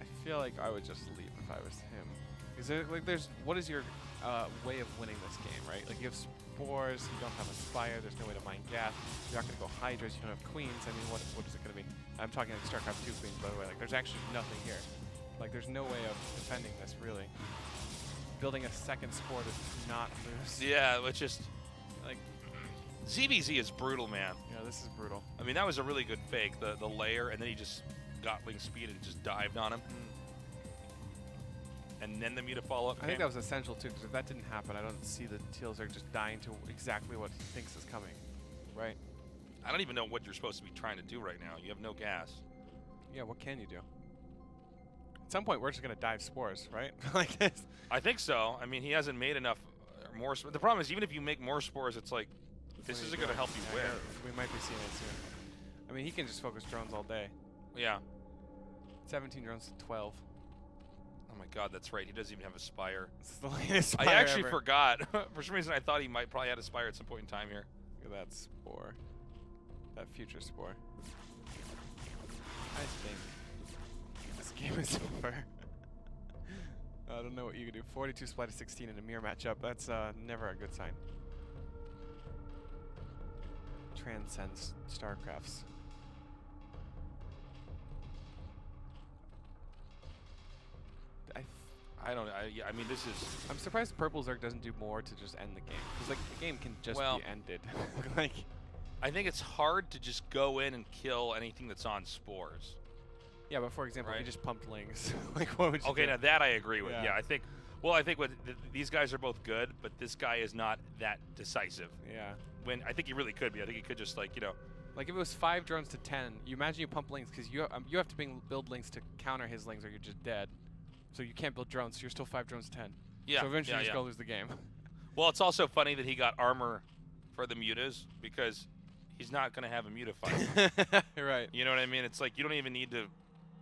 I feel like I would just leave if I was him. Is there like what is your way of winning this game, right? Like you have spores, you don't have a spire, there's no way to mine gas. You're not gonna go hydras, you don't have queens. I mean, what is it gonna be? I'm talking like StarCraft 2 queens, by the way. Like there's actually nothing here. Like there's no way of defending this really. Building a second spore to not lose. Yeah, it's just Like ZVZ is brutal, man. yeah, this is brutal. I mean, that was a really good fake, the layer, and then he just got link speed and just dived on him. And then the muta follow-up I think that was essential too, because if that didn't happen, I don't see the Teals are just dying to exactly what he thinks is coming. Right? I don't even know what you're supposed to be trying to do right now. You have no gas. Yeah, what can you do? At some point, we're just going to dive spores, right? Like this. I think so. I mean, he hasn't made enough more. The problem is, even if you make more spores, it's like, this What are isn't you going to help doing? you win. Yeah, we might be seeing it soon. I mean, he can just focus drones all day. Yeah. 17 drones to 12. Oh my God, that's right. He doesn't even have a spire. This is the latest I spire actually ever. forgot. For some reason, I thought he might probably had a spire at some point in time here. Look at that spore. That future spore. I think this game is over. I don't know what you can do. 42 split to 16 in a mirror matchup. That's never a good sign. Transcends StarCrafts. I don't know. Yeah, I mean, this is. I'm surprised Purple Zerg doesn't do more to just end the game. Because like the game can just Well, be ended. Like I think it's hard to just go in and kill anything that's on spores. yeah, but for example, if Right. you just pumped lings, like what would you Okay, do? now that I agree with. Yeah. Yeah, I think. Well, I think these guys are both good, but this guy is not that decisive. Yeah. When I think he really could be. I think he could just like Like if it was 5 drones to 10, you imagine you pump lings because you have to build lings to counter his lings or you're just dead. So you can't build drones. So you're still 5 drones to 10. Yeah. So eventually yeah, you're just yeah. gonna lose the game. Well, it's also funny that he got armor for the mutas because he's not going to have a Muta fight. Right. You know what I mean? It's like you don't even need to.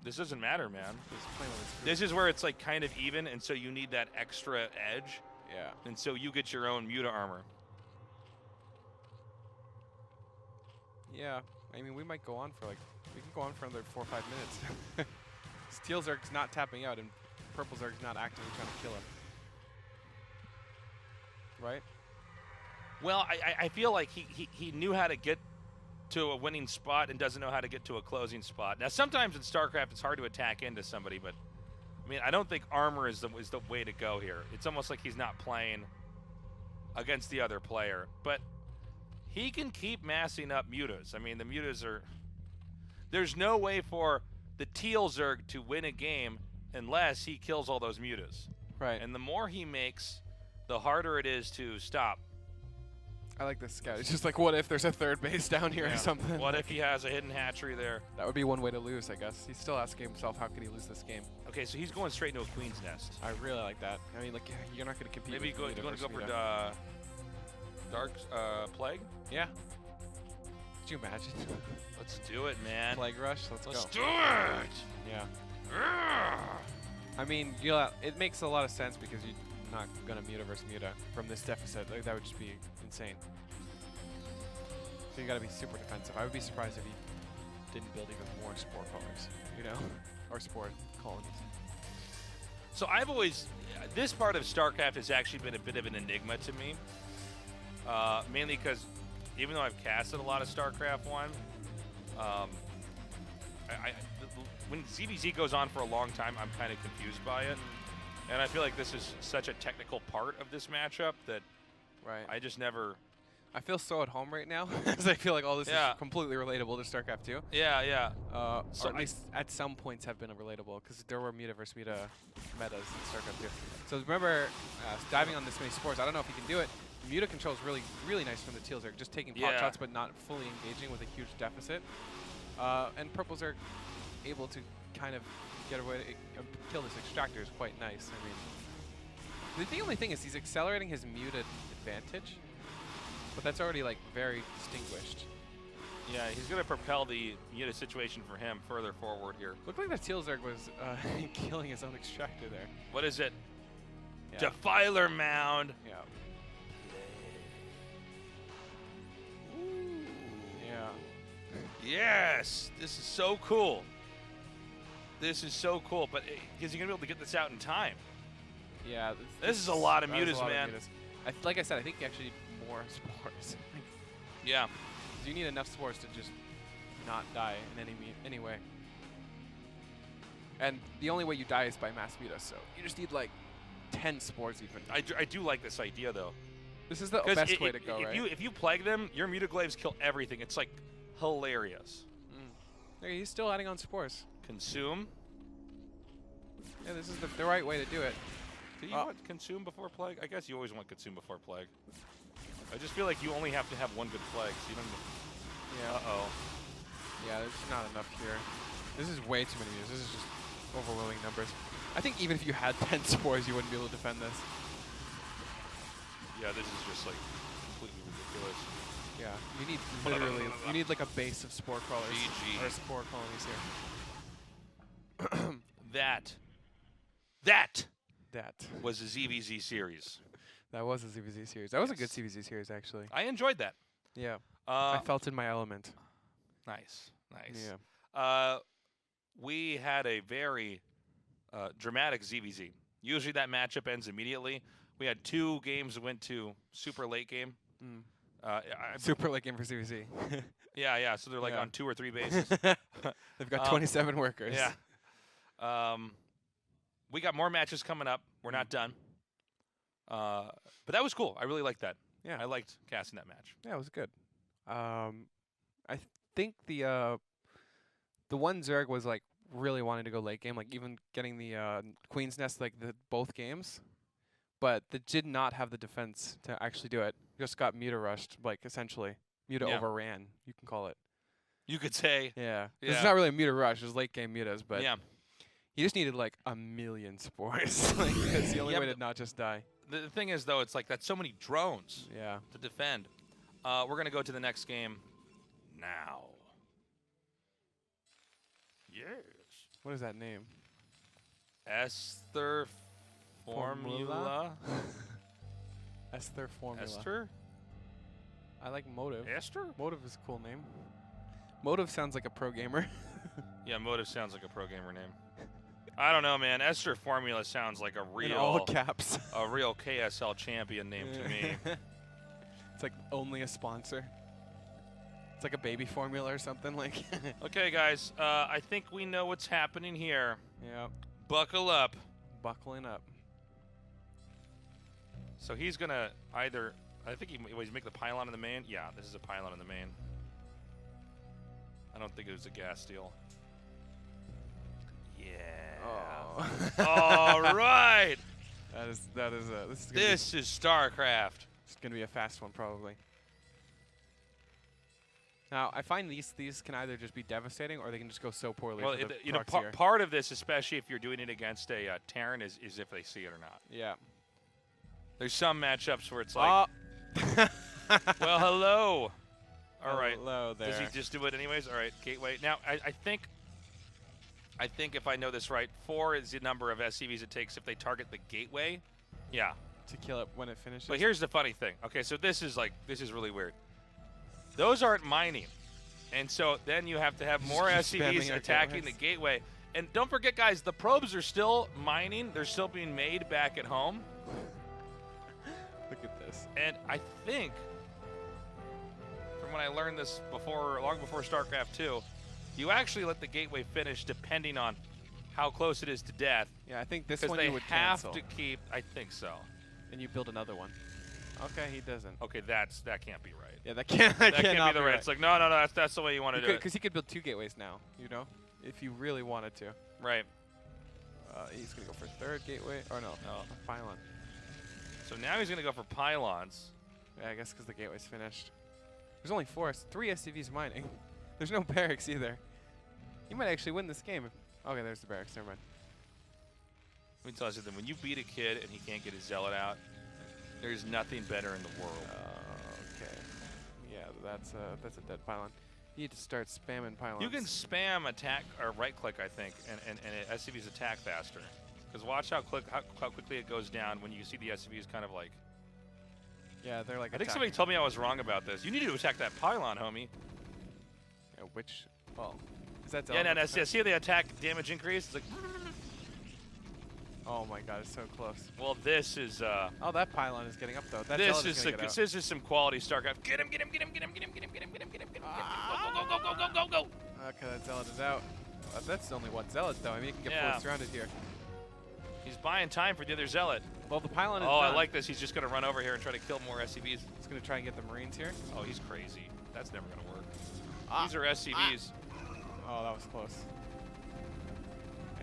This doesn't matter, man. He's playing with his fruit. This is where it's like kind of even, and so you need that extra edge, Yeah. and so you get your own Muta armor. Yeah. I mean, we might go on for like, we can go on for another 4 or 5 minutes. Steel Zerg's not tapping out, and Purple Zerg's not actively trying to kill him. Right? Well, I feel like he knew how to get to a winning spot and doesn't know how to get to a closing spot. Now, sometimes in StarCraft, it's hard to attack into somebody, but I mean, I don't think armor is the way to go here. It's almost like he's not playing against the other player, but he can keep massing up mutas. I mean, the mutas are. There's no way for the Teal Zerg to win a game unless he kills all those mutas. Right. And the more he makes, the harder it is to stop. I like this scout. It's just like, what if there's a third base down here Yeah. or something? What if he has a hidden hatchery there? That would be one way to lose, I guess. He's still asking himself, how could he lose this game? Okay, so he's going straight into a queen's nest. I really like that. I mean, like, you're not going to compete Maybe with you're Vita going to go versus for Vita. Dark Plague? Yeah. Could you imagine? Let's do it, man. Plague Rush? Let's Let's go. do it! Yeah. Urgh. I mean, it makes a lot of sense because you're not going to Muta versus Muta from this deficit. Like, that would just be insane. So you got to be super defensive. I would be surprised if he didn't build even more spore colors, you know, or spore colonies. So I've always, this part of StarCraft has actually been a bit of an enigma to me. Mainly because even though I've casted a lot of StarCraft 1, when ZVZ goes on for a long time, I'm kind of confused by it. And I feel like this is such a technical part of this matchup that Right. I just never... I feel so at home right now because I feel like all this Yeah. is completely relatable to StarCraft 2. Yeah, yeah. So Or at least at some points have been relatable because there were Muta versus Muta metas in StarCraft 2. So remember, diving on this many spores, I don't know if you can do it. Muta control is really, really nice from the Teals are just taking pot Yeah. shots but not fully engaging with a huge deficit. And Purples are able to kind of get away, kill this extractor is quite nice. I mean, the only thing is he's accelerating his Muta advantage, but that's already like very distinguished. Yeah, he's going to propel the Muta situation for him further forward here. Looked like that Tealzerg was killing his own extractor there. What is it? Yeah. Defiler Mound. Yeah. Yeah. Yes, this is so cool. This is so cool, but is he going to be able to get this out in time? Yeah. This is a lot of that is a mutas, lot man. Like I said, I think you actually need more spores. Yeah. 'Cause you need enough spores to just not die in any way. And the only way you die is by mass muta, so you just need like 10 spores even. I do like this idea, though. This is the 'Cause best way to go, if right? if you plague them, your Mutaglaves kill everything. It's like hilarious. Okay, he's still adding on spores. Consume. Yeah, this is the right way to do it. Do you want consume before plague? I guess you always want consume before plague. I just feel like you only have to have one good plague, so you don't. Yeah. Uh-oh. Yeah, there's not enough here. This is way too many units. This is just overwhelming numbers. I think even if you had 10 spores, you wouldn't be able to defend this. Yeah, this is just like completely ridiculous. Yeah, you need literally, you need like a base of spore crawlers GG. or spore colonies here. That That was a ZVZ series. that was a ZVZ series. That was a good CVZ series actually. I enjoyed that. Yeah, I Uh, felt in my element. nice, nice. Yeah. We had a very dramatic ZVZ. Usually that matchup ends immediately. We had 2 games that went to super late game. Mm. I- Super late game for CVZ. yeah, so they're like Yeah. on 2 or 3 bases. They've got 27 workers. Yeah. We got more matches coming up. We're not done. But that was cool. I really liked that. Yeah. I liked casting that match. Yeah, it was good. I think the one Zerg was like really wanting to go late game, like even getting the Queen's Nest like both games, but they did not have the defense to actually do it. Just got Muta rushed, like essentially Muta Yeah. overran. You can call it. You could say, Yeah. Yeah. It's not really a Muta rush. It was late game Mutas, but yeah. he just needed like 1,000,000 spores. Like that's the only Yeah, way but to not just die. The thing is, though, it's like that's so many drones Yeah. to defend. We're going to go to the next game. now. Yes. What is that name? Esther Formula. Esther Formula. Esther? I like Motive. Esther? Motive is a cool name. Motive sounds like a pro gamer. Yeah, Motive sounds like a pro gamer name. I don't know, man. Esther Formula sounds like a In all real, caps. a real KSL champion name to me. It's like only a sponsor. It's like a baby formula or something like. Okay, guys. I think we know what's happening here. Yeah. Buckle up. Buckling up. So he's gonna either. I think he's make the pylon in the main. Yeah, this is a pylon in the main. I don't think it was a gas steal. Yeah. Oh. All right. This This is StarCraft. It's gonna be a fast one probably. Now I find these can either just be devastating or they can just go so poorly. Well, for the you know, Proxier. part of this, especially if you're doing it against a Terran, is if they see it or not. Yeah. There's some matchups where it's like, Oh. well, hello. All right. Hello there. Does he just do it anyways? All right, gateway. Now, I think if I know this right, 4 is the number of SCVs it takes if they target the gateway. Yeah. to kill it when it finishes? But here's the funny thing. Okay, so this is really weird. Those aren't mining. And so then you have to have more keep SCVs spamming our attacking the gateways. gateway. And don't forget, guys, the probes are still mining. They're still being made back at home. Look at this. And I think, from when I learned this long before StarCraft 2, you actually let the gateway finish depending on how close it is to death. Yeah, I think this Because one they you would have cancel. to keep. I think so. And you build another one. Okay, he doesn't. Okay, that can't be right. Yeah, that can't. That can't cannot be the right. It's like no, that's the way you want to do it. Because he could build 2 gateways now. You know, if you really wanted to. Right. He's gonna go for 3rd gateway. Or no, a pylon. So now he's gonna go for pylons. Yeah, I guess because the gateway's finished. There's only 3 SCVs mining. There's no barracks either. He might actually win this game. Okay, there's the barracks. Never mind. Let me tell you something. When you beat a kid and he can't get his zealot out, there's nothing better in the world. Okay. Yeah, that's a dead pylon. You need to start spamming pylons. You can spam attack or right click, I think, and SCVs attack faster. Because watch how quickly it goes down when you see the SCVs kind of like. Yeah, they're like. I think somebody told me I was wrong about this. You need to attack that pylon, homie. Yeah, which? Well, is that? Yeah, no. See how the attack damage increase? It's like. Oh my God, it's so close. Well, this is. Oh, that pylon is getting up though. That This zealot is gonna get out. this is some quality StarCraft. Get him! Get him! Get him! Get him! Get him! Get him! Get him! Get him! Get him! Get him! Go! Okay, that zealot is out. That's only one zealot though. I mean, you can get Yeah. fully surrounded here. He's buying time for the other zealot. Well, the pylon is Oh, I done. like this. He's just gonna run over here and try to kill more SCVs. He's gonna try and get the Marines here. Oh, he's crazy. That's never gonna work. Ah. These are SCVs. Oh, that was close.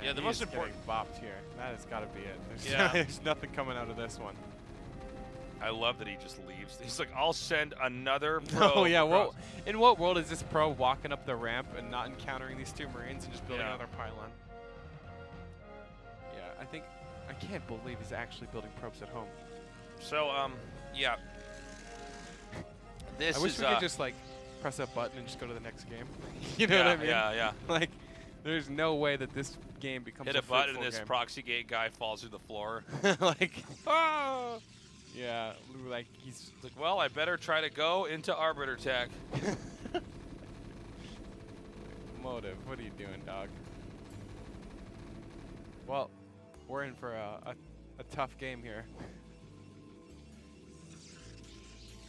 Yeah, the he most is important- getting bopped here. That has got to be it. There's, Yeah. there's nothing coming out of this one. I love that he just leaves. He's like, I'll send another pro. Oh yeah, across." in what world is this pro walking up the ramp and not encountering these 2 Marines and just building Yeah. another pylon? Yeah, I can't believe he's actually building probes at home. So, yeah. This I wish is. we could just like press a button and just go to the next game. You know yeah, what I mean? Yeah. Like, there's no way that this game becomes Hit a a button and fruitful this game. proxy gate guy falls through the floor. Like, oh, yeah, like he's It's like, well, I better try to go into Arbiter Tech. Motive. What are you doing, dog? Well, we're in for a tough game here.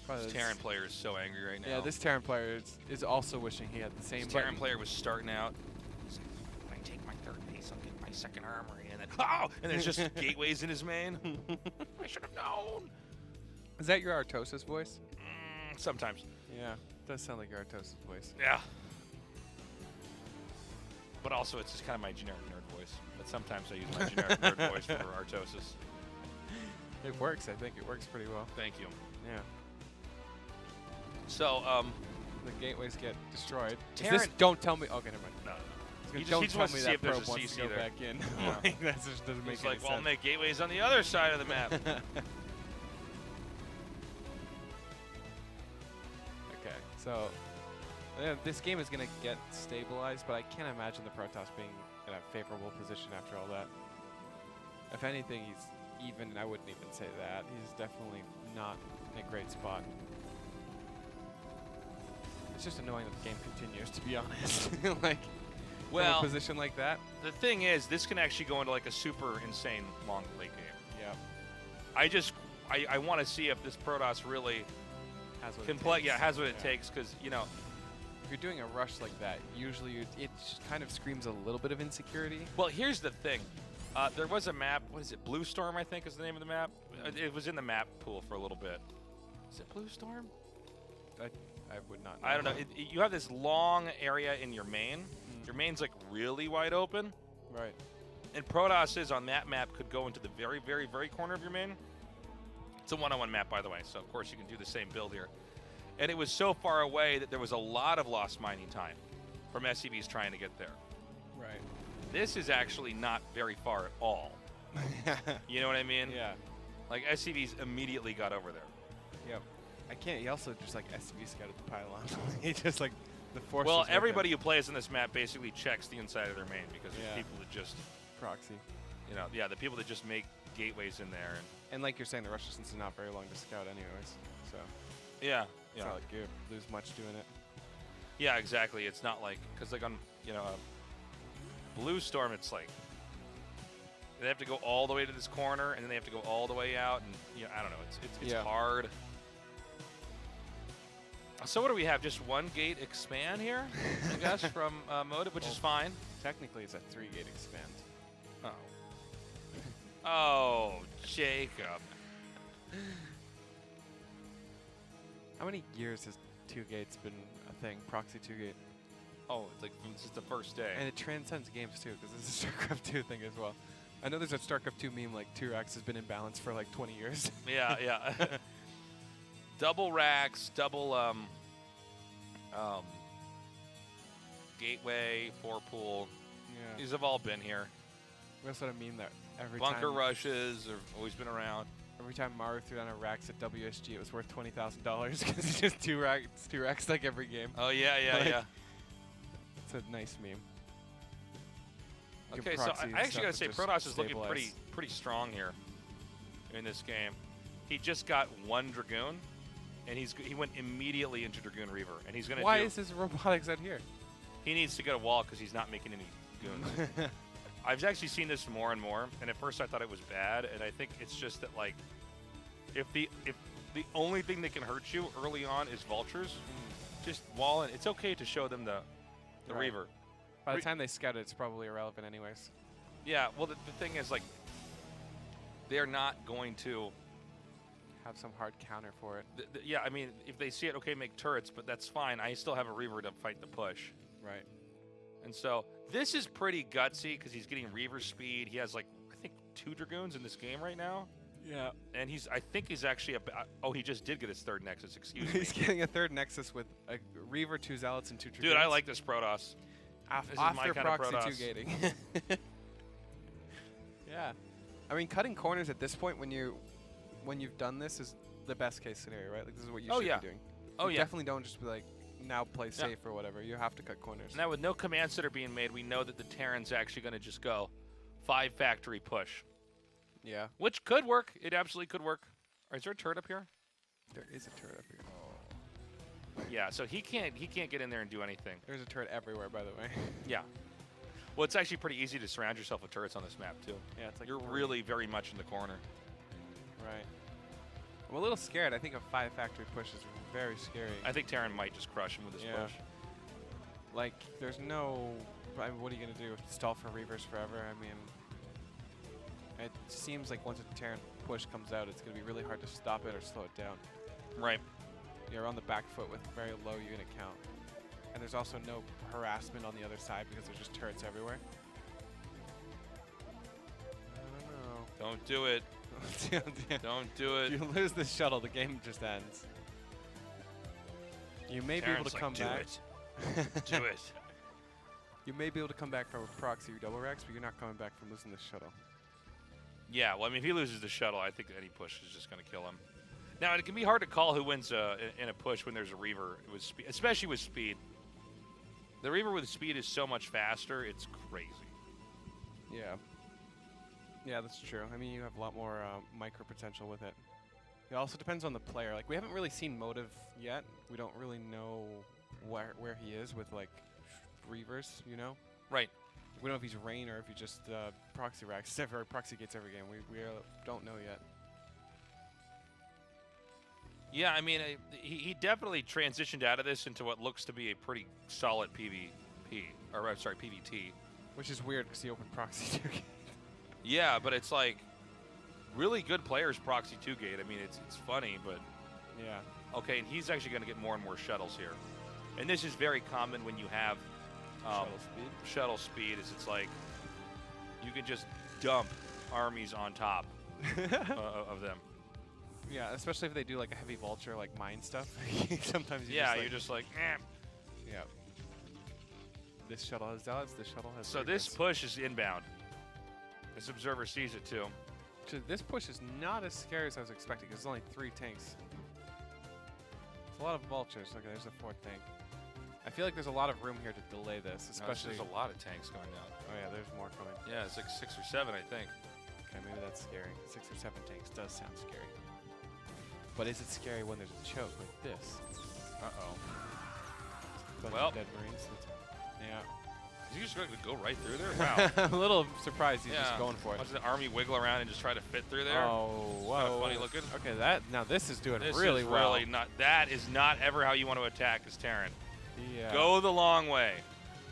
This Terran player is so angry right now. Yeah, this Terran player is also wishing he had the same This Terran button. player was starting out. He's like, when I take my 3rd base, I'll get my 2nd armory, and then and there's just gateways in his main. I should have known. Is that your Artosis voice? Sometimes. Yeah, it does sound like your Artosis voice. Yeah. But also, it's just kind of my generic nerd voice. But sometimes I use my generic nerd voice for Artosis. It works. I think it works pretty well. Thank you. Yeah. So, The gateways get destroyed. Is Terran- this, don't tell me. Okay, never mind. no. He He don't just tell wants me to see that if there's probe a wants to CC go there. back in. Yeah. Like, that just doesn't make He's any like, well, I'll sense. make gateways on the other side of the map. Okay, so This game is going to get stabilized, but I can't imagine the Protoss being in a favorable position after all that. If anything, he's even. I wouldn't even say that. He's definitely not in a great spot. It's just annoying that the game continues, to be honest. Like, Well, from a position like that. the thing is, this can actually go into like a super insane long late game. Yeah. I want to see if this Protoss really Has what can it play. takes. Yeah, has what it Yeah. takes, because you know. If you're doing a rush like that, usually it kind of screams a little bit of insecurity. Well, here's the thing. There was a map. What is it? Blue Storm, I think, is the name of the map. It was in the map pool for a little bit. Is it Blue Storm? I would not know. I don't know. You have this long area in your main. Your main's like really wide open. Right. And Protoss is on that map could go into the very, very, very corner of your main. It's a one-on-one map, by the way, so of course you can do the same build here. And it was so far away that there was a lot of lost mining time from SCVs trying to get there. Right. This is actually not very far at all. You know what I mean? Yeah. Like SCVs immediately got over there. Yep. I can't. He also just like SCV scouted the pylon. He just like the force. Well, everybody who plays on this map basically checks the inside of their main, because there's Yeah. people that just, proxy. you know, yeah, the people that just make gateways in there. And like you're saying, the rush distance is not very long to scout, anyways. So Yeah. it's Yeah. not like you lose much doing it. Yeah, exactly. It's not like, because like on, you know, Blue Storm, it's like they have to go all the way to this corner, and then they have to go all the way out, and you know, I don't know. It's Yeah. hard. So what do we have? Just one gate expand here, I guess, from Motive, which is fine. Technically, it's a 3-gate expand. Oh. Oh, Jacob. How many years has 2 gates been a thing? Proxy 2-gate. Oh, it's like this is the first day. And it transcends games too, because this is a StarCraft 2 thing as well. I know there's a StarCraft 2 meme like 2-Rax has been in balance for like 20 years. Yeah, yeah. Double racks, double gateway, 4-pool. Yeah. These have all been here. We also had a meme that Bunker time, rushes have always been around. every time Maru threw down a Rax at WSG, it was worth $20,000 because it's just 2-Rax like every game. Oh yeah, yeah, Like, yeah. It's a nice meme. You can Okay, so proxy I and actually stuff gotta say and just Protoss is looking stabilize. pretty strong here in this game. He just got 1 Dragoon, and he went immediately into Dragoon Reaver, and he's gonna Why do. is his robotics out here? He needs to get a wall because he's not making any goons. I've actually seen this more and more, and at first I thought it was bad, and I think it's just that like, if the only thing that can hurt you early on is vultures, just wall in. It's okay to show them the Right. Reaver. By the time they scout it, it's probably irrelevant anyways. Yeah, well the thing is like, they're not going to. Have some hard counter for it. Yeah, I mean, if they see it, okay, make turrets, but that's fine. I still have a Reaver to fight the push. Right. And so this is pretty gutsy because he's getting Reaver speed. He has like, I think 2 Dragoons in this game right now. Yeah. And I think he's actually oh, he just did get his 3rd Nexus, excuse me. He's getting a 3rd Nexus with a Reaver, 2 Zealots, and 2 Dragoons. Dude, I like this Protoss. This is my After kind of proxy Protoss. 2-gating. Yeah. I mean, cutting corners at this point when you've done this is the best case scenario, right? Like this is what you Oh, should yeah. be doing. Oh, You yeah. definitely don't just be like, now play safe or whatever. You have to cut corners. Now with no commands that are being made, we know that the Terran's actually going to just go 5 factory push, Yeah. which could work. It absolutely could work. Is there a turret up here? There is a turret up here. Yeah, so he can't get in there and do anything. There's a turret everywhere, by the way. Yeah. Well, it's actually pretty easy to surround yourself with turrets on this map too. Yeah, it's like You're 3. really very much in the corner. Right. I'm a little scared. I think a 5 factory push is very scary. I think Terran might just crush him with his Yeah. push. Like, there's no... I mean, what are you going to do? Stall for Reavers forever? I mean... It seems like once a Terran push comes out, it's going to be really hard to stop it or slow it down. Right. You're on the back foot with very low unit count. And there's also no harassment on the other side because there's just turrets everywhere. I Don't do it. don't know. Don't do it. If you lose this shuttle, the game just ends. You may be able Terran's to like, come do back. it. Do it. You may be able to come back from a proxy or double racks, but you're not coming back from losing this shuttle. Yeah, well, I mean, if he loses the shuttle, I think any push is just going to kill him. Now, it can be hard to call who wins in a push when there's a Reaver, especially with speed. The Reaver with speed is so much faster, it's crazy. Yeah. Yeah, that's true. I mean, you have a lot more micro potential with it. It also depends on the player. Like, we haven't really seen Motive yet. We don't really know where he is with, like, Reavers, you know? Right. We don't know if he's Rain or if he just proxy racks, or proxy gates every game. We don't know yet. Yeah, I mean, he definitely transitioned out of this into what looks to be a pretty solid PvP, or I'm sorry, PvT. Which is weird because he opened proxy 2 gate. Yeah, but it's like really good players proxy 2 gate. I mean, it's funny, but Yeah. okay, and he's actually going to get more and more shuttles here. And this is very common when you have Shuttle speed. shuttle speed, is it's like you can just dump armies on top of them. Yeah, especially if they do like a heavy vulture, like mine stuff. Sometimes you Yeah, just, like, you're just like, eh. Yeah. This shuttle has zealots. This shuttle has. So this push is inbound. This observer sees it too. This push is not as scary as I was expecting. 'Cause there's only 3 tanks. It's a lot of vultures. Okay, there's a 4th tank. I feel like there's a lot of room here to delay this, especially. There's a lot of tanks going down. Oh yeah, there's more coming. Yeah, it's like 6 or 7, I think. Okay, maybe that's scary. 6 or 7 tanks does sound scary. But is it scary when there's a choke like this? Uh-oh. Bunch Well. of dead Marines. Yeah. Is he just going to go right through there? Wow. I'm a little surprised he's Yeah. just going for it. Watch the army wiggle around and just try to fit through there. Oh, Kinda wow. funny looking. Okay, now this is doing This really is well. really not. That is not ever how you want to attack as Terran. Yeah. Go the long way.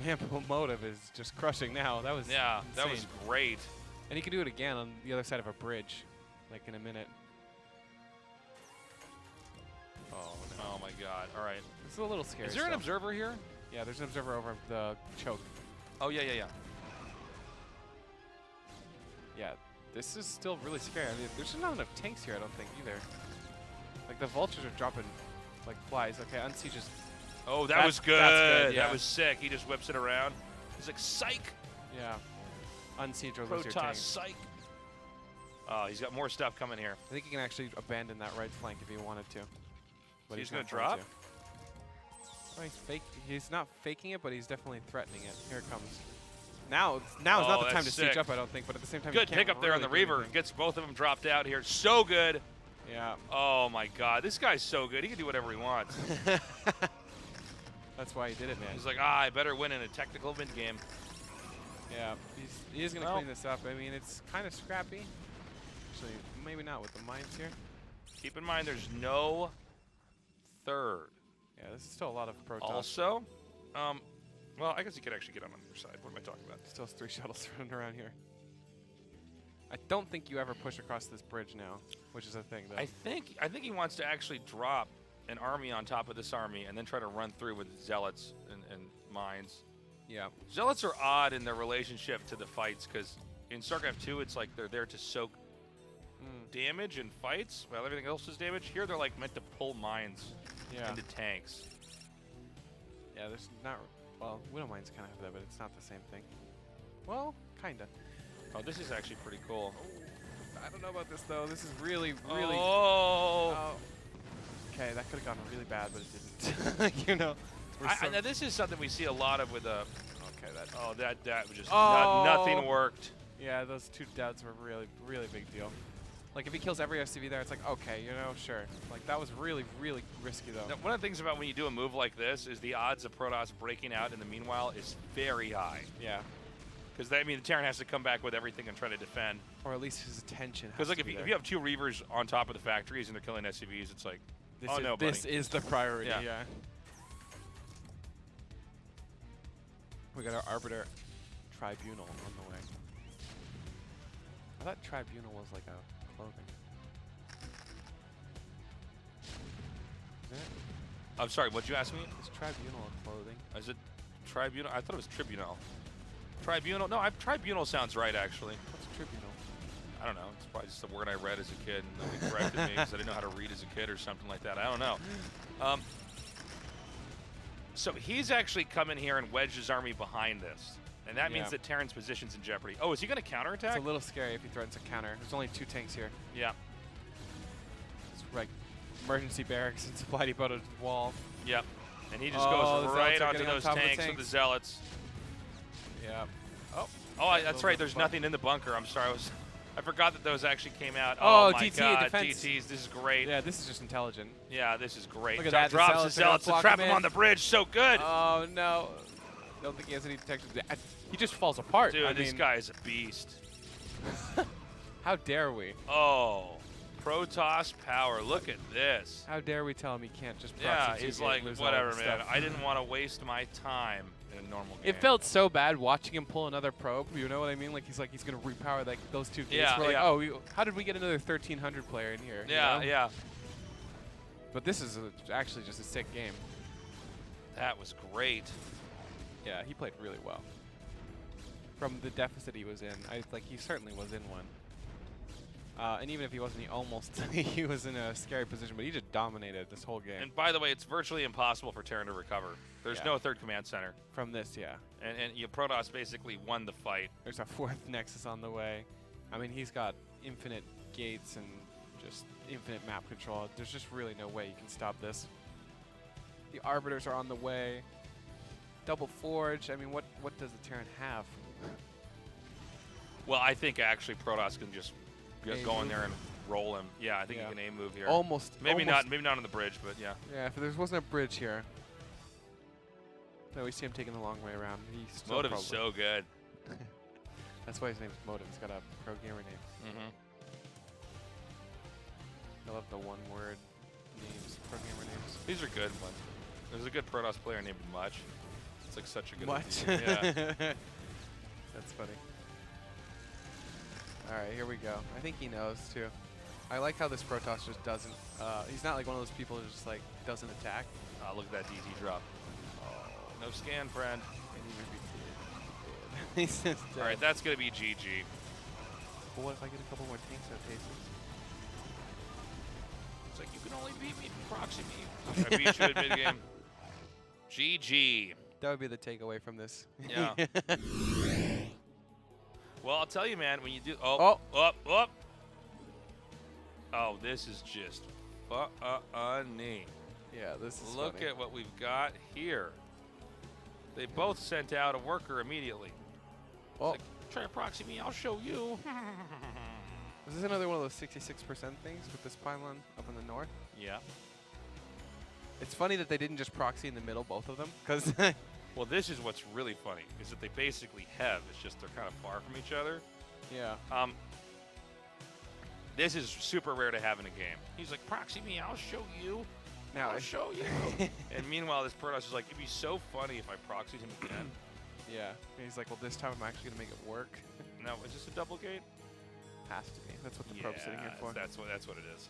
Ample Motive is just crushing now. That was Yeah, that was insane. great. And he can do it again on the other side of a bridge, like in a minute. Oh no. Oh my God. All right. This is a little scary. Is there an still. observer here? Yeah, there's an observer over the choke. Oh yeah. Yeah, this is still really scary. I mean, there's not enough tanks here, I don't think, either. Like, the vultures are dropping like flies. Okay, Unsiege is... Oh, that That's- was good. that's good, yeah. That was sick. He just whips it around. He's like, psych. Yeah. Unsiege will lose your Protoss, tanks. psych. Oh, he's got more stuff coming here. I think he can actually abandon that right flank if he wanted to. But He's not gonna going drop? to. Oh, he's not faking it, but he's definitely threatening it. Here it comes. Now is not the time to that's siege sick. up, I don't think, but at the same time, you Good can't pick up there on the really do Reaver. anything. Gets both of them dropped out here. So good. Yeah. Oh my God, this guy's so good. He can do whatever he wants. That's why he did it, man. He's like, I better win in a technical mid game. Yeah, he is going to Well. clean this up. I mean, it's kind of scrappy. Actually, maybe not with the mines here. Keep in mind, there's no third. Yeah, this is still a lot of Protoss. Also, well, I guess you could actually get on the other side. What am I talking about? Still 3 shuttles running around here. I don't think you ever push across this bridge now, which is a thing, though. I think he wants to actually drop an army on top of this army and then try to run through with zealots and mines. Yeah. Zealots are odd in their relationship to the fights because in StarCraft 2, it's like they're there to soak damage in fights while everything else is damage. Here, they're like meant to pull mines Yeah. into tanks. Yeah, there's not... Well, Widow Mines kind of have that, but it's not the same thing. Well, kind of. Oh, this is actually pretty cool. I don't know about this, though. This is really... Oh! Okay, that could have gone really bad, but it didn't. You know? Now this is something we see a lot of with a. Okay, that... Oh, that was just Oh. nothing worked. Yeah, those 2 deaths were really big deal. Like, if he kills every SCV there, it's like, okay, you know, sure. Like, that was really risky, though. Now, one of the things about when you do a move like this is the odds of Protoss breaking out in the meanwhile is very high. Yeah. Because the Terran has to come back with everything and try to defend. Or at least his attention has Because like to if be you, there. if you have 2 Reavers on top of the factories and they're killing SCVs, it's like, This oh is, no, buddy. This is the priority, Yeah. yeah. We got our Arbiter Tribunal on the way. I thought Tribunal was like a clothing. Isn't it? I'm sorry, what'd you ask me? Is Tribunal a clothing? Is it Tribunal? I thought it was Tribunal. Tribunal? No, Tribunal sounds right, actually. What's Tribunal? I don't know. It's probably just a word I read as a kid, and nobody corrected me because I didn't know how to read as a kid or something like that. I don't know. So he's actually come in here and wedged his army behind this. And that means Yeah. that Terran's position's in jeopardy. Oh, is he going to counterattack? It's a little scary if he threatens a counter. There's only 2 tanks here. Yeah. It's like emergency barracks and supply depot to the wall. Yep. And he just Oh, goes the right Zealots are onto getting on those top of the tanks with the tanks. Zealots. Yeah. Oh. Oh, that's right. There's nothing in the bunker. I'm sorry. I forgot that those actually came out. Oh, my DT God, defense. DTs. This is great. Yeah, this is just intelligent. Yeah, this is great. Look at that, the Drops the Zealots are gonna Zealots to block trap him him in. on the bridge. So good. Oh no. Don't think he has any protection. He just falls apart. Dude, I this mean, guy is a beast. how dare we? Oh, Protoss power. Look at this. How dare we tell him he can't just Yeah, proxy he's 2-gate and like, lose all whatever, his man. stuff. I didn't want to waste my time in a normal game. It felt so bad watching him pull another probe. You know what I mean? Like he's gonna repower those 2 gates. Yeah, We're like, yeah. oh, how did we get another 1300 player in here? you Yeah, know? yeah. But this is actually just a sick game. That was great. Yeah, he played really well. From the deficit he was in, he certainly was in one. And even if he wasn't, he was in a scary position, but he just dominated this whole game. And by the way, it's virtually impossible for Terran to recover. There's Yeah. no third command center. From this, yeah. And Protoss basically won the fight. There's a 4th Nexus on the way. I mean, he's got infinite gates and just infinite map control. There's just really no way you can stop this. The Arbiters are on the way. Double Forge. I mean, what does the Terran have? Well, I think actually Protoss can just Aim go in move? there and roll him. Yeah, I think Yeah. he can aim move here. Almost. Maybe almost. not on the bridge, but yeah. Yeah, if there wasn't a bridge here. No, we see him taking the long way around. He's still Motive is probably- so good. That's why his name's Motive. He's got a pro gamer name. Mm-hmm. I love the one-word names, pro gamer names. These are good ones. There's a good Protoss player named Much. It's like such a good Much. idea. Yeah. That's funny. All right, here we go. I think he knows too. I like how this Protoss just doesn't. He's not like one of those people who just like doesn't attack. Look at that DT drop. Oh, no scan, friend. And he would be dead. He's just dead. All right, that's gonna be GG. But what if I get a couple more tanks rotations? It's like you can only beat me if you proxy me. I beat you at mid game. GG. That would be the takeaway from this. Yeah. Well, I'll tell you, man. When you do, Oh. Oh, this is just funny. Yeah, this is Look funny. at what we've got here. They both sent out a worker immediately. Oh, Like, try to proxy me, I'll show you. is this another one of those 66% things with this pylon up in the north? Yeah. It's funny that they didn't just proxy in the middle, both of them, because Well, this is what's really funny, is that they basically have. It's just they're kind of far from each other. yeah. This is super rare to have in a game. He's like, proxy me, I'll show you. Now I'll show you. And meanwhile, this Protoss is like, it'd be so funny if I proxied him again. yeah. And he's like, well, this time I'm actually gonna make it work. Now, is this a double gate? Has to be. That's what the probe's sitting here for. That's what it is.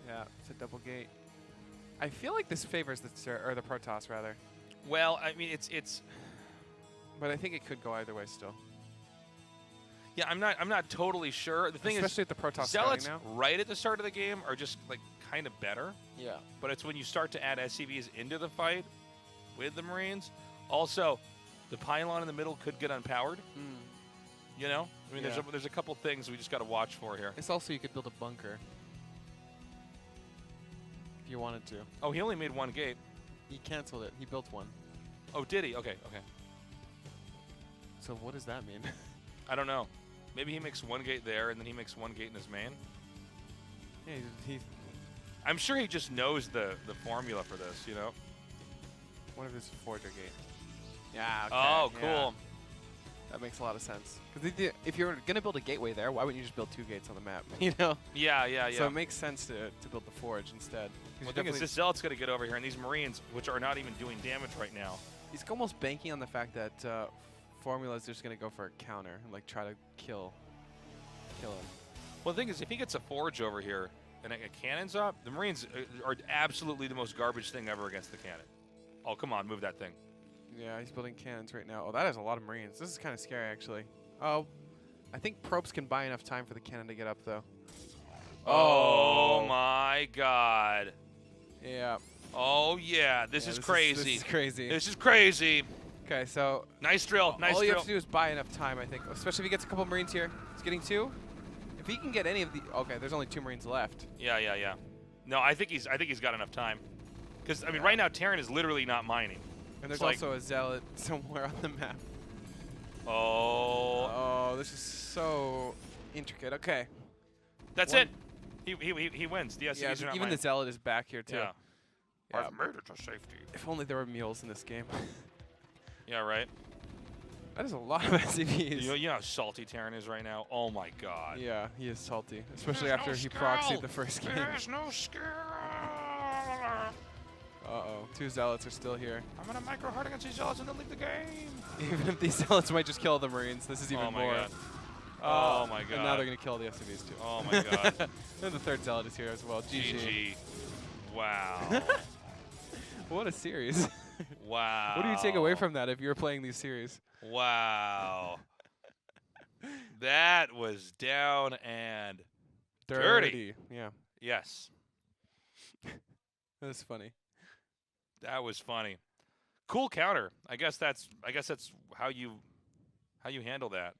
Yeah, it's a double gate. I feel like this favors the the Protoss rather, Well, I mean, it's. but I think it could go either way still. Yeah, I'm not totally sure. The thing Especially at the Protoss Zealots starting now. right at the start of the game are just like kind of better. Yeah. But it's when you start to add SCVs into the fight with the Marines. Also, the pylon in the middle could get unpowered. You know, I mean, Yeah. there's a couple things we just got to watch for here. It's also you could build a bunker if you wanted to. Oh, he only made one gate. He canceled it. He built one. Oh, did he? Okay. So what does that mean? I don't know. Maybe he makes one gate there, and then he makes one gate in his main. Yeah, he I'm sure he just knows the formula for this, you know? one of his forger gate. Yeah. Okay, Oh, yeah. cool. That makes a lot of sense. Because if you're gonna build a gateway there, why wouldn't you just build 2 gates on the map? You know. Yeah. So it makes sense to build the forge instead. Well, the thing is, this Zealot's going to get over here, and these Marines, which are not even doing damage right now. He's almost banking on the fact that Formula is just gonna go for a counter and like try to kill him. Well, the thing is, if he gets a forge over here and a cannon's up, the Marines are absolutely the most garbage thing ever against the cannon. Oh, come on, move that thing. Yeah, he's building cannons right now. Oh, that is a lot of Marines. This is kind of scary, actually. Oh, I think probes can buy enough time for the cannon to get up, though. Oh my God. Yeah. Oh, yeah. This is crazy. This is crazy. This is crazy. Okay, so Nice drill. Nice all you drill. have to do is buy enough time, I think. Especially if he gets a couple Marines here. He's getting 2. If he can get any of the... Okay, there's only 2 Marines left. Yeah. No, I think he's got enough time. Because, I mean, right now, Terran is literally not mining. And there's It's like- also a zealot somewhere on the map. Oh. Oh, this is so intricate. Okay. That's One- it. He wins. The SCVs Yeah, are not even mining. the zealot is back here too. Yeah. Yeah. I've made it to safety. If only there were meals in this game. Yeah, right. That is a lot of SCVs. You know how salty Terran is right now? Oh my god. Yeah, he is salty, especially There's after no he skill. proxied the first game. There's no skill. Uh-oh, 2 zealots are still here. I'm gonna micro hard against these zealots and then leave the game. Even if these zealots might just kill the Marines, this is even Oh my more. god. Oh my And now god. they're gonna kill the SCVs too. Oh my god. And the third zealot is here as well. GG. GG. Wow. What a series. Wow. What do you take away from that if you were playing these series? Wow. That was down and Dirty. Yeah, yes. that was funny. That was funny. Cool counter. I guess that's how you handle that.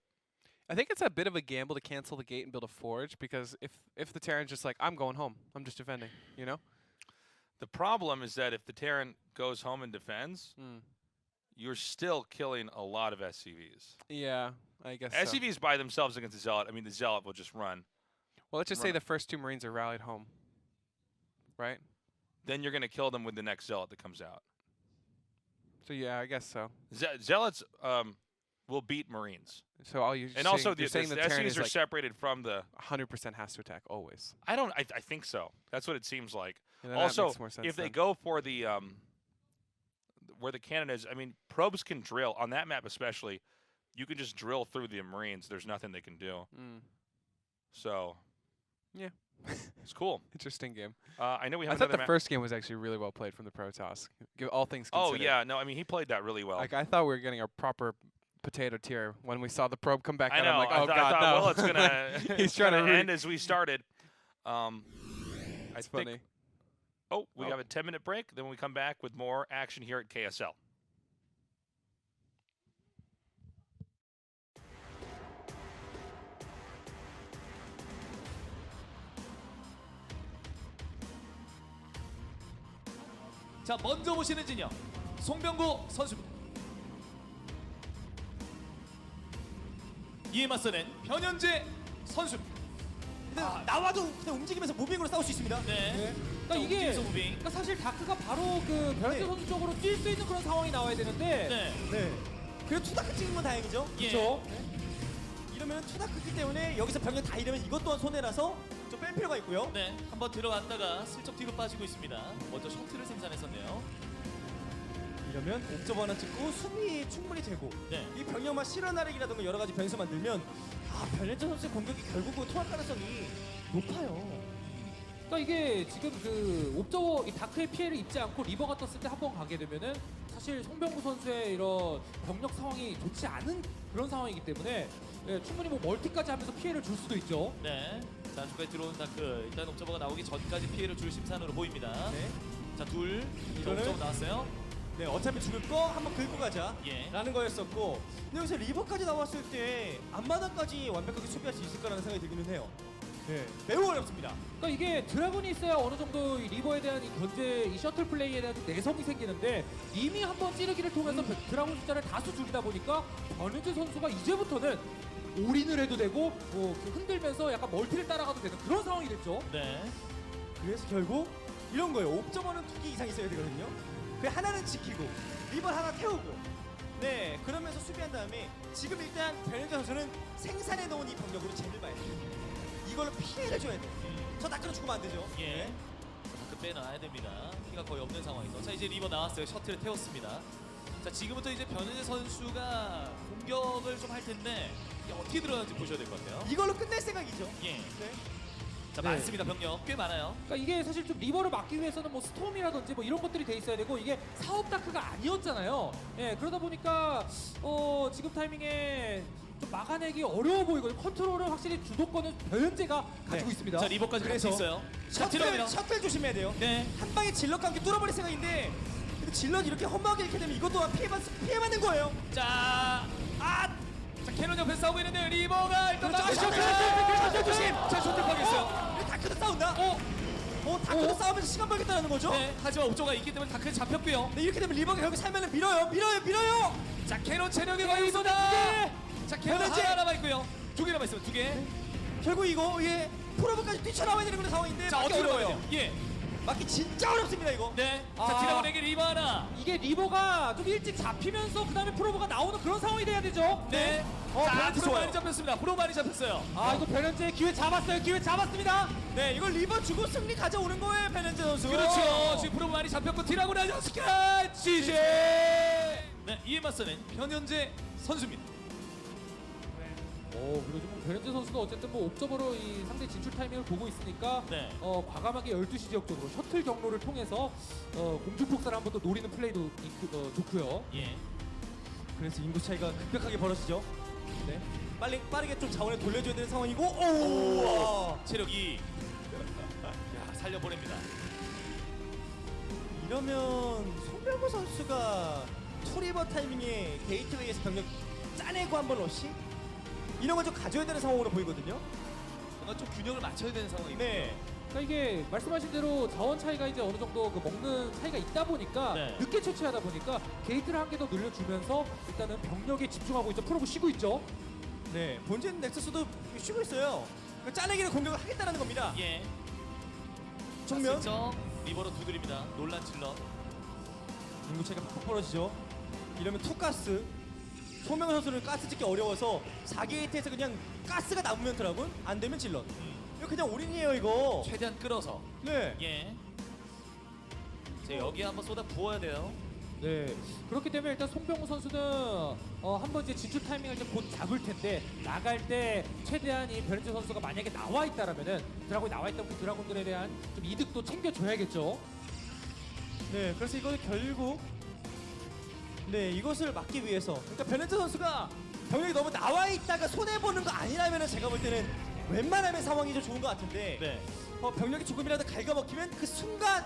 I think it's a bit of a gamble to cancel the gate and build a forge, because if the Terran's just like, I'm going home, I'm just defending, you know? The problem is that if the Terran goes home and defends, you're still killing a lot of SCVs. Yeah, I guess so. SCVs by themselves against the Zealot, I mean, the Zealot will just run. Well, let's just say run. the first 2 Marines are rallied home, right? Then you're going to kill them with the next Zealot that comes out. So yeah, I guess so. Zealots will beat Marines. So all you And also, the saying the Terran SCVs is are like separated from the... 100% has to attack always. I think so. That's what it seems like. And then that Also, makes more sense if they then. go for the where the cannon is, I mean, probes can drill on that map especially. You can just drill through the Marines. There's nothing they can do. So, Yeah. it's cool. Interesting game. I know we have I thought another the map. first game was actually really well played from the Protoss. Give all things Oh considered. yeah, no, I mean he played that really well. Like I thought we were getting a proper potato tier when we saw the probe come back I out. know. I'm like, I oh thought, god, no. well, it's gonna He's trying to end as we started. I It's think. funny. Oh, we Oh. have a 10-minute break. Then we come back with more action here at KSL. 자, 먼저 보시는 진영 송병구 선수입니다. 이에 맞서는 변현재 선수입니다. 근데 나와도 그냥 움직이면서 무빙으로 싸울 수 있습니다. 네. 그러니까 이게 움직여서 무빙. 그러니까 사실 다크가 바로 그 변현재 네. 선수 쪽으로 뛸 수 있는 그런 상황이 나와야 되는데 네. 네. 그래도 투다크 찍은 건 다행이죠. 예. 그렇죠. 이러면 투다크기 때문에 여기서 병력 다 잃으면 이것 또한 손해라서 좀 뺄 필요가 있고요. 네. 한번 들어갔다가 슬쩍 뒤로 빠지고 있습니다. 먼저 셔틀을 생산했었네요. 이러면 옵저버 하나 찍고 수비 충분히 되고 네. 이 병력만 실어 나르기라든가 여러 가지 변수 만들면 변현재 선수의 공격이 결국은 통할 가능성이 높아요. 그러니까 이게 지금 그 옵저버 이 다크의 피해를 입지 않고 리버가 떴을 때 한 번 가게 되면은 사실 송병구 선수의 이런 병력 상황이 좋지 않은 그런 상황이기 때문에 예, 충분히 뭐 멀티까지 하면서 피해를 줄 수도 있죠. 네. 자, 안쪽까지 들어온 다크. 일단 옵저버가 나오기 전까지 피해를 줄 심산으로 보입니다. 네. 자, 둘. 이거는- 옵저버 나왔어요. 네, 어차피 죽을 거 한번 긁고 가자 예. 라는 거였었고 근데 여기서 리버까지 나왔을 때 앞마당까지 완벽하게 수비할 수 있을까라는 생각이 들기는 해요. 네, 매우 어렵습니다. 그러니까 이게 드래곤이 있어야 어느 정도 이 리버에 대한 이 견제, 이 셔틀 플레이에 대한 내성이 생기는데 이미 한번 찌르기를 통해서 드라곤 숫자를 다수 줄이다 보니까 변현재 선수가 이제부터는 올인을 해도 되고 뭐 흔들면서 약간 멀티를 따라가도 되는 그런 상황이 됐죠. 네. 그래서 결국 이런 거예요. 옵저버는 2개 이상 있어야 되거든요. 그 하나는 지키고 리버 하나 태우고 네 그러면서 수비한 다음에 지금 일단 변현재 선수는 생산해 놓은 이 병력으로 재를 봐야 돼요. 이걸로 피해를 줘야 돼요. 저 다크로 죽으면 안 되죠. 예. 다크 빼놔야 됩니다. 피가 거의 없는 상황에서. 자, 이제 리버 나왔어요. 셔틀을 태웠습니다. 자, 지금부터 이제 변현재 선수가 공격을 좀 할 텐데 이게 어떻게 들어가는지 보셔야 될 것 같아요. 이걸로 끝낼 생각이죠. 예. 네. 자, 네. 많습니다. 병력 꽤 많아요. 그러니까 이게 사실 좀 리버를 막기 위해서는 뭐 스톰이라든지 뭐 이런 것들이 돼 있어야 되고 이게 사업 다크가 아니었잖아요. 예, 그러다 보니까 지금 타이밍에 좀 막아내기 어려워 보이거든요. 컨트롤을 확실히 주도권은 변현재가 가지고 있습니다. 자, 리버까지 같이 그래서 있어요. 자, 들어갑니다. 셔틀 조심해야 돼요. 네. 한 방에 질럿 관계 뚫어버릴 생각인데 근데 질럿 이렇게 험하게 이렇게 되면 이것 또한 피해받는 거예요. 자, 자, 캐논 옆에 싸우고 있는데 리버가 일단 그렇죠. 나가서 셔틀 조심. 자, 셔틀 파괴했어요. 다크도 싸운다. 다크도 싸우면서 시간 벌겠다는 거죠? 네, 하지만 옵저가 있기 때문에 다크는 잡혔고요. 네, 이렇게 되면 리버가 결국 살면은 밀어요. 자, 캐논 체력이 거의 여기서 있습니다. 자, 캐논 변현재! 하나 남아 있고요. 2개 남아 있으면 2개. 결국 이거 프로브까지 뛰쳐나와야 되는 그런 상황인데 자, 막기 어떻게 어려워요. 어려워요? 예. 막기 진짜 어렵습니다 이거. 네. 자, 아. 드라곤에게 리버 하나. 이게 리버가 좀 일찍 잡히면서 그 다음에 프로브가 나오는 그런 상황이 돼야 되죠. 네. 자, 변현재 프로 좋아요. 많이 잡혔습니다. 프로 많이 잡혔어요. 아 이거 변현재 기회 잡았습니다. 네, 이걸 리버 주고 승리 가져오는 거예요 변현재 선수. 그렇죠. 지금 프로 많이 잡혔고 드라곤 하나 스카 지제. 네, 이에 맞서는 변현재 선수입니다. 그리고 지금 변현재 선수가 어쨌든 뭐 옵저버로 이 상대 진출 타이밍을 보고 있으니까 네. 과감하게 12시 지역 쪽으로 셔틀 경로를 통해서 공중 폭사를 한번 또 노리는 플레이도 좋고요. 예. 그래서 인구 차이가 급격하게 벌어지죠. 네, 빠르게 좀 자원을 돌려줘야 되는 상황이고. 오, 체력 2. 야, 살려보냅니다. 이러면 송병구 선수가 투리버 타이밍에 게이트웨이에서 병력 짜내고 한번 러시? 이런 걸 좀 가져야 되는 상황으로 보이거든요. 뭔가 좀 균형을 맞춰야 되는 상황입니다. 네. 그러니까 이게 말씀하신 대로 자원 차이가 이제 어느 정도 그 먹는 차이가 있다 보니까 네. 늦게 채취하다 보니까 게이트를 한 개 더 늘려주면서 일단은 병력에 집중하고 있죠. 프로브 쉬고 있죠. 네, 본진 넥서스도 쉬고 있어요. 그러니까 짜내기를 공격을 하겠다는 겁니다. 예. 정면. 점 리버로 두드립니다. 논란 질러. 인구 차이가 팍팍 벌어지죠. 이러면 투가스. 송병구 선수는 가스 찍기 어려워서 4게이트에서 그냥 가스가 남으면 드라군, 안 되면 질럿. 이거 그냥 올인이에요 이거. 최대한 끌어서. 네. 예. 자, 여기에 한번 쏟아 부어야 돼요. 네. 그렇기 때문에 일단 송병우 선수는 한번 이제 진출 타이밍을 이제 곧 잡을 텐데 나갈 때 최대한 이 변현재 선수가 만약에 나와 있다라면은 드라곤이 나와 있다면 그 드라곤들에 대한 좀 이득도 챙겨줘야겠죠. 네, 그래서 이거 결국 이것을 막기 위해서 그러니까 변현재 선수가 병력이 너무 나와 있다가 손해 보는 거 아니라면은 제가 볼 때는 웬만하면 상황이 좀 좋은 것 같은데 네. 병력이 조금이라도 갉아먹히면 그 순간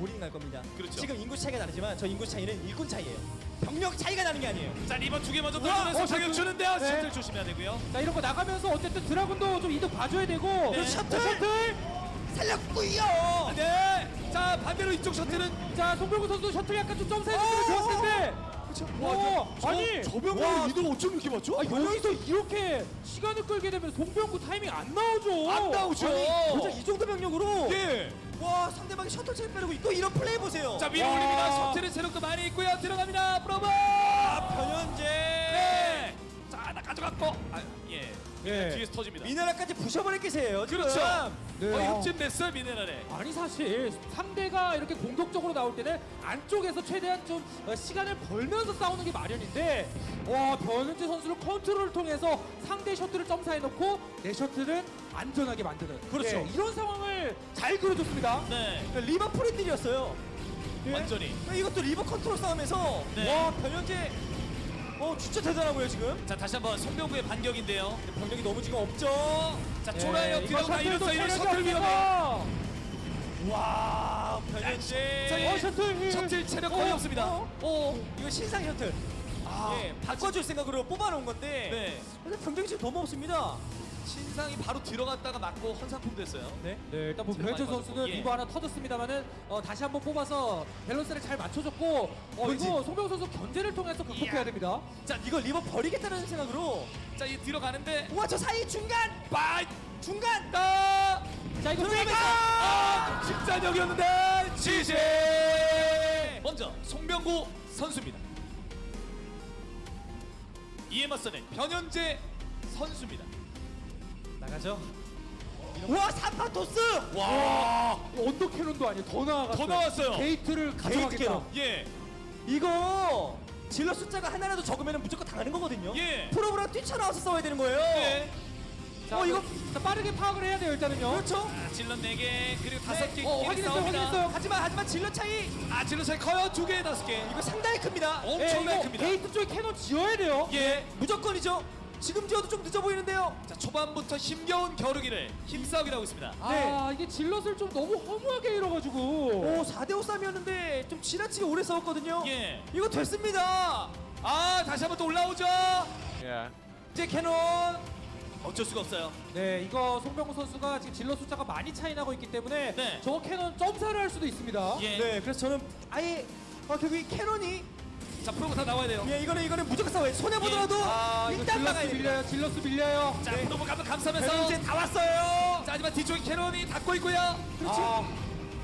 올인 날 겁니다. 그렇죠. 지금 인구 차이가 나지만 저 인구 차이는 일꾼 차이예요. 병력 차이가 나는 게 아니에요. 자, 리버 2개 먼저 우와, 던지면서 자격 셔틀. 주는데요. 네. 셔틀 조심해야 되고요. 자 이런 거 나가면서 어쨌든 드라곤도 좀 이득 봐줘야 되고 네. 셔틀! 살렸고요. 네. 자, 반대로 이쪽 셔틀은 자 송병우 선수 셔틀 약간 좀 점사해줬으면 좋았을 텐데 아니 저 병력 이동 어쩜 이렇게 맞죠? 여기서 이렇게 시간을 끌게 되면 송병구 타이밍 안 나오죠. 안 나오죠. 아니, 도대체 이 정도 병력으로 예. 와 상대방이 셔틀 체력 빼려고 있고 이런 플레이 보세요. 자, 위로 와. 올립니다. 셔틀의 체력도 많이 있고요. 들어갑니다. 프로브. 변현재 네. 자, 하나 가져갔고. 아, 예. 예. 뒤에서 터집니다. 미네랄까지 부셔버릴 기세예요. 지금. 그렇죠. 네. 거의 흡집됐어요, 미네랄에. 아니 사실 상대가 이렇게 공격적으로 나올 때는 안쪽에서 최대한 좀 시간을 벌면서 싸우는 게 마련인데 와 변현재 선수를 컨트롤을 통해서 상대 셔틀을 점사해놓고 내 셔틀은 안전하게 만드는 그렇죠. 예, 이런 상황을 잘 그려줬습니다. 네. 리버 프리딜이었어요. 예? 완전히. 이것도 리버 컨트롤 싸움에서 네. 와 변현재 진짜 대단하고요 지금. 자, 다시 한번 송병구의 반격인데요. 병력이 너무 지금 없죠. 자, 예, 초라해요. 이거 뒤로 셔틀도 가면서 이런 체력이 셔틀 위험해. 없어서. 와 자, 변현재. 예. 셔틀 셔틀 체력 거의 없습니다. 이거 신상 셔틀. 예, 바꿔줄 생각으로 뽑아놓은 건데. 네. 근데 병력이 지금 너무 없습니다. 신상이 바로 들어갔다가 맞고 헌상품 됐어요. 네. 네, 일단 뭐 체력 변현재 많이 선수는 빠졌고, 예. 리버 하나 터졌습니다만은 다시 한번 뽑아서 밸런스를 잘 맞춰줬고 이거 송병호 선수 견제를 통해서 극복해야 됩니다. 자 이거 리버 버리겠다는 생각으로. 자, 이 뒤로 가는데 우와 저 사이 중간. 빠이 중간. 다 자 이거 들어가면서. 직사적이었는데 지지. 먼저 송병구 선수입니다. 이에 맞서는 변현재 선수입니다. 나가죠. 우와 3파 토스. 와, 언더 캐논도 아니에요. 더 나아갔어요. 더 나왔어요. 게이트를 가져가겠다. 캐논. 예, 이거 질러 숫자가 하나라도 적으면 무조건 당하는 거거든요. 예. 프로브랑 뛰쳐나와서 싸워야 되는 거예요. 네. 자, 이거 자, 빠르게 파악을 해야 돼요 일단은요. 그렇죠. 아, 질럿 4개 그리고 5개 확인했어요, 확인했어요. 하지만 질러 차이 아, 질럿 차이 커요. 2개, 5개. 이거 상당히 큽니다. 엄청나게 이거 큽니다. 게이트 쪽에 캐논 지어야 돼요. 예. 무조건이죠. 지금 지어도 좀 늦어 보이는데요. 자, 초반부터 힘겨운 겨루기를 힘싸움이라고 하고 있습니다. 아 이게 질럿을 좀 너무 허무하게 잃어가지고. 오 4대5 싸움이었는데 좀 지나치게 오래 싸웠거든요. 예. 이거 됐습니다. 아, 다시 한번 또 올라오죠. 예. 이제 캐논. 어쩔 수가 없어요. 네, 이거 송병구 선수가 지금 질러 숫자가 많이 차이 나고 있기 때문에 네. 저 캐논 점사를 할 수도 있습니다. 예. 네, 그래서 저는 아예 결국 이 캐논이 자, 프로브 다 나와야 돼요. 예, 이거는 무조건 싸워요. 손해 보더라도 아, 이거 일단 막아야 질러스 됩니다. 밀려요. 질러스 밀려요. 자, 네. 프로브 가면 베런즈 감싸면서. 다 왔어요. 자, 하지만 뒤쪽에 캐논이 닫고 있고요. 아,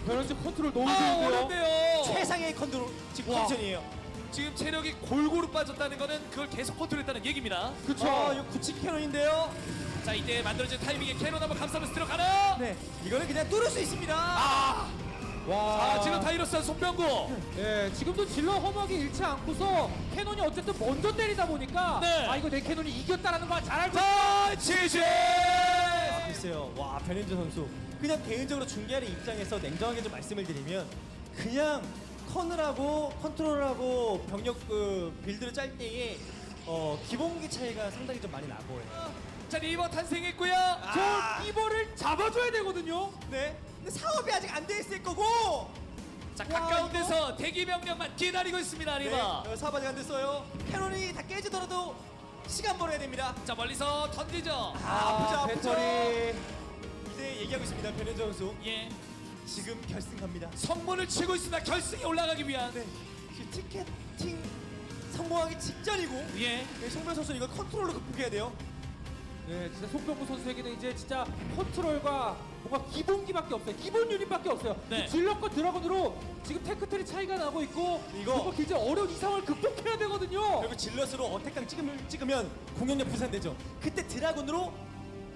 베런즈 컨트롤 너무 아, 좋은데요. 어렵네요. 최상의 컨트롤 지금 와. 컨디션이에요. 지금 체력이 골고루 빠졌다는 거는 그걸 계속 컨트롤했다는 얘기입니다. 그쵸. 이거 구치 캐논인데요. 자, 이때 만들어진 타이밍에 캐논 한번 감싸면서 들어가나? 네, 이거는 그냥 뚫을 수 있습니다. 아, 와. 지금 다이러스 송병구. 예, 지금도 질러 허벅이 잃지 않고서 캐논이 어쨌든 먼저 때리다 보니까 네. 아 이거 내 캐논이 이겼다라는 걸 잘 알고 자, 지지. 글쎄요. 와, 변현재 선수. 그냥 개인적으로 중계하는 입장에서 냉정하게 좀 말씀을 드리면 그냥 커널하고 컨트롤하고 병력 빌드를 짤 때에 기본기 차이가 상당히 좀 많이 나 보여요. 자, 리버 탄생했고요. 저 이버를 잡아줘야 되거든요. 네. 근데 사업이 아직 안 돼 있을 거고. 자, 와, 가까운 이거? 데서 대기 병력만 기다리고 있습니다, 리버. 네, 사업 아직 안 됐어요. 캐논이 다 깨지더라도 시간 벌어야 됩니다. 자, 멀리서 던지죠. 아프죠. 배터리. 이제 얘기하고 있습니다. 변현재 선수. 예. 지금 결승 갑니다. 성문을 치고 있습니다. 결승에 올라가기 위한. 네. 지금 티켓팅 성공하기 직전이고. 예. 네, 송별 선수 이거 컨트롤로 극복해야 돼요. 네, 진짜 송병구 선수에게는 이제 진짜 컨트롤과 뭔가 기본기밖에 없어요. 기본 유닛밖에 없어요. 네. 질럿과 드라곤으로 지금 테크트리 차이가 나고 있고 이거- 뭔가 굉장히 어려운 이 상황을 극복해야 되거든요. 그리고 질럿으로 어택강 찍으면 공격력 분산되죠. 그때 드라군으로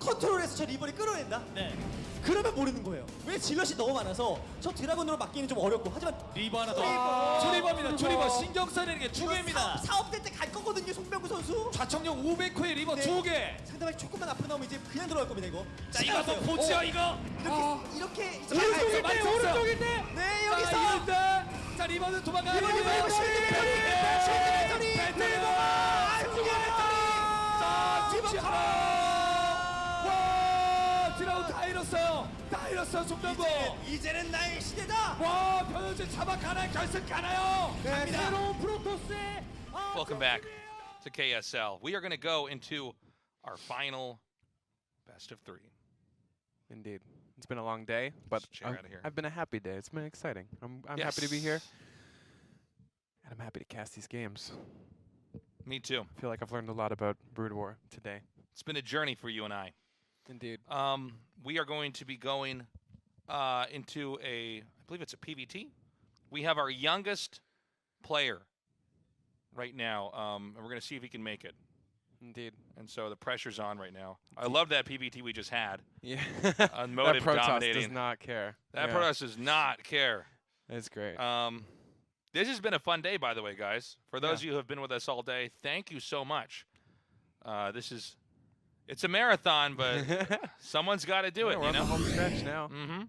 컨트롤해서 저 리버를 끌어낸다. 네. 그러면 모르는 거예요. 왜 질럿이 너무 많아서 저 드라군으로 막기는 좀 어렵고 하지만 리버 하나 더. 리버. 조리버입니다. 조리버 리버. 신경 써야 되는 게 두 개입니다. 사업될 때 갈 거거든요, 송병구 선수. 좌청력 500호의 리버 네. 두 개. 상대방이 조금만 앞으로 나오면 이제 그냥 들어갈 겁니다, 이거. 자, 이거 한번 보죠, 이거. 이렇게 오른쪽일 때, 많이 썼어요. 오른쪽일 때. 네, 자, 여기서 이럴 때. 자, 리버는 도망가요. 리버, 리버, 실드 배터리. 자, 리버 집지 커. 와, 드라운 다 잃었어요. 다 잃었어요, 송병구. 이제는 나의 시대다. 와, 변현재 자막 가나요? 결승 가나요? 네, 새로운 프로토스의 Welcome back to KSL. We are going to go into our final best of 3. Indeed. It's been a long day, but Let's check out of here. I've been a happy day. It's been exciting. I'm happy to be here. And I'm happy to cast these games. Me too. I feel like I've learned a lot about Brood War today. It's been a journey for you and I. Indeed. We are going to be going into I believe it's a PVT. We have our youngest player right now, and we're going to see if he can make it. Indeed. And so the pressure's on right now. I love that PVT we just had. Yeah. On that motive Protoss dominating. does not care. That yeah. Protoss does not care. It's great. This has been a fun day, by the way, guys. For those Yeah. of you who have been with us all day, thank you so much. It's a marathon, but someone's got to do Yeah, it, we're you on the know? home stretch now. Mm-hmm.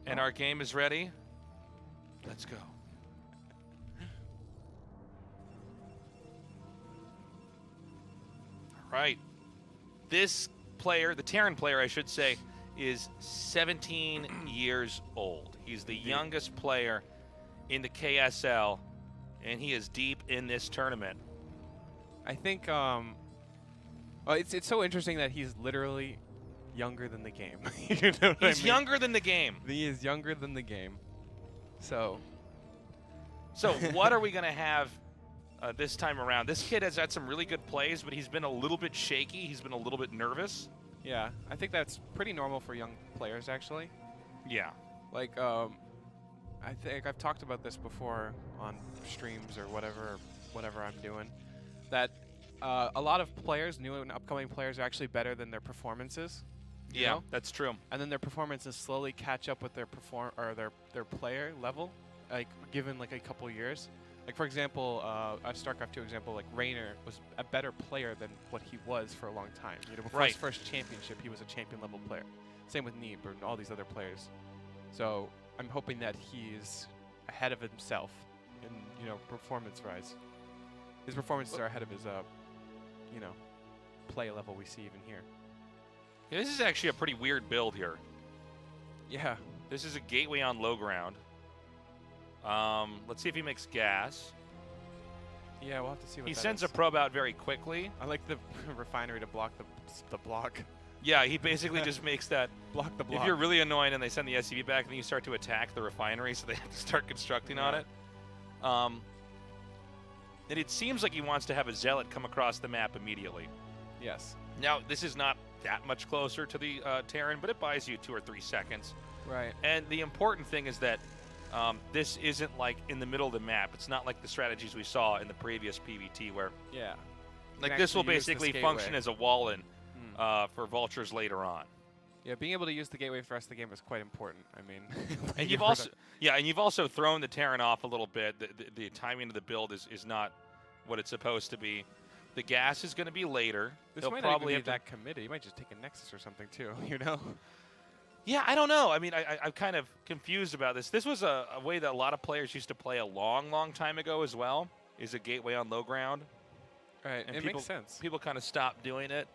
And our game is ready. Let's go. All right. This player, the Terran player, I should say, is 17 years old. He's the youngest player in the KSL, and he is deep in this tournament. I think it's so interesting that he's literally younger than the game. You know what He's I mean? younger than the game. He is younger than the game. So So what are we going to have this time around? This kid has had some really good plays, but he's been a little bit shaky. He's been a little bit nervous. yeah, I think that's pretty normal for young players actually. Yeah. Like I think I've talked about this before on streams or whatever I'm doing, that a lot of players, new and upcoming players, are actually better than their performances. you Yeah, know? that's true. And then their performances slowly catch up with their their player level, like given like a couple years. Like for example, a StarCraft 2 example, like Raynor was a better player than what he was for a long time. You know, before Right. his first championship, he was a champion level player. Same with Neeb and all these other players. So I'm hoping that he's ahead of himself in, you know, performance-wise. His performances are ahead of his, you know, play level we see even here. Yeah, this is actually a pretty weird build here. Yeah. This is a gateway on low ground. Let's see if he makes gas. Yeah, we'll have to see what He that sends is. a probe out very quickly. I like the refinery to block the block. Yeah, he basically just makes that. Block the block. If you're really annoying and they send the SCV back, then you start to attack the refinery, so they have to start constructing on Yeah. it. And it seems like he wants to have a Zealot come across the map immediately. Yes. Now, this is not that much closer to the Terran, but it buys you 2 or 3 seconds. Right. And the important thing is that this isn't like in the middle of the map. It's not like the strategies we saw in the previous PvT where Yeah. like can this will actually use this basically function gateway. as a wall-in for vultures later on. Yeah, being able to use the gateway for the rest of the game is quite important. I mean, And you've also thrown the Terran off a little bit. The timing of the build is not what it's supposed to be. The gas is going to be later. this They'll might probably not have even be to. that committed. You might just take a Nexus or something too. You know. Yeah, I don't know. I mean, I'm kind of confused about this. This was a way that a lot of players used to play a long, long time ago as well. Is a gateway on low ground. Right. And It people- makes sense. People kind of stopped doing it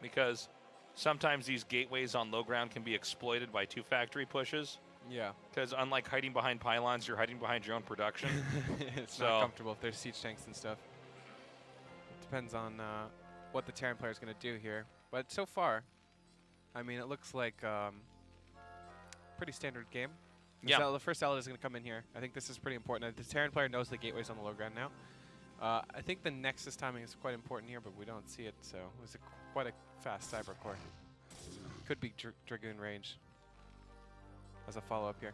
because sometimes these gateways on low ground can be exploited by 2 factory pushes. Yeah. Because unlike hiding behind pylons, you're hiding behind your own production. It's So- not comfortable if there's siege tanks and stuff. Depends on what the Terran player is going to do here. But so far, I mean, it looks like pretty standard game. Yeah. The first Zealot is going to come in here. I think this is pretty important. The Terran player knows the gateway's on the low ground now. I think the Nexus timing is quite important here, but we don't see it, so it was quite a fast Cyber Core. Could be Dragoon range as a follow-up here.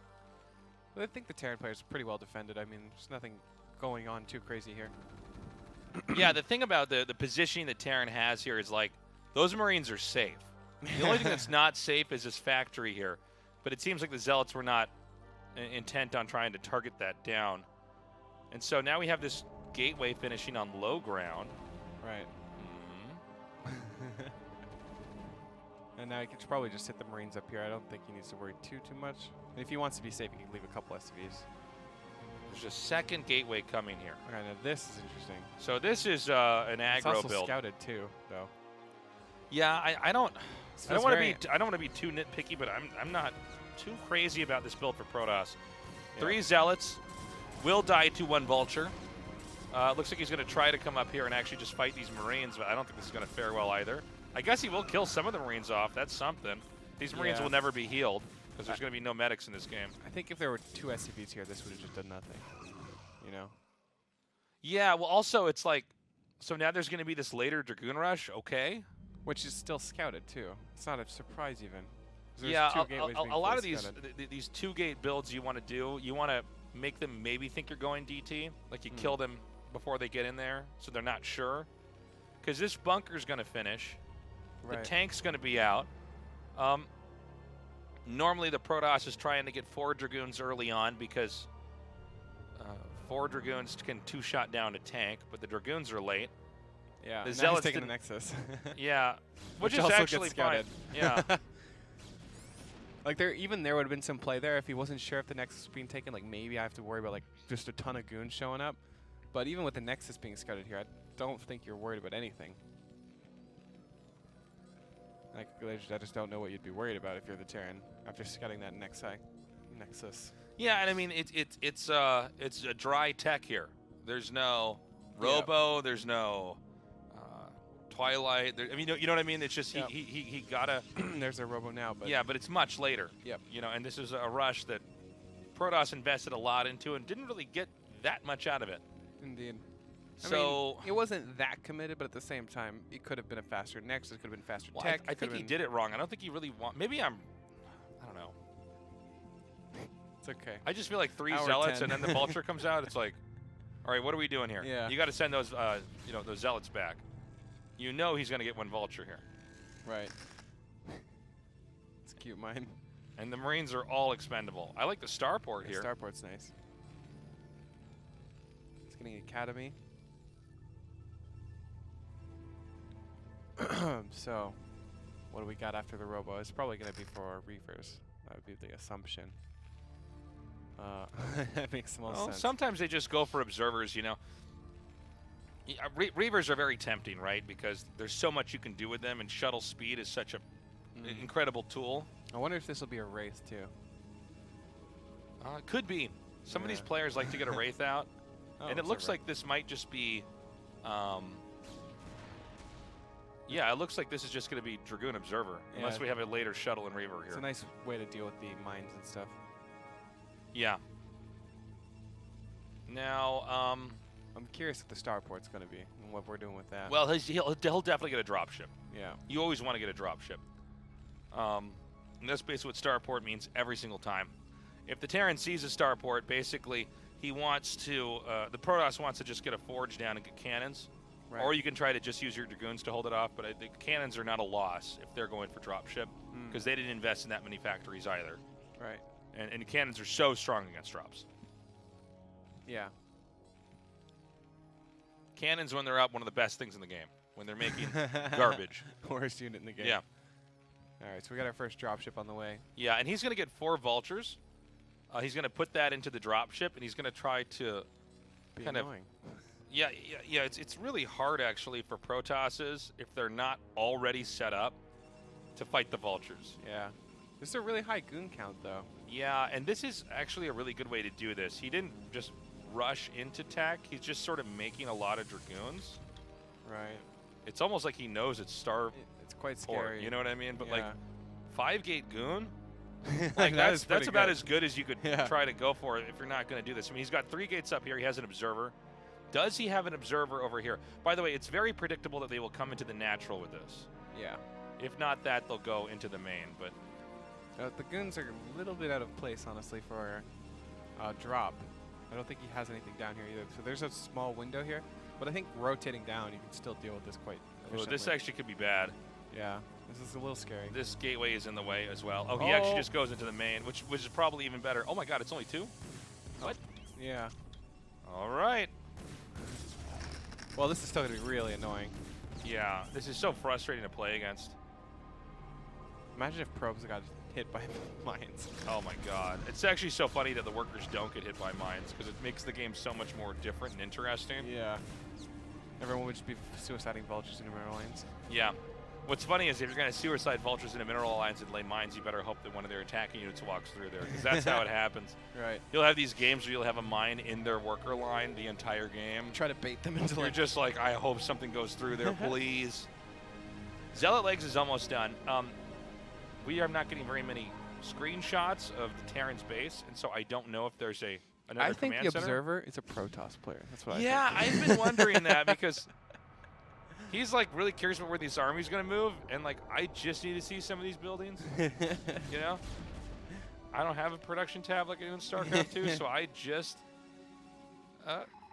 But I think the Terran player is pretty well defended. I mean, there's nothing going on too crazy here. Yeah, the thing about the positioning that Terran has here is like, those Marines are safe. The only thing that's not safe is this factory here. But it seems like the Zealots were not intent on trying to target that down. And so now we have this gateway finishing on low ground. Right. And now he could probably just hit the Marines up here. I don't think he needs to worry too much. And if he wants to be safe, he can leave a couple SCVs. There's a second gateway coming here. Okay, now this is interesting. So this is an It's aggro also build. scouted too, though. Yeah, I don't Feels want to very- be I don't want to be too nitpicky, but I'm not too crazy about this build for Protoss. Yeah. 3 Zealots will die to 1 Vulture. Looks like he's going to try to come up here and actually just fight these Marines, but I don't think this is going to fare well either. I guess he will kill some of the Marines off. That's something. These Marines Yeah. will never be healed because there's going to be no medics in this game. I think if there were 2 SCVs here, this would have just done nothing. You know? Yeah, well, also it's like, so now there's going to be this later Dragoon Rush. Okay. Which is still scouted too. It's not a surprise even. 'Cause there's Yeah, 2 gateways being a lot of fully these scouted. these 2-gate builds you want to do, you want to make them maybe think you're going DT, like you kill them before they get in there, so they're not sure. Because this bunker's going to finish, Right. the tank's going to be out. Normally the Protoss is trying to get 4 Dragoons early on because 4 Dragoons can 2-shot down a tank, but the Dragoons are late. Yeah, the now he's Zealots taking the didn't- Nexus. Yeah, which is also gets actually fine. scouted. Yeah. Like there would have been some play there if he wasn't sure if the Nexus was being taken. Like maybe I have to worry about like just a ton of goons showing up. But even with the Nexus being scouted here, I don't think you're worried about anything. Like I just don't know what you'd be worried about if you're the Terran after scouting that Nexus. Yeah, and I mean it's a dry tech here. There's no Robo. There's no Twilight. I mean, you know what I mean? It's just Yep. he gotta. There's a Robo now, but Yeah, but it's much later. Yep. You know, and this is a rush that Protoss invested a lot into and didn't really get that much out of it. Indeed. So I mean, it wasn't that committed, but at the same time, it could have been a faster Nexus. Could have been faster well, tech. I think he did it wrong. I don't think he really Maybe I don't know. It's okay. I just feel like 3 Hour Zealots 10. and then the Vulture comes out. It's like, all right, what are we doing here? Yeah. You got to send those those Zealots back. You know he's going to get 1 Vulture here. Right. It's cute, mine. And the Marines are all expendable. I like the starport here. Starport's nice. It's getting Academy. So, what do we got after the Robo? It's probably going to be for Reavers. That would be the assumption. That makes the most Well, sense. sometimes they just go for observers, you know. Reavers are very tempting, right? Because there's so much you can do with them, and shuttle speed is such a incredible tool. I wonder if this will be a Wraith, too. It could be. Some of these Yeah. players like to get a Wraith out. Oh, And it looks observer. like this might just be, yeah, it looks like this is just going to be Dragoon Observer, unless Yeah. we have a later Shuttle and Reaver It's here. a nice way to deal with the mines and stuff. Yeah. Now, I'm curious what the starport's going to be and what we're doing with that. well, he'll definitely get a dropship. yeah. You always want to get a dropship. And that's basically what starport means every single time. If the Terran sees a starport, basically he wants to, the Protoss wants to just get a forge down and get cannons. Right. Or you can try to just use your Dragoons to hold it off, but I think cannons are not a loss if they're going for dropship, because they didn't invest in that many factories either. Right. And cannons are so strong against drops. Yeah. Cannons, when they're up, one of the best things in the game. When they're making garbage. Worst unit in the game. Yeah. All right, so we got our first dropship on the way. Yeah, and he's going to get 4 vultures. He's going to put that into the dropship, and he's going to try to Be kind of... annoying. Yeah. It's really hard, actually, for Protosses, if they're not already set up, to fight the vultures. Yeah. This is a really high goon count, though. Yeah, and this is actually a really good way to do this. He didn't just rush into tech. He's just sort of making a lot of Dragoons. Right. It's almost like he knows it's Star It's quite Port, scary. you know what I mean? But Yeah. like 5-gate Goon, like That is that's pretty about good. as good as you could Yeah. try to go for it if you're not going to do this. I mean, he's got 3 gates up here. He has an observer. Does he have an observer over here? By the way, it's very predictable that they will come into the natural with this. Yeah. If not that, they'll go into the main. But The goons are a little bit out of place, honestly, for drop. I don't think he has anything down here either. So there's a small window here, but I think rotating down, you can still deal with this quite efficiently. this actually could be bad. Yeah, this is a little scary. This gateway is in the way as well. Oh, he actually just goes into the main, which is probably even better. Oh my God, it's only 2? What? Yeah. All right. Well, this is still going to be really annoying. Yeah, this is so frustrating to play against. Imagine if probes got hit by mines. Oh my God. It's actually so funny that the workers don't get hit by mines, because it makes the game so much more different and interesting. Yeah. Everyone would just be suiciding vultures into mineral lanes. Yeah. What's funny is if you're going to suicide vultures in a mineral alliance and lay mines, you better hope that one of their attacking units walks through there, because that's how it happens. Right. You'll have these games where you'll have a mine in their worker line the entire game. Try to bait them into You're like... just like, I hope something goes through there, please. Zealot Legs is almost done. We are not getting very many screenshots of the Terran's base, and so I don't know if there's another I think command the center. observer is a Protoss player. That's what Yeah, I think. I've been wondering that, because he's like really curious about where this army's going to move, and like I just need to see some of these buildings. You know, I don't have a production tab like I do in StarCraft 2, so I just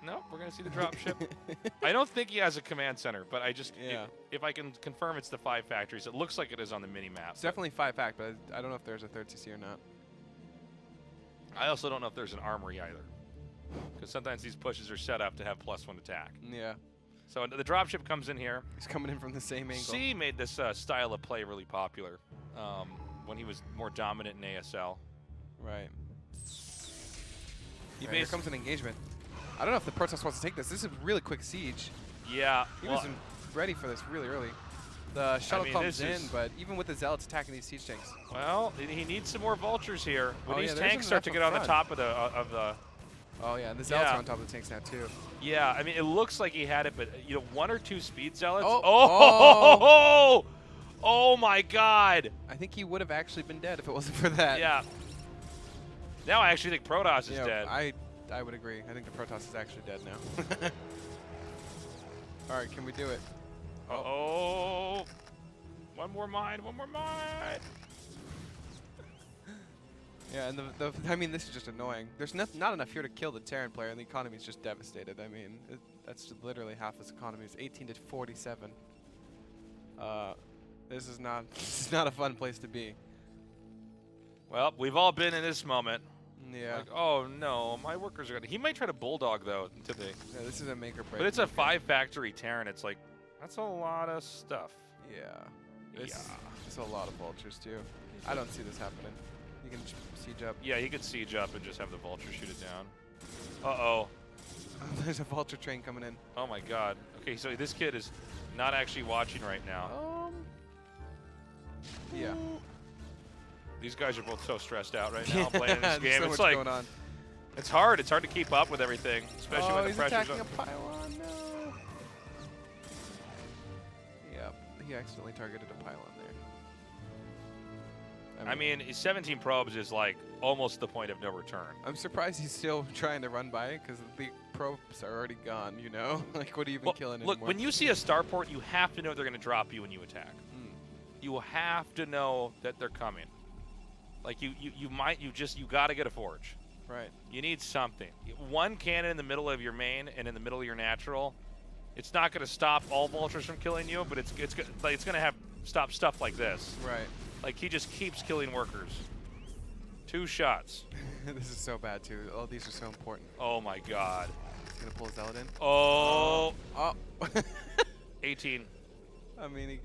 no, we're going to see the dropship. I don't think he has a command center, but I just Yeah. if I can confirm it's the 5 factories, it looks like it is on the mini map. It's definitely 5-fact, but I don't know if there's a 3rd CC or not. I also don't know if there's an armory either, because sometimes these pushes are set up to have +1 attack. Yeah. So the dropship comes in here. He's coming in from the same angle. C made this style of play really popular when he was more dominant in ASL. Right. He Right, here comes an engagement. I don't know if the Protoss wants to take this. This is a really quick siege. Yeah, He well, wasn't ready for this really early. The shuttle mean, comes this in, is- but even with the Zealots attacking these siege tanks. well, he needs some more vultures here. When Oh, these yeah, there tanks isn't start to enough get up on the front. top of the Oh yeah, and the Zealots Yeah. are on top of the tanks now too. yeah, I mean, it looks like he had it, but 1 or 2 speed zealots. Oh, Oh, oh my God! I think he would have actually been dead if it wasn't for that. Yeah. Now I actually think Protoss is Yeah, dead. I would agree. I think the Protoss is actually dead now. All right, can we do it? Oh, one more mine, one more mine. Yeah, and I mean, this is just annoying. There's not enough here to kill the Terran player, and the economy is just devastated. I mean, that's literally half his economy. It's 18 to 47. This is not a fun place to be. Well, we've all been in this moment. Yeah. Like, oh no, my workers are gonna. He might try to bulldog though into the. Yeah, this is a make or break. But it's a move here. 5 factory Terran. It's like that's a lot of stuff. Yeah. It's Yeah. a lot of vultures too. I don't see this happening. You can siege up. Yeah, he could siege up and just have the vulture shoot it down. Uh-oh. There's a vulture train coming in. Oh my God. Okay, so this kid is not actually watching right now. Yeah. These guys are both so stressed out right now playing this There's game. so It's much like going on. It's hard. It's hard to keep up with everything, especially when the he's pressure's attacking on. a pylon. No. Yep, he accidentally targeted a pylon there. I mean, 17 probes is like almost the point of no return. I'm surprised he's still trying to run by it because the probes are already gone. You know, like what are you even killing look, anymore? when you see a starport, you have to know they're going to drop you when you attack. You have to know that they're coming. Like you got to get a forge. Right. You need something. One cannon in the middle of your main and in the middle of your natural. It's not going to stop all vultures from killing you, but it's going to have stop stuff like this. Right. Like he just keeps killing workers. 2 shots. This is so bad too. All these are so important. Oh my God. He's gonna pull Zealot in. Oh. Oh. 18. I mean,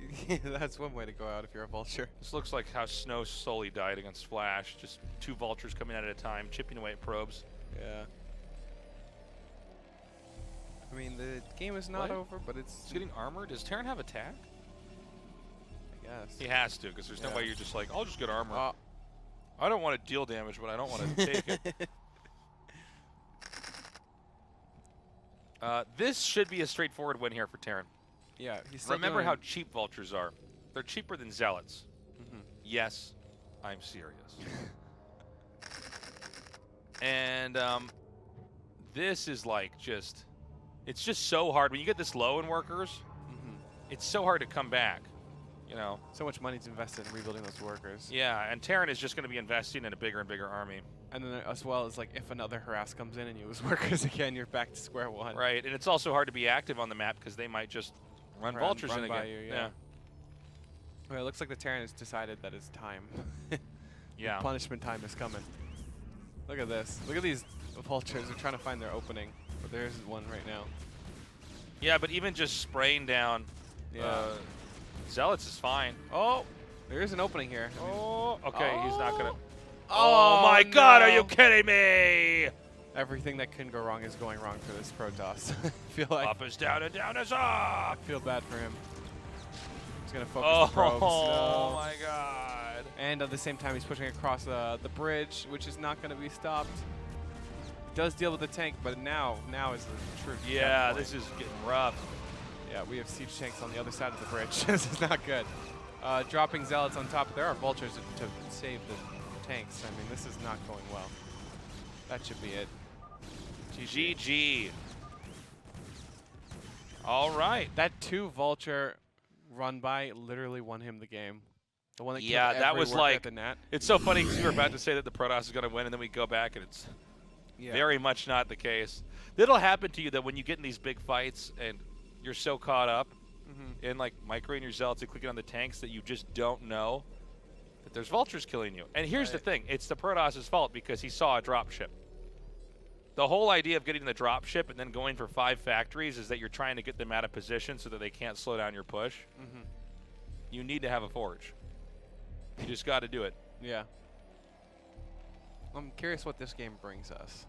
that's one way to go out if you're a vulture. This looks like how Snow slowly died against Flash. Just 2 vultures coming out at a time, chipping away at probes. Yeah. I mean, the game is not What? over, but it's. He's getting armor. Does Terran have attack? I guess. He has to, because there's no Yeah. way you're just like, I'll just get armor. Oh. I don't want to deal damage, but I don't want to take it. This should be a straightforward win here for Terran. Yeah. He's still Remember doing- how cheap vultures are. They're cheaper than zealots. Mhm. Yes, I'm serious. And this is like just, it's just so hard. When you get this low in workers, Mhm. it's so hard to come back, you know? So much money's invested in rebuilding those workers. Yeah, and Terran is just going to be investing in a bigger and bigger army. And then as well as like if another harass comes in and you lose workers again, you're back to square one. Right, and it's also hard to be active on the map because they might just run vultures run in by again. you, yeah. Well, it looks like the Terran has decided that it's time. Yeah. Punishment time is coming. Look at this. Look at these vultures. They're trying to find their opening, but there isn't one right now. Yeah, but even just spraying down zealots is fine. Oh, there is an opening here. I mean, Oh, okay, he's not gonna. Oh, Oh my God, are no. you kidding me? Everything that can go wrong is going wrong for this Protoss. I feel like Up is down and down is I up. feel bad for him. He's gonna focus Oh, the probes. No. my God. And at the same time, he's pushing across the bridge, which is not going to be stopped. He does deal with the tank, but now is the true. Yeah, death this point. is getting rough. Yeah, we have siege tanks on the other side of the bridge. This is not good. Dropping zealots on top. There are vultures to save the tanks. I mean, this is not going well. That should be it. GG. All right. That 2 vulture run by literally won him the game. The one that Yeah, killed that every was worker like- at the net. It's so funny because you were about to say that the Protoss is going to win, and then we go back and it's Yeah. very much not the case. It'll happen to you that when you get in these big fights and you're so caught up in like microing your zealots and clicking on the tanks that you just don't know that there's vultures killing you. And here's the thing, it's the Protoss's fault because he saw a drop ship. The whole idea of getting the drop ship and then going for 5 factories is that you're trying to get them out of position so that they can't slow down your push. You need to have a forge. You just got to do it. Yeah. I'm curious what this game brings us.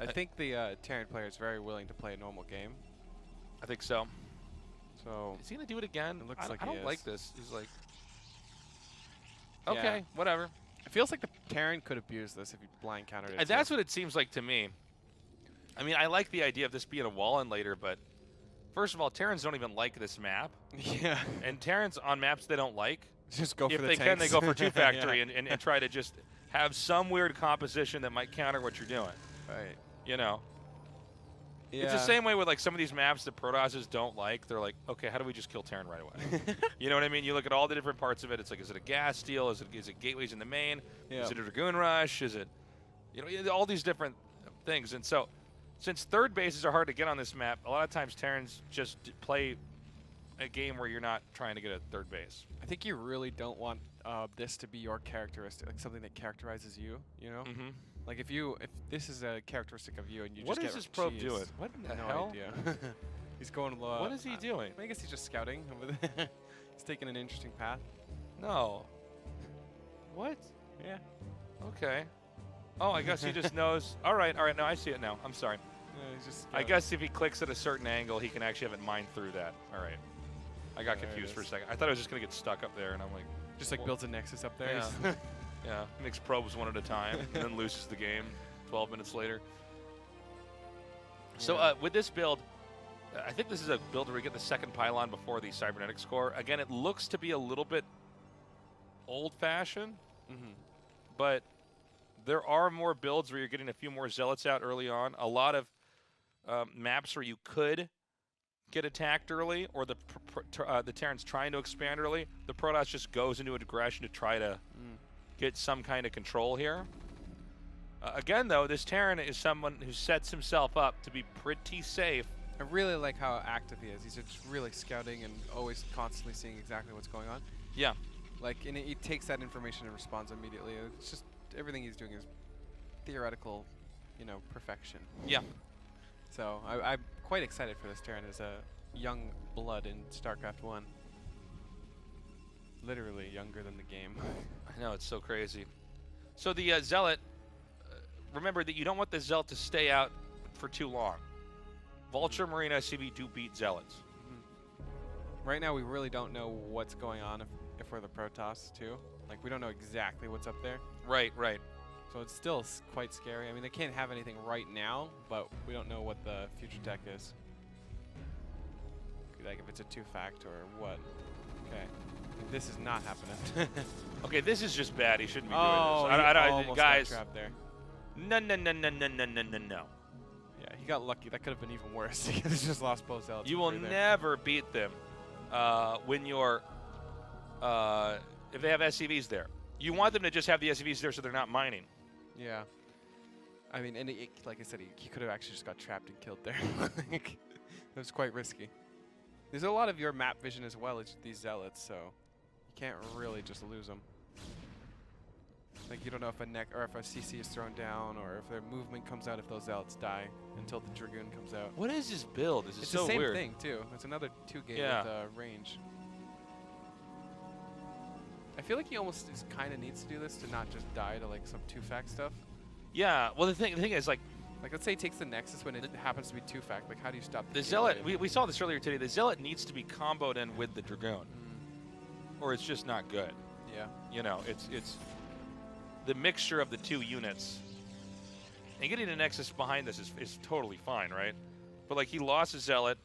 I think the Terran player is very willing to play a normal game. I think so. So Is he going to do it again? It looks I like don't he like is. this. He's like, Yeah. okay, whatever. it feels like the Terran could abuse this if he blind countered it. And that's what it seems like to me. I mean, I like the idea of this being a wall-in later, but first of all, Terrans don't even like this map. Yeah. And Terrans on maps they don't like, Just go if for the they tanks. can, they go for 2 factory Yeah. and try to just have some weird composition that might counter what you're doing. Right. You know? Yeah. It's the same way with like some of these maps that Protosses don't like. They're like, okay, how do we just kill Terran right away? You know what I mean? You look at all the different parts of it. It's like, is it a gas steal? Is it gateways in the main? Yeah. Is it a Dragoon rush? Is it, you know, all these different things. And so, since third bases are hard to get on this map, a lot of times Terrans just play a game where you're not trying to get a third base. I think you really don't want this to be your characteristic, like something that characterizes you. You know, Mm-hmm. like if this is a characteristic of you, and you What just is get this probe cheesed. doing? What in the No hell? idea. He's going low. What is he doing? I guess he's just scouting over there. He's taking an interesting path. No. What? Yeah. Okay. Oh, I guess he just knows. All right. No, I see it now. I'm sorry. Yeah, he's just. I guess if he clicks at a certain angle, he can actually have it mine through that. All right. I got There it confused for a is. second. I thought I was just going to get stuck up there, and I'm like, just like well, builds a nexus up there. yeah. Yeah, makes probes one at a time, and then loses the game. 12 minutes later. So with this build, I think this is a build where we get the second pylon before the cybernetics core. Again, it looks to be a little bit old-fashioned, but there are more builds where you're getting a few more zealots out early on. A lot of maps where you could get attacked early, or the Terran's trying to expand early. The Protoss just goes into aggression to try to get some kind of control here. Again, though, this Terran is someone who sets himself up to be pretty safe. I really like how active he is. He's just really scouting and always constantly seeing exactly what's going on. Yeah. Like, and he takes that information and responds immediately. It's just everything he's doing is theoretical, perfection. Yeah. So I'm quite excited for this Terran as a young blood in StarCraft 1. Literally younger than the game. I know, it's so crazy. So the Zealot, remember that you don't want the Zealot to stay out for too long. Vulture, Marine, SCV do beat Zealots. Right now we really don't know what's going on if we're the Protoss too. Like, we don't know exactly what's up there. Right, right. So it's still quite scary. I mean, they can't have anything right now, but we don't know what the future tech is. Like, if it's a 2-fact or what. Okay. This is not happening. Okay, this is just bad. He shouldn't be Oh, doing this. he almost Guys. got trapped there. No. Yeah, he got lucky. That could have been even worse. He just lost both zealots. You will never beat them when you're if they have SCVs there. You want them to just have the SCVs there so they're not mining. Yeah. I mean, and like I said, he could have actually just got trapped and killed there. Like, it was quite risky. There's a lot of your map vision as well as these zealots, so you can't really just lose them. Like, you don't know if a CC is thrown down, or if their movement comes out if those zealots die until the Dragoon comes out. What is this build? This is It's so the same weird. thing too. It's another 2-gate Yeah. with range. I feel like he almost kind of needs to do this to not just die to like some 2-fact stuff. Yeah. Well, the thing is, like Like, let's say he takes the Nexus when it happens to be 2-fact. Like, how do you stop the Zealot. We saw this earlier today. The Zealot needs to be comboed in with the Dragoon, or it's just not good. Yeah. It's the mixture of the two units. And getting a Nexus behind this is totally fine, right? But like, he lost his Zealot.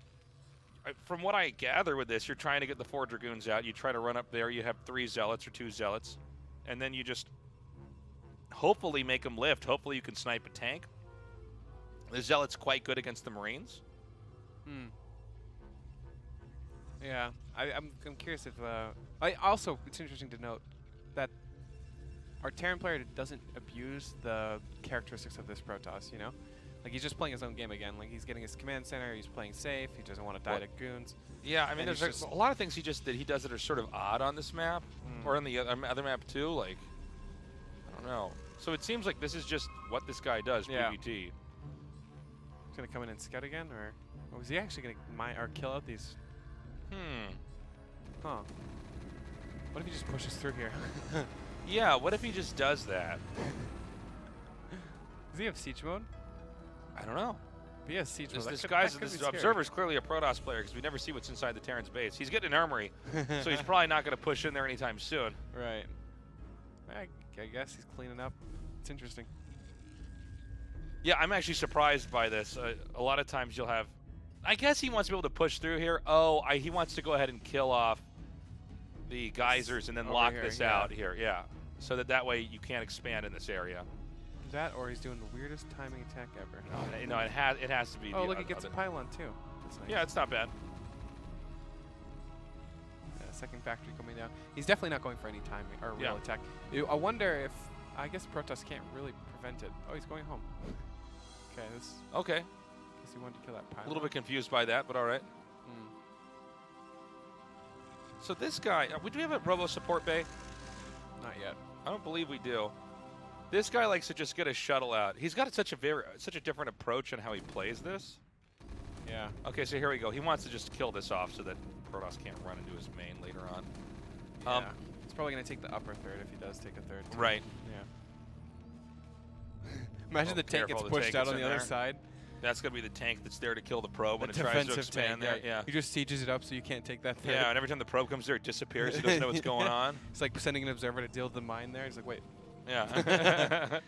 From what I gather with this, you're trying to get the 4 Dragoons out. You try to run up there. You have 3 Zealots or 2 Zealots. And then you just hopefully make them lift. Hopefully you can snipe a tank. The Zealot's quite good against the Marines. Yeah. I'm curious if... also, it's interesting to note that our Terran player doesn't abuse the characteristics of this Protoss, Like, he's just playing his own game again. Like, he's getting his command center, he's playing safe, he doesn't want to die to goons. Yeah, I mean, And there's a lot of things he does that are sort of odd on this map, or on the other map too. Like, I don't know. So it seems like this is just what this guy does, Yeah. PvT. He's going to come in and scout again, or was he actually going to mine or kill out these? Huh. What if he just pushes through here? Yeah, what if he just does that? Does he have siege mode? I don't know. If he has siege mode, This observer's clearly a Protoss player because we never see what's inside the Terran's base. He's getting an armory, so he's probably not going to push in there anytime soon. Right. I guess he's cleaning up. It's interesting. Yeah, I'm actually surprised by this. A lot of times you'll have... I guess he wants to be able to push through here. Oh, he wants to go ahead and kill off the geysers and then Over lock here, this yeah. out here. Yeah, so that way you can't expand in this area. That, or he's doing the weirdest timing attack ever. No, it has to be. Oh, the look, he gets a pylon too. That's nice. Yeah, it's not bad. Second factory coming down. He's definitely not going for any timing or real Yeah. attack. I wonder if... I guess Protoss can't really prevent it. Oh, he's going home. Okay, this... Okay, Guess he wanted to kill that pylon. a little bit confused by that, but all right. So this guy, do we have a Robo support bay? Not yet. I don't believe we do. This guy likes to just get a shuttle out. He's got such a different approach on how he plays this. Yeah. Okay, so here we go. He wants to just kill this off so that Protoss can't run into his main later on. Yeah. It's probably going to take the upper third if he does take a third. Right. Yeah. Imagine the tank gets careful, the pushed tank out gets on the in other there. side. That's going to be the tank that's there to kill the probe when The it tries to defensive expand tank, there. Yeah. He just sieges it up so you can't take that third. Yeah, and every time the probe comes there, it disappears. He doesn't know what's going on. It's like sending an observer to deal with the mine there. He's like, wait. Yeah.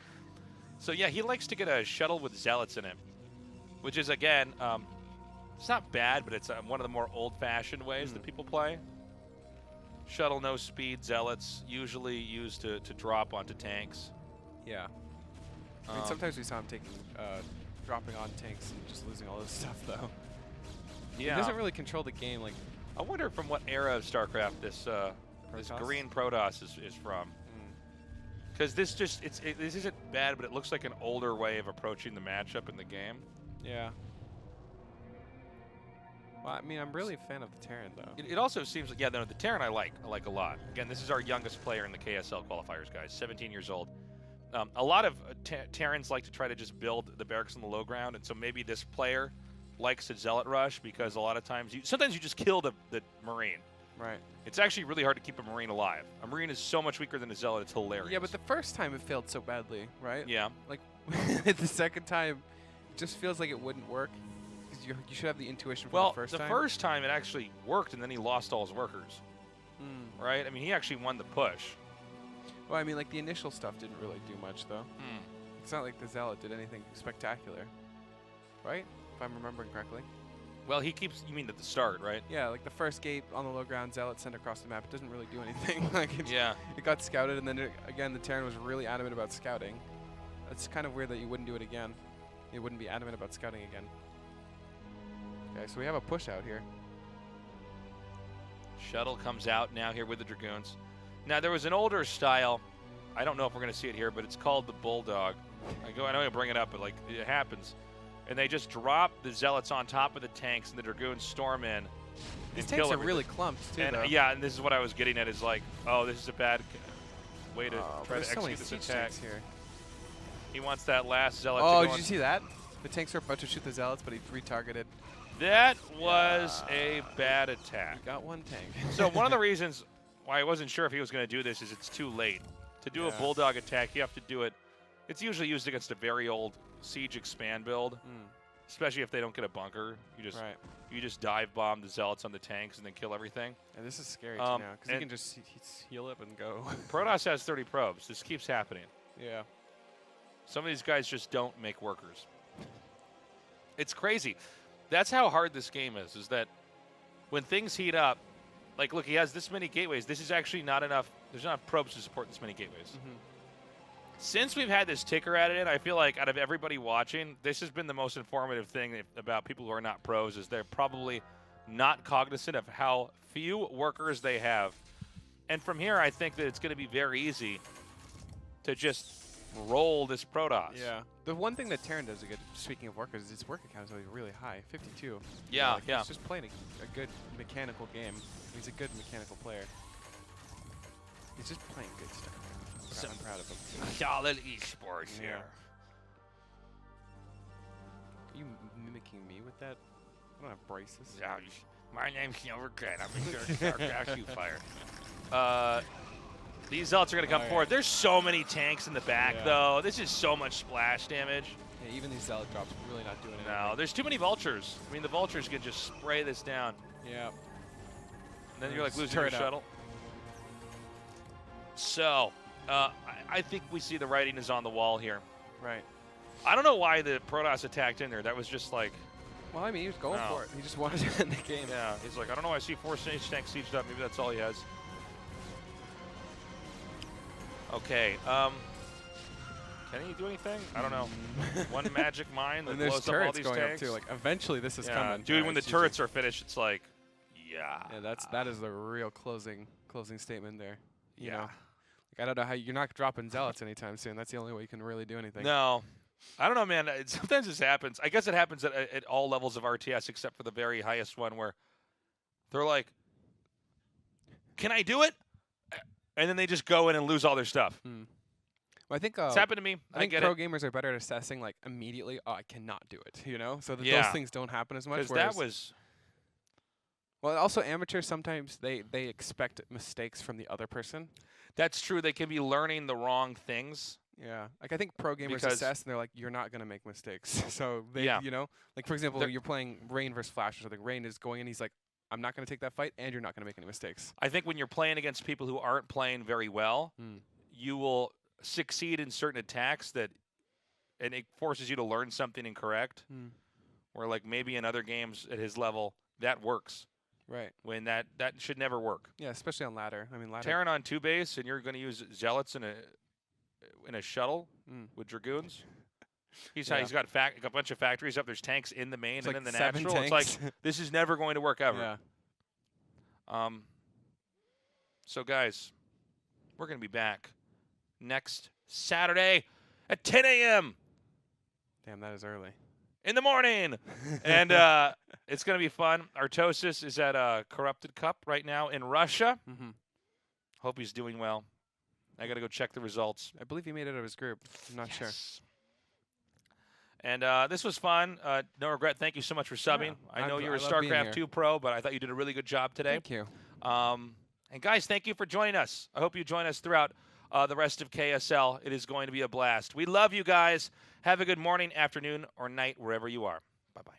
So yeah, he likes to get a shuttle with zealots in it, which is again, it's not bad, but it's one of the more old-fashioned ways that people play. Shuttle, no speed, zealots, usually used to drop onto tanks. Yeah. I mean, sometimes we saw him taking, dropping on tanks and just losing all this stuff, though. Yeah. He doesn't really control the game. Like, I wonder from what era of StarCraft this Protoss? green Protoss is from. Because this this isn't bad, but it looks like an older way of approaching the matchup in the game. yeah. Well, I mean, I'm really a fan of the Terran, though. It also seems like, yeah, no, the Terran I like a lot. Again, this is our youngest player in the KSL qualifiers, guys, 17 years old. A lot of Terrans like to try to just build the barracks on the low ground, and so maybe this player likes a zealot rush because a lot of times, sometimes you just kill the Marine. Right. It's actually really hard to keep a Marine alive. A Marine is so much weaker than a zealot, it's hilarious. Yeah, but the first time it failed so badly, right? Yeah. Like, the second time, it just feels like it wouldn't work. Because you should have the intuition from the first time. Well, the first time it actually worked, and then he lost all his workers. Right? I mean, he actually won the push. Well, I mean, like, the initial stuff didn't really do much, though. It's not like the Zealot did anything spectacular. Right? If I'm remembering correctly. Well, he keeps, you mean at the start, right? Yeah, like the first gate on the low ground, Zealot sent across the map. It doesn't really do anything. Like, Yeah. it got scouted, and then, again, the Terran was really adamant about scouting. It's kind of weird that you wouldn't do it again. You wouldn't be adamant about scouting again. Okay, so we have a push out here. Shuttle comes out now here with the Dragoons. Now, there was an older style. I don't know if we're going to see it here, but it's called the Bulldog. I know I bring it up, but like it happens. And they just drop the Zealots on top of the tanks, and the Dragoons storm in. These and tanks kill are everything. really clumped, too, And though. yeah, and this is what I was getting at is like, oh, this is a bad way to try to there's so many execute this siege attack. tanks here. He wants that last Zealot Oh, to go did you see that? The tanks were about to shoot the Zealots, but he retargeted. That was a bad attack. He got one tank. So one of the reasons why I wasn't sure if he was going to do this is it's too late. To do a Yeah. Bulldog attack, you have to do it. It's usually used against a very old siege expand build, especially if they don't get a bunker. You just dive bomb the Zealots on the tanks and then kill everything. And this is scary too now, because you and- can just heal up and go. Protoss has 30 probes. This keeps happening. Yeah. Some of these guys just don't make workers. It's crazy. That's how hard this game is that when things heat up, like, look, he has this many gateways. This is actually not enough. There's not enough probes to support this many gateways. Since we've had this ticker added in, I feel like out of everybody watching, this has been the most informative thing about people who are not pros is they're probably not cognizant of how few workers they have. And from here, I think that it's going to be very easy to just roll this Protoss. Yeah. The one thing that Terran does good, speaking of workers, is its worker count is always really high, 52. Yeah, like, yeah. He's just playing a good mechanical game. He's a good mechanical player. He's just playing good stuff. I'm proud of him. Solid esports Yeah. here. Are you mimicking me with that? I don't have braces. Yeah, my name's Silvercat. I'm a StarCraft fire. These Zealots are going to come Oh, yeah. forward. There's so many tanks in the back, Yeah. though. This is so much splash damage. Yeah, even these Zealot drops are really not doing anything. No, there's too many Vultures. I mean, the Vultures can just spray this down. Yeah. And then you're like Just losing your turret up. shuttle. So, I think we see the writing is on the wall here. Right. I don't know why the Protoss attacked in there. That was just like, Well, I mean, he was going No. for it. He just wanted to end the game. yeah. He's like, I don't know. I see 4 siege tanks sieged up. Maybe that's all he has. Okay. Can he do anything? I don't know. One magic mine that And there's blows up all turrets these going tanks. up too. Like eventually, this is coming. Dude, when the turrets are finished, it's like, yeah. Yeah, that is the real closing statement there. You Yeah. know? Like, I don't know how you're not dropping Zealots anytime soon. That's the only way you can really do anything. No. I don't know, man. Sometimes this happens. I guess it happens at all levels of RTS except for the very highest one where they're like, can I do it? And then they just go in and lose all their stuff. Well, I think It's happened to me. I think get pro it. gamers are better at assessing like immediately. Oh, I cannot do it. You know, so that Yeah. those things don't happen as much. Because whereas- that was, well, also amateurs sometimes they expect mistakes from the other person. that's true. They can be learning the wrong things. Yeah, like I think pro gamers Because- assess and they're like, you're not gonna make mistakes. So they, Yeah. you know, like for example, They're- you're playing Rain versus Flash or something. Rain is going in, he's like, I'm not gonna take that fight, and you're not gonna make any mistakes. I think when you're playing against people who aren't playing very well, Mm. you will succeed in certain attacks that and it forces you to learn something incorrect. Mm. Where like maybe in other games at his level that works. Right. When that should never work. Yeah, especially on ladder. I mean, ladder. Terran on 2 base, and you're going to use zealots in a shuttle with dragoons. He's got a bunch of factories up. There's tanks in the main It's and like in the 7 natural. tanks. It's like this is never going to work ever. Yeah. So guys, we're going to be back next Saturday at 10 a.m. Damn, that is early. in the morning. And it's going to be fun. Artosis is at a Corrupted Cup right now in Russia. Mm-hmm. Hope he's doing well. I got to go check the results. I believe he made it out of his group. I'm not sure. And this was fun. No regret. Thank you so much for subbing. Yeah, I know you're a I love being StarCraft here. 2 pro, but I thought you did a really good job today. Thank you. And guys, thank you for joining us. I hope you join us throughout the rest of KSL. It is going to be a blast. We love you guys. Have a good morning, afternoon, or night, wherever you are. Bye-bye.